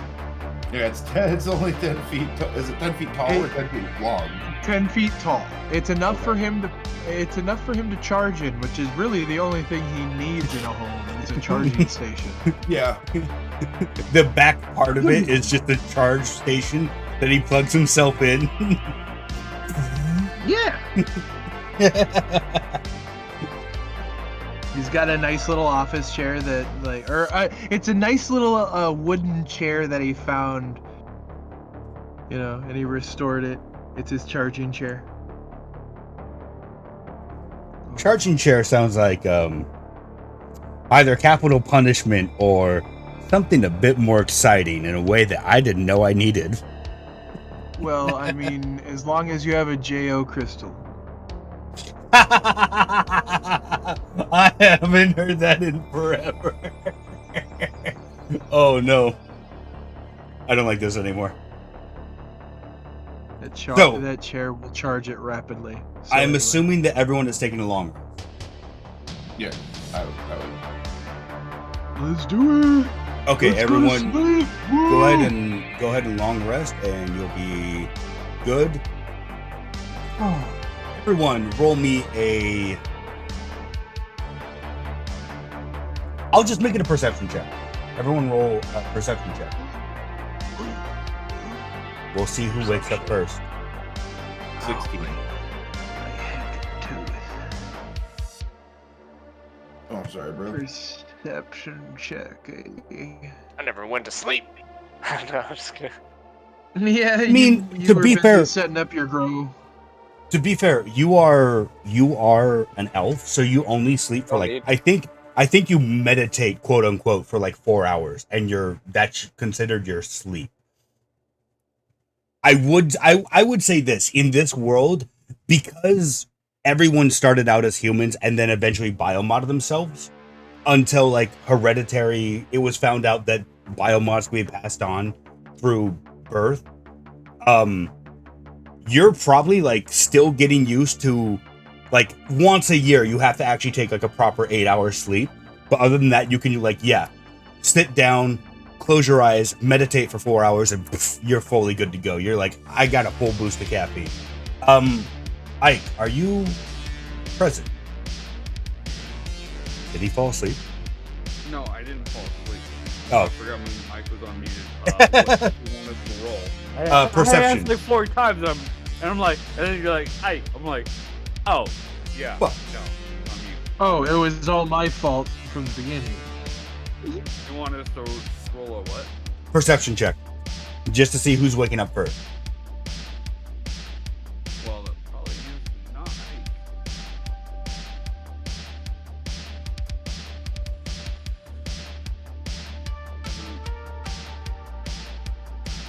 Yeah, it's 10. It's only 10 feet. Is it 10 feet tall or 10 feet long? 10 feet tall. It's enough for him to. It's enough for him to charge in, which is really the only thing he needs in a home. Is a charging station. Yeah. The back part of it is just a charge station that he plugs himself in. Yeah. He's got a nice little office chair that, it's a nice little wooden chair that he found, and he restored it. It's his charging chair. Charging chair sounds like either capital punishment or something a bit more exciting in a way that I didn't know I needed. Well, I mean, as long as you have a JO crystal. I haven't heard that in forever. Oh no. I don't like this anymore. That chair will charge it rapidly. So I'm assuming that everyone is taking a long rest. Yeah, I would. Let's do it. Okay, Let's everyone, go go ahead and long rest, and you'll be good. Everyone, roll me a. I'll just make it a perception check. Everyone, roll a perception check. We'll see who wakes up first. 16. Oh, I'm sorry, bro. Perception check. I never went to sleep. No, I'm just kidding. Yeah, I mean, you to were be busy fair, setting up your grow. To be fair, you are an elf, so you only sleep for like I think you meditate, quote unquote, for like 4 hours, and that's considered your sleep. I would say this in this world, because everyone started out as humans and then eventually biomodded themselves until like hereditary. It was found out that biomods we passed on through birth. You're probably like still getting used to like once a year you have to actually take like a proper 8-hour sleep. But other than that, you can sit down, close your eyes, meditate for 4 hours, and poof, you're fully good to go. You're like, I got a full boost of caffeine. Ike, are you present? Did he fall asleep? No, I didn't fall asleep. Oh. I forgot my mic was unmuted. What you wanted to roll? Perception. I asked like 4 times, and then you're like, "Hey," I'm like, "Oh, yeah, What? no, I'm you." Oh, it was all my fault from the beginning. You want us to roll a what? Perception check, just to see who's waking up first. Well, that probably is not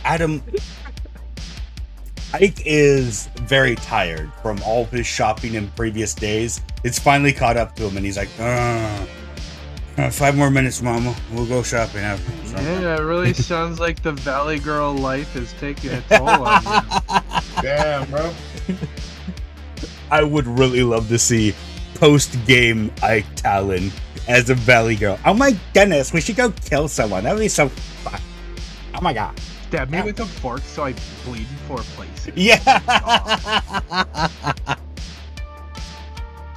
Adam, Ike is very tired from all of his shopping in previous days. It's finally caught up to him, and he's like, 5 more minutes, Mama. We'll go shopping after. Yeah, it really sounds like the Valley Girl life is taking a toll on you. Damn, bro. I would really love to see post-game Ike Talon as a Valley Girl. Oh my goodness, we should go kill someone. That would be so fun. Oh my god. Stab me with a fork so I bleed in 4 places. Yeah.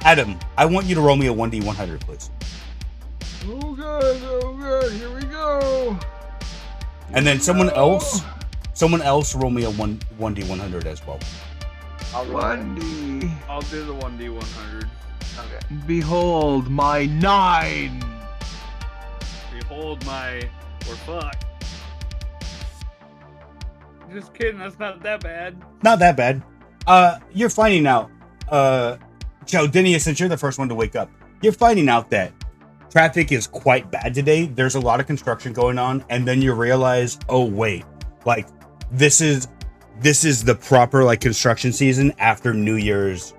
Adam, I want you to roll me a 1d100, please. Oh god, here we go. And then someone else roll me a 1d100 as well. I'll roll it. 1D. I'll do the 1d100. Okay. Behold my 9. Behold my, or fuck. Just kidding, that's not that bad. Not that bad. You're finding out, Chaldenia, since you're the first one to wake up, you're finding out that traffic is quite bad today. There's a lot of construction going on, and then you realize, oh wait, like this is the proper like construction season after New Year's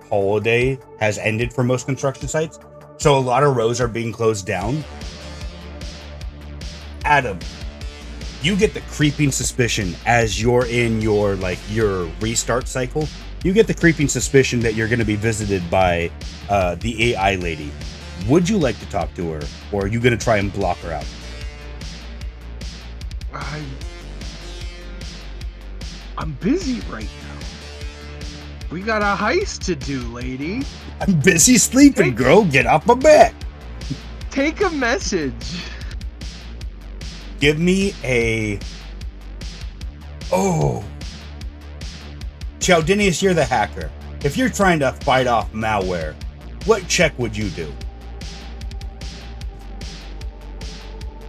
holiday has ended for most construction sites. So a lot of roads are being closed down. Adam, you get the creeping suspicion as you're in your restart cycle. You get the creeping suspicion that you're going to be visited by the AI lady. Would you like to talk to her, or are you going to try and block her out? I'm busy right now. We got a heist to do, lady. I'm busy sleeping, girl. Get off my back. Take a message. Give me a... Oh. Chaldinius, you're the hacker. If you're trying to fight off malware, what check would you do?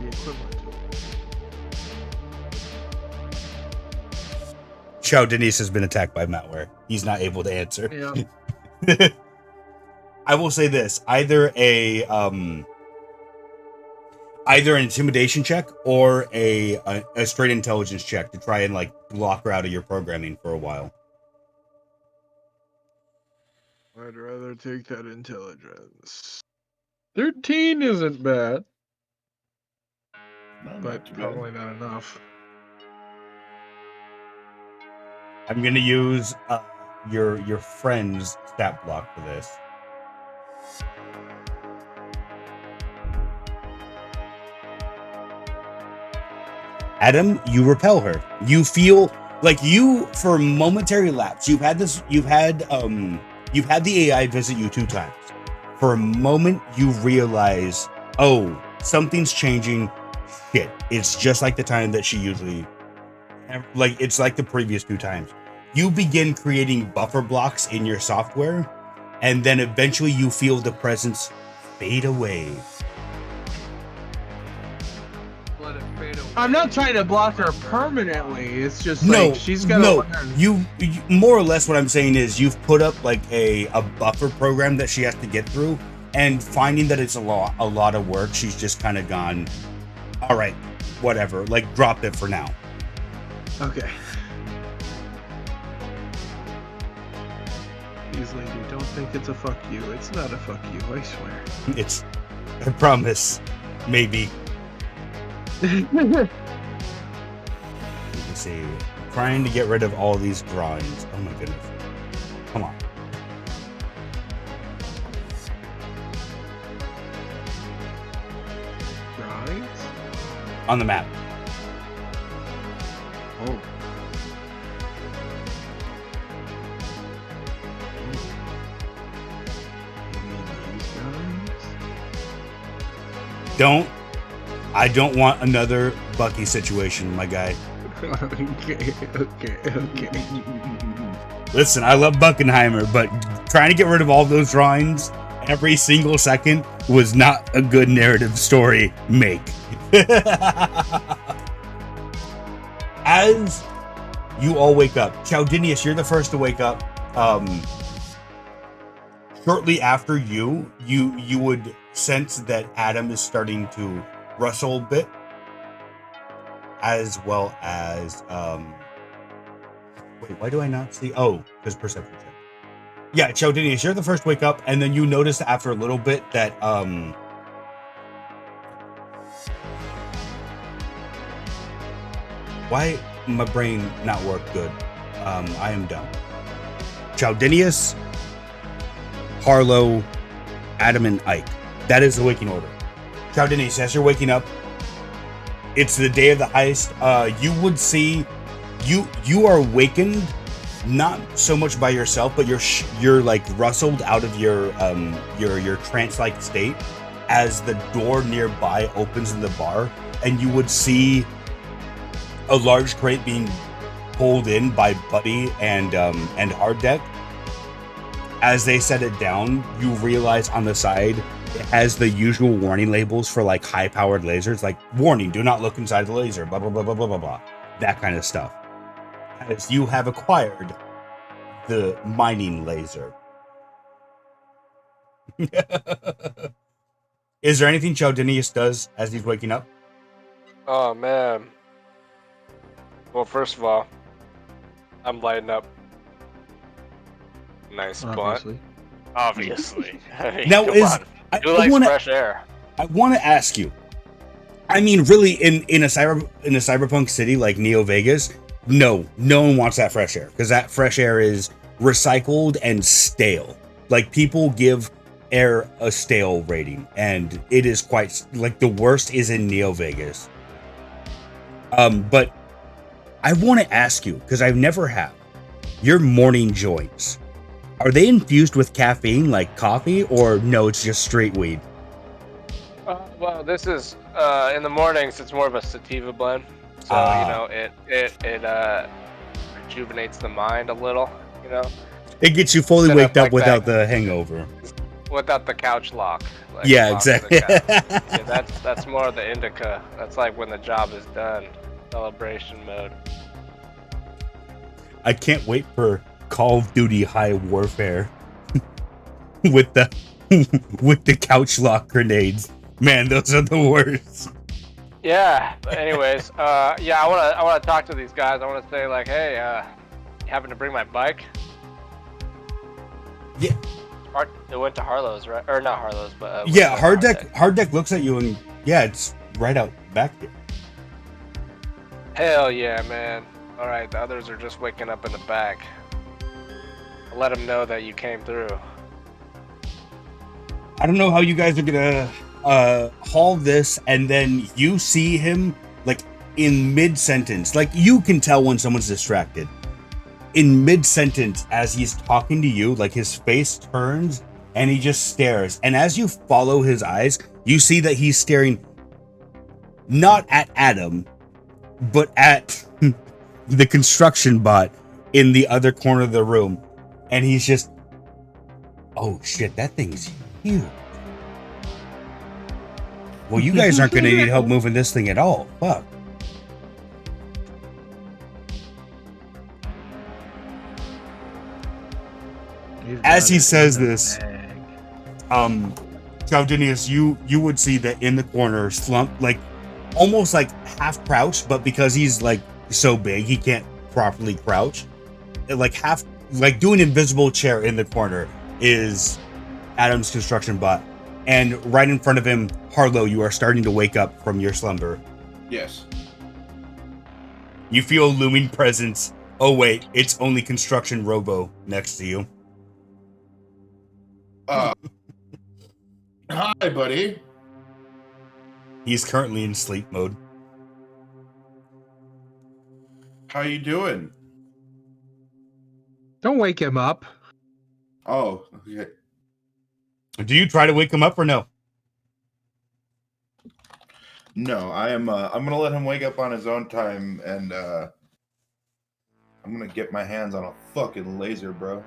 The equivalent. Chaldinius has been attacked by malware. He's not able to answer. Yeah. I will say this: either an intimidation check or a straight intelligence check to try and like block her out of your programming for a while. I'd rather take that intelligence. 13 isn't bad, No, not but too bad. probably not enough. I'm gonna use your friend's stat block for this. Adam, you repel her. You feel like you, for a momentary lapse, you've had the AI visit you 2 times. For a moment, you realize, oh, something's changing. Shit, it's just like the time that she usually, like it's like the previous 2 times. You begin creating buffer blocks in your software, and then eventually you feel the presence fade away. Let it fade away. I'm not trying to block her permanently. It's just like she's got to learn. You more or less what I'm saying is you've put up like a buffer program that she has to get through, and finding that it's a lot of work, she's just kind of gone, all right, whatever, like drop it for now. Okay. Please, lady, don't think it's a fuck you. It's not a fuck you, I swear. It's, I promise, maybe. You can see, trying to get rid of all these drawings. Oh my goodness. Come on. Drawings? On the map. Oh. You mean these drawings? I don't want another Bucky situation, my guy. Okay. Listen, I love Buckenheimer, but trying to get rid of all those drawings every single second was not a good narrative story make. As you all wake up, Chaldinius, you're the first to wake up. Shortly after you would sense that Adam is starting to rustle a bit, as well as wait, why do I not see? Oh, because perception check. Yeah, Chaldinius, you're the first to wake up, and then you notice after a little bit that why my brain not work good? I am dumb. Chaldinius, Harlow, Adam, and Ike. That is the waking order. Chaldinius, as you're waking up, it's the day of the heist. You would see, you are awakened, not so much by yourself, but you're like rustled out of your trance-like state as the door nearby opens in the bar, and you would see a large crate being pulled in by Buddy and Hard Deck. as they set it down, you realize on the side it has the usual warning labels for like high-powered lasers, like warning, do not look inside the laser, blah blah blah blah blah blah blah, that kind of stuff. As you have acquired the mining laser. Is there anything Chaldinius does as he's waking up? Oh man. Well, first of all, I'm lighting up. Nice blunt. Obviously. I mean, Now come is on. I, Who likes fresh air? I want to ask you. I mean, really, in a cyberpunk city like Neo Vegas, no one wants that fresh air because that fresh air is recycled and stale. Like people give air a stale rating, and it is quite like the worst is in Neo Vegas. But I want to ask you because I've never had your morning joints. Are they infused with caffeine like coffee, or no? It's just straight weed. Well, this is in the mornings. It's more of a sativa blend, so you know it rejuvenates the mind a little. You know, it gets you fully Instead waked of up like without that. the hangover. Without the couch lock. Like Yeah, lock the exactly. couch. Yeah, that's more of the indica. That's like when the job is done. Celebration mode. I can't wait for Call of Duty High Warfare with the couch lock grenades. Man, those are the worst. Yeah. But anyways, yeah, I wanna talk to these guys. I wanna say like, hey, you happen to bring my bike? Yeah. It went to Harlow's, right? Or not Harlow's, but Yeah, Hard Deck looks at you and yeah, it's right out back there. Hell yeah, man. All right, the others are just waking up in the back. I'll let them know that you came through. I don't know how you guys are gonna haul this, and then you see him like in mid-sentence. Like you can tell when someone's distracted. In mid-sentence, as he's talking to you, like his face turns and he just stares. And as you follow his eyes, you see that he's staring not at Adam, but at the construction bot in the other corner of the room. And he's just, oh shit, that thing's huge. Well, you guys aren't going to need help moving this thing at all. Fuck. As he says this, Chaldinius, you would see that in the corner, slumped, like almost like half crouched, but because he's like so big, he can't properly crouch. Like half, like doing invisible chair in the corner is Adam's construction bot, and right in front of him, Harlow, you are starting to wake up from your slumber. Yes. You feel a looming presence. Oh wait, it's only construction robo next to you. Hi, buddy. He's currently in sleep mode. How you doing? Don't wake him up. Oh, okay. Do you try to wake him up or no? No, I am. I'm gonna let him wake up on his own time, and I'm gonna get my hands on a fucking laser, bro.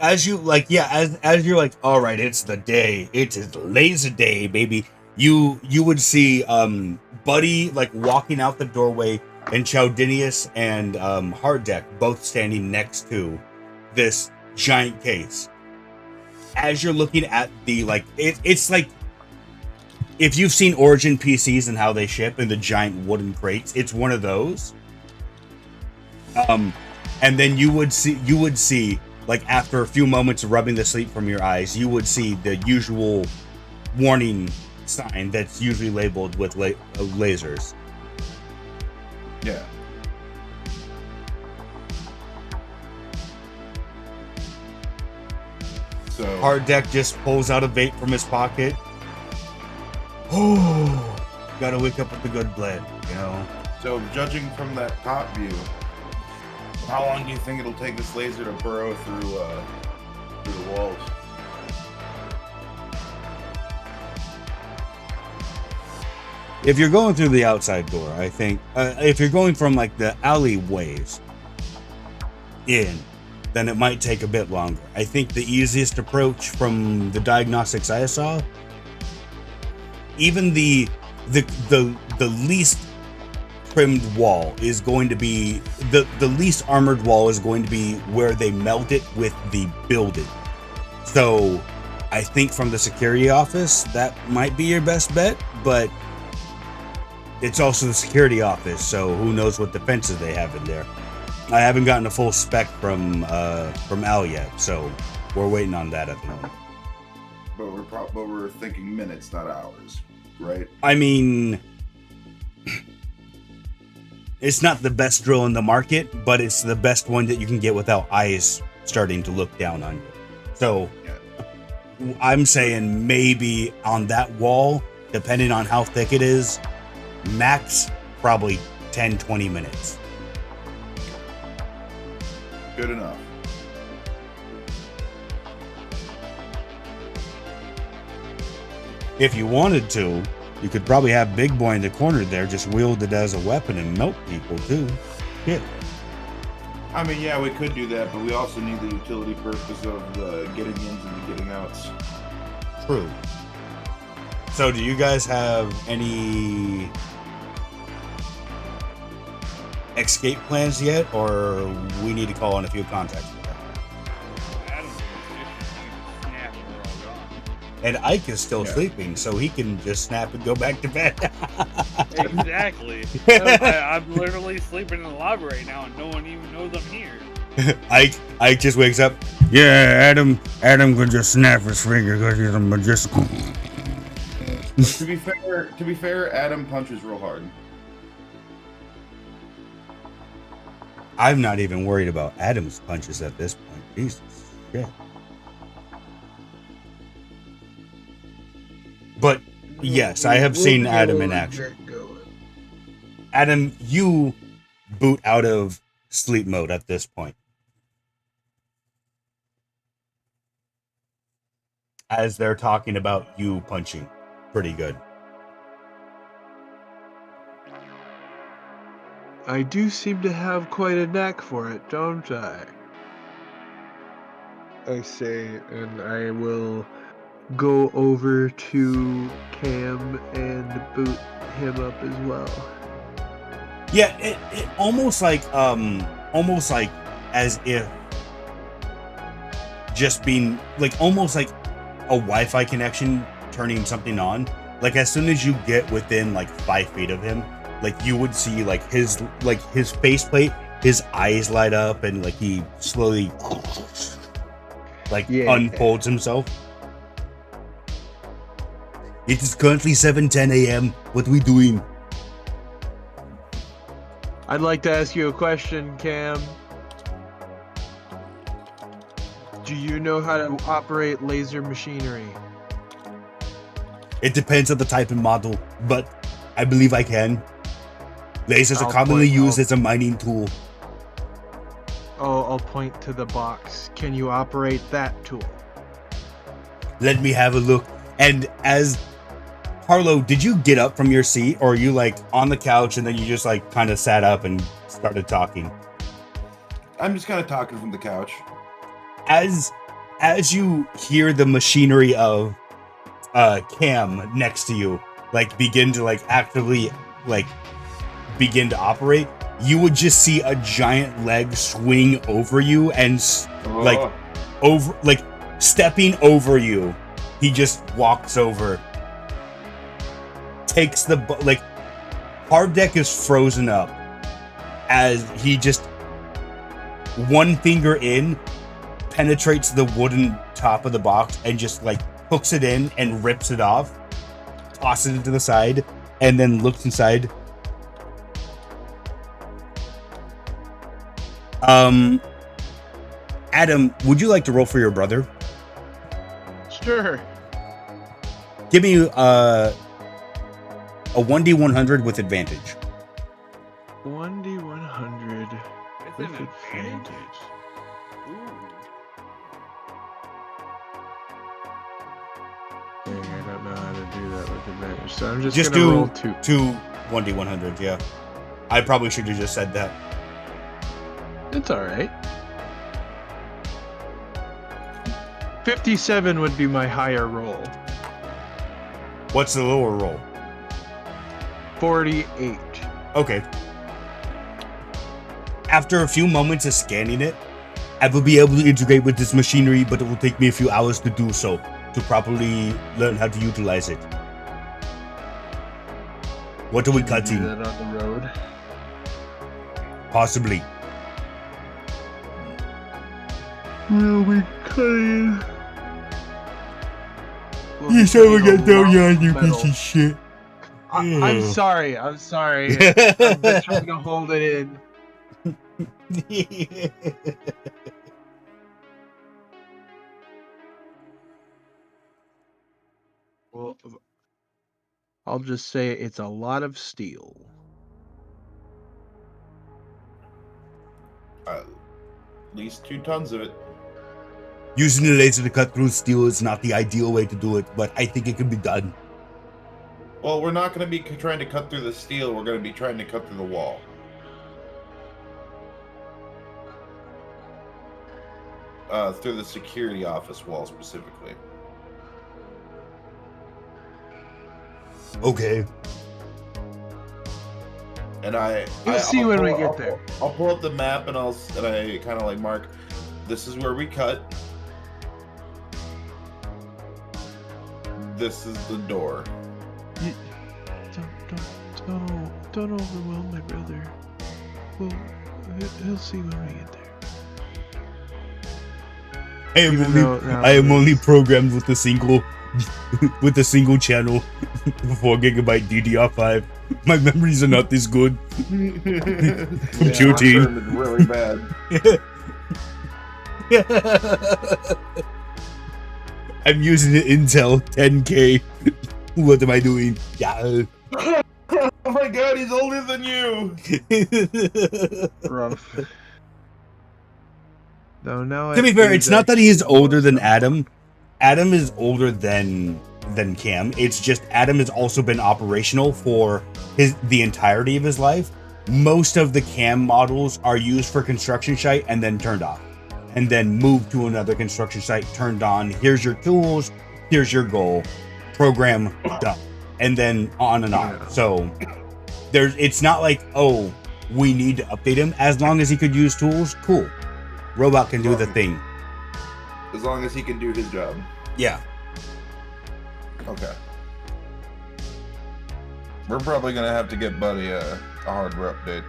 As you like, yeah, as you're like, all right, it's the day, it is laser day, baby. You would see Buddy like walking out the doorway, and Chaldinius and Hard Deck both standing next to this giant case. As you're looking at the like, it's like if you've seen Origin PCs and how they ship in the giant wooden crates, it's one of those. And then you would see like after a few moments of rubbing the sleep from your eyes, you would see the usual warning sign that's usually labeled with lasers. Yeah. So Hard Deck just pulls out a vape from his pocket. Oh, gotta wake up with the good blood, you know. So judging from that top view, how long do you think it'll take this laser to burrow through the walls? If you're going through the outside door, I think if you're going from like the alleyways in, then it might take a bit longer. I think the easiest approach from the diagnostics I saw, even the least trimmed wall is going to be the least armored wall is going to be where they meld it with the building. So I think from the security office that might be your best bet, but it's also the security office, so who knows what defenses they have in there. I haven't gotten a full spec from Al yet, so we're waiting on that at the moment. But we're thinking minutes, not hours, right? I mean, it's not the best drill in the market, but it's the best one that you can get without eyes starting to look down on you. So I'm saying maybe on that wall, depending on how thick it is, max probably 10-20 minutes. Good enough. If you wanted to, you could probably have Big Boy in the corner there, just wield it as a weapon and melt people too. Yeah. I mean, yeah, we could do that, but we also need the utility purpose of the getting ins and the getting outs. True. So do you guys have any escape plans yet, or we need to call on a few contacts for that? Adam's just snap and we're all gone. And Ike is still sleeping, so he can just snap and go back to bed. Exactly. I'm literally sleeping in the lobby right now, and no one even knows I'm here. Ike just wakes up. Yeah, Adam could just snap his finger because he's a magician. To be fair, Adam punches real hard. I'm not even worried about Adam's punches at this point. Jesus shit. But yes, I have seen Adam in action. Adam, you boot out of sleep mode at this point. As they're talking about you punching pretty good. I do seem to have quite a knack for it, don't I? I say, and I will go over to Cam and boot him up as well. Yeah, it almost like as if just being like almost like a Wi-Fi connection turning something on. Like as soon as you get within like 5 feet of him, like you would see like his faceplate, his eyes light up, and like he slowly unfolds himself. It is currently 7:10 a.m. What are we doing? I'd like to ask you a question, Cam. Do you know how to operate laser machinery? It depends on the type and model, but I believe I can. Lasers are commonly used as a mining tool. Oh, I'll point to the box. Can you operate that tool? Let me have a look. And as Harlow, did you get up from your seat, or are you like on the couch and then you just like kind of sat up and started talking? I'm just kind of talking from the couch. As you hear the machinery of Cam next to you like begin to like actively like begin to operate, you would just see a giant leg swing over you and stepping over you. He just walks over, takes the hard deck is frozen up as he just one finger in penetrates the wooden top of the box and just like hooks it in and rips it off, tosses it to the side, and then looks inside. Adam, would you like to roll for your brother? Sure. Give me a 1d100 with advantage. 1d100 with advantage. Dang, I don't know how to do that with advantage, so I'm just gonna roll two 1d100. Yeah, I probably should have just said that. It's all right. 57 would be my higher roll. What's the lower roll? 48. Okay. After a few moments of scanning it, I will be able to integrate with this machinery, but it will take me a few hours to do so, to properly learn how to utilize it. What are we Do cutting? that on the road. Possibly. Will we cutting? You said we get down here, you piece of shit. I'm sorry. I've been trying to hold it in. Well, I'll just say it's a lot of steel. At least 2 tons of it. Using the laser to cut through steel is not the ideal way to do it, but I think it can be done. Well, we're not going to be trying to cut through the steel. We're going to be trying to cut through the wall. Through the security office wall specifically. Okay. And You'll see when we get there. I'll pull up the map and I kind of like mark, this is where we cut. This is the door. Don't overwhelm my brother. Well, he'll see when we get there. I am only programmed with a single channel 4GB DDR5. My memories are not this good. Shooting. It's really bad. I'm using the Intel 10K. What am I doing? Yeah. Oh my god, he's older than you. Rough. No, now To be fair, it's not that he is older than Adam. Adam is older than Cam. It's just Adam has also been operational for the entirety of his life. Most of the Cam models are used for construction site and then turned off, and then moved to another construction site, turned on. Here's your tools. Here's your goal. Program done, and then on and on. So it's not like, oh, we need to update him. As long as he could use tools, cool. Robot can do the thing. As long as he can do his job. Yeah. Okay. We're probably gonna have to get Buddy a hardware update.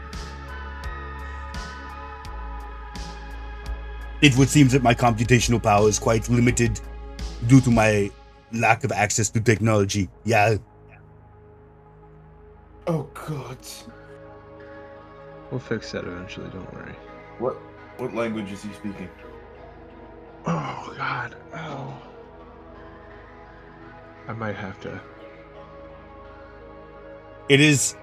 It would seem that my computational power is quite limited due to my lack of access to technology. Yeah. Oh god. We'll fix that eventually, don't worry. What language is he speaking? Oh god. Oh. I might have to. It is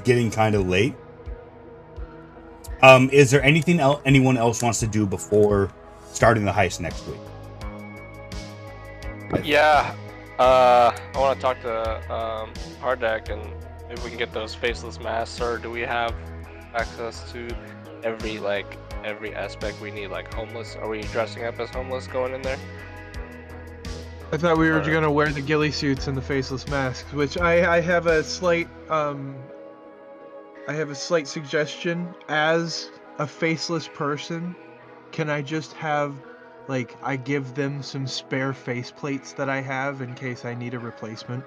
getting kind of late. Is there anything anyone else wants to do before starting the heist next week? Yeah, I want to talk to Hardek and if we can get those faceless masks, or do we have access to every aspect we need, like homeless? Are we dressing up as homeless going in there? I thought we were gonna wear the ghillie suits and the faceless masks, which I have a slight suggestion. As a faceless person, can I just have, like, I give them some spare faceplates that I have in case I need a replacement,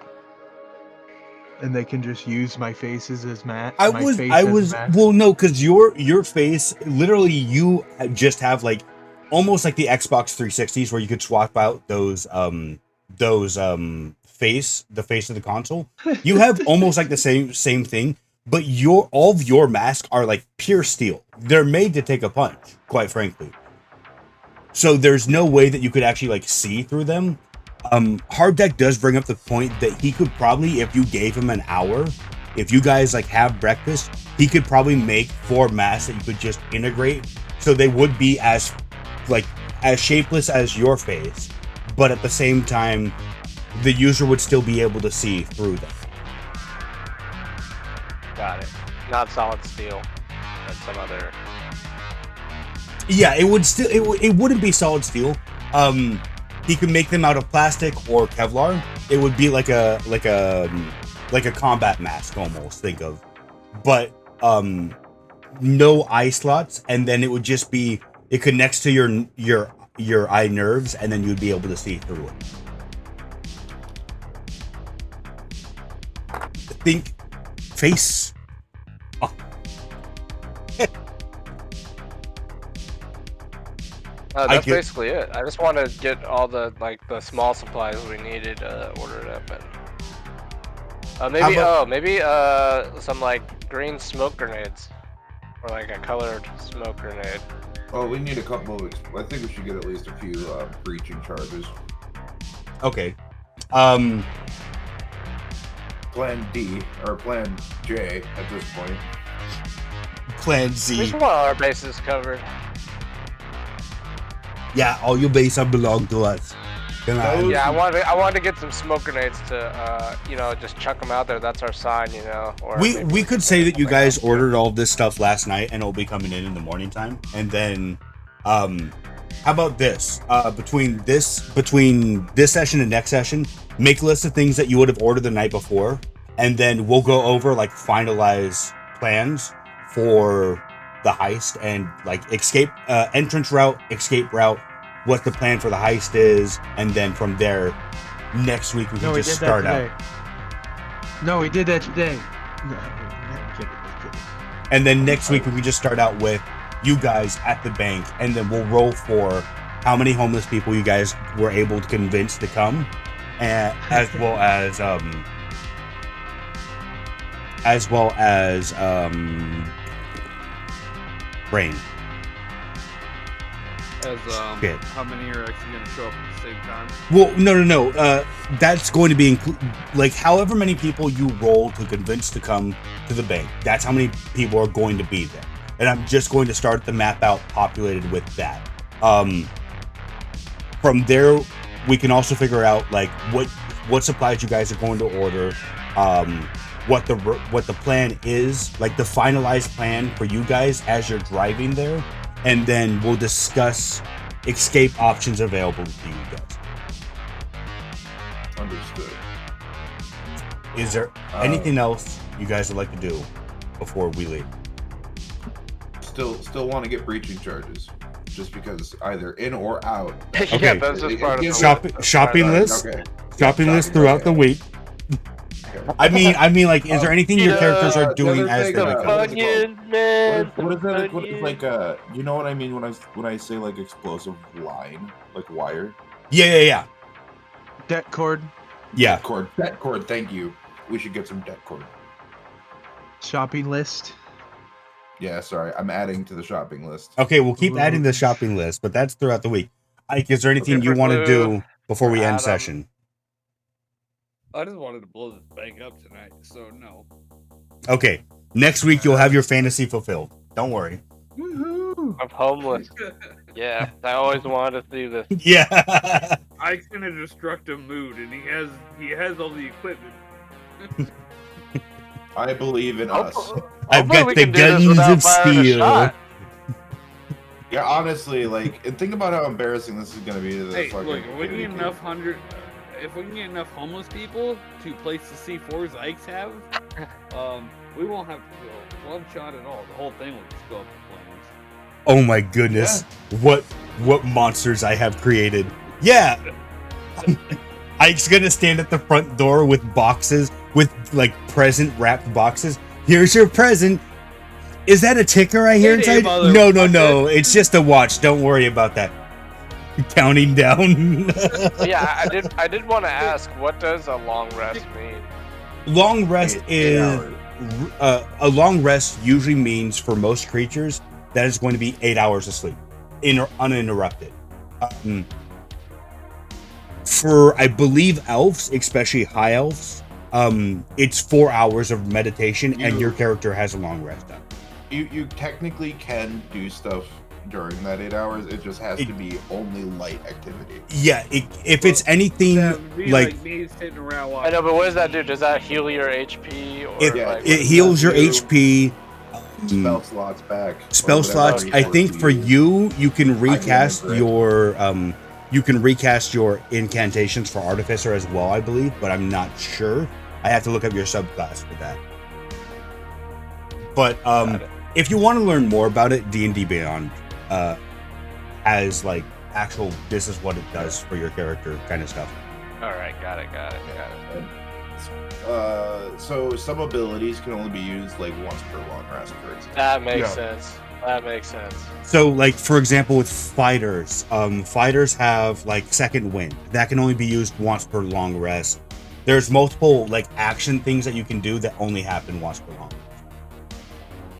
and they can just use my faces as Well, no, because your face, literally, you just have like almost like the Xbox 360s where you could swap out the face of the console. You have almost like the same thing, but all of your masks are like pure steel. They're made to take a punch, quite frankly. So there's no way that you could actually like see through them. Hard Deck does bring up the point that he could probably, if you gave him an hour, if you guys like have breakfast, he could probably make 4 masks that you could just integrate, so they would be as shapeless as your face, but at the same time, the user would still be able to see through them. Got it. Not solid steel, but some other. Yeah, it would still it wouldn't be solid steel. He could make them out of plastic or Kevlar. It would be like a combat mask almost. Think of, but no eye slots, and then it would just be it connects to your eye nerves, and then you'd be able to see through it. Think face. Oh. That's basically it. I just want to get all the small supplies we needed ordered up, and maybe some like green smoke grenades or like a colored smoke grenade. Oh, we need a couple of. I think we should get at least a few breaching charges. Okay. Plan D or Plan J at this point. Plan We Z. just want all our bases covered. Yeah, all your bases belong to us. Come on. Yeah, I wanted to get some smoke grenades to just chuck them out there. That's our sign, Or We could say that you guys ordered all this stuff last night, and it'll be coming in the morning time. And then, how about this? Between this session and next session, make a list of things that you would have ordered the night before, and then we'll go over like finalize plans for the heist and like escape, entrance route, escape route, what the plan for the heist is, and then from there, next week we can just start out. No, we did that today. No, I'm kidding. And then next week we can just start out with you guys at the bank, and then we'll roll for how many homeless people you guys were able to convince to come, and as well as Rain. As Shit. how many are actually going to show up at the same time? Well, no. That's going to be like however many people you roll to convince to come to the bank. That's how many people are going to be there. And I'm just going to start the map out populated with that. From there, we can also figure out like what supplies you guys are going to order. What the plan is, like the finalized plan for you guys as you're driving there. And then we'll discuss escape options available to you guys. Understood. Is there anything else you guys would like to do before we leave? Still want to get breaching charges, just because either in or out. Yeah, that's just part of the Shopping list. Okay. Shopping list throughout the week. I mean, like, is there anything your characters are doing as they go? Onion, man. What is that? It's like you know what I mean when I say like explosive line, like wire. Yeah. Det cord. Yeah. Det cord. Thank you. We should get some det cord. Shopping list. Yeah, sorry, I'm adding to the shopping list. Okay, we'll keep adding the shopping list, but that's throughout the week. Ike, is there anything you want to do before we end session? I just wanted to blow this bank up tonight, so no. Okay, next week you'll have your fantasy fulfilled. Don't worry. Woohoo! I'm homeless. Yeah, I always wanted to see this. Yeah. Ike's in a destructive mood, and he has all the equipment. I believe in us. I've got the guns of steel. Yeah, honestly, like, and think about how embarrassing this is going to be to the Hey, fucking. look, if we can get enough homeless people to place the C4s Ike's have, we won't have to go one shot at all. The whole thing will just go up in flames. Oh my goodness. Yeah. What monsters I have created. Yeah. Ike's gonna stand at the front door with boxes, with like present wrapped boxes. Here's your present. Is that a ticker I hear inside? No. It's just a watch. Don't worry about that. Counting down. Yeah, I did want to ask, what does a long rest mean? Long rest is a long rest usually means for most creatures that is going to be 8 hours of sleep, uninterrupted. For I believe elves, especially high elves, it's 4 hours of meditation, and your character has a long rest time. You technically can do stuff during that 8 hours. It just has to be only light activity. Yeah, if it's anything like me sitting around I know, but what does that do? Does that heal your HP? Or it heals your HP. spell slots back. Spell or whatever slots. I resource think you for use. you can recast remember it. your you can recast your incantations for artificer as well, I believe, but I'm not sure. I have to look up your subclass for that. But Got it. if you want to learn more about it, D&D Beyond has like actual this is what it does for your character kind of stuff. All right, got it. So some abilities can only be used like once per long rest, for example. That makes Yeah. sense. That makes sense. So, like for example, with fighters, fighters have like second wind that can only be used once per long rest. There's multiple like action things that you can do that only happen once per long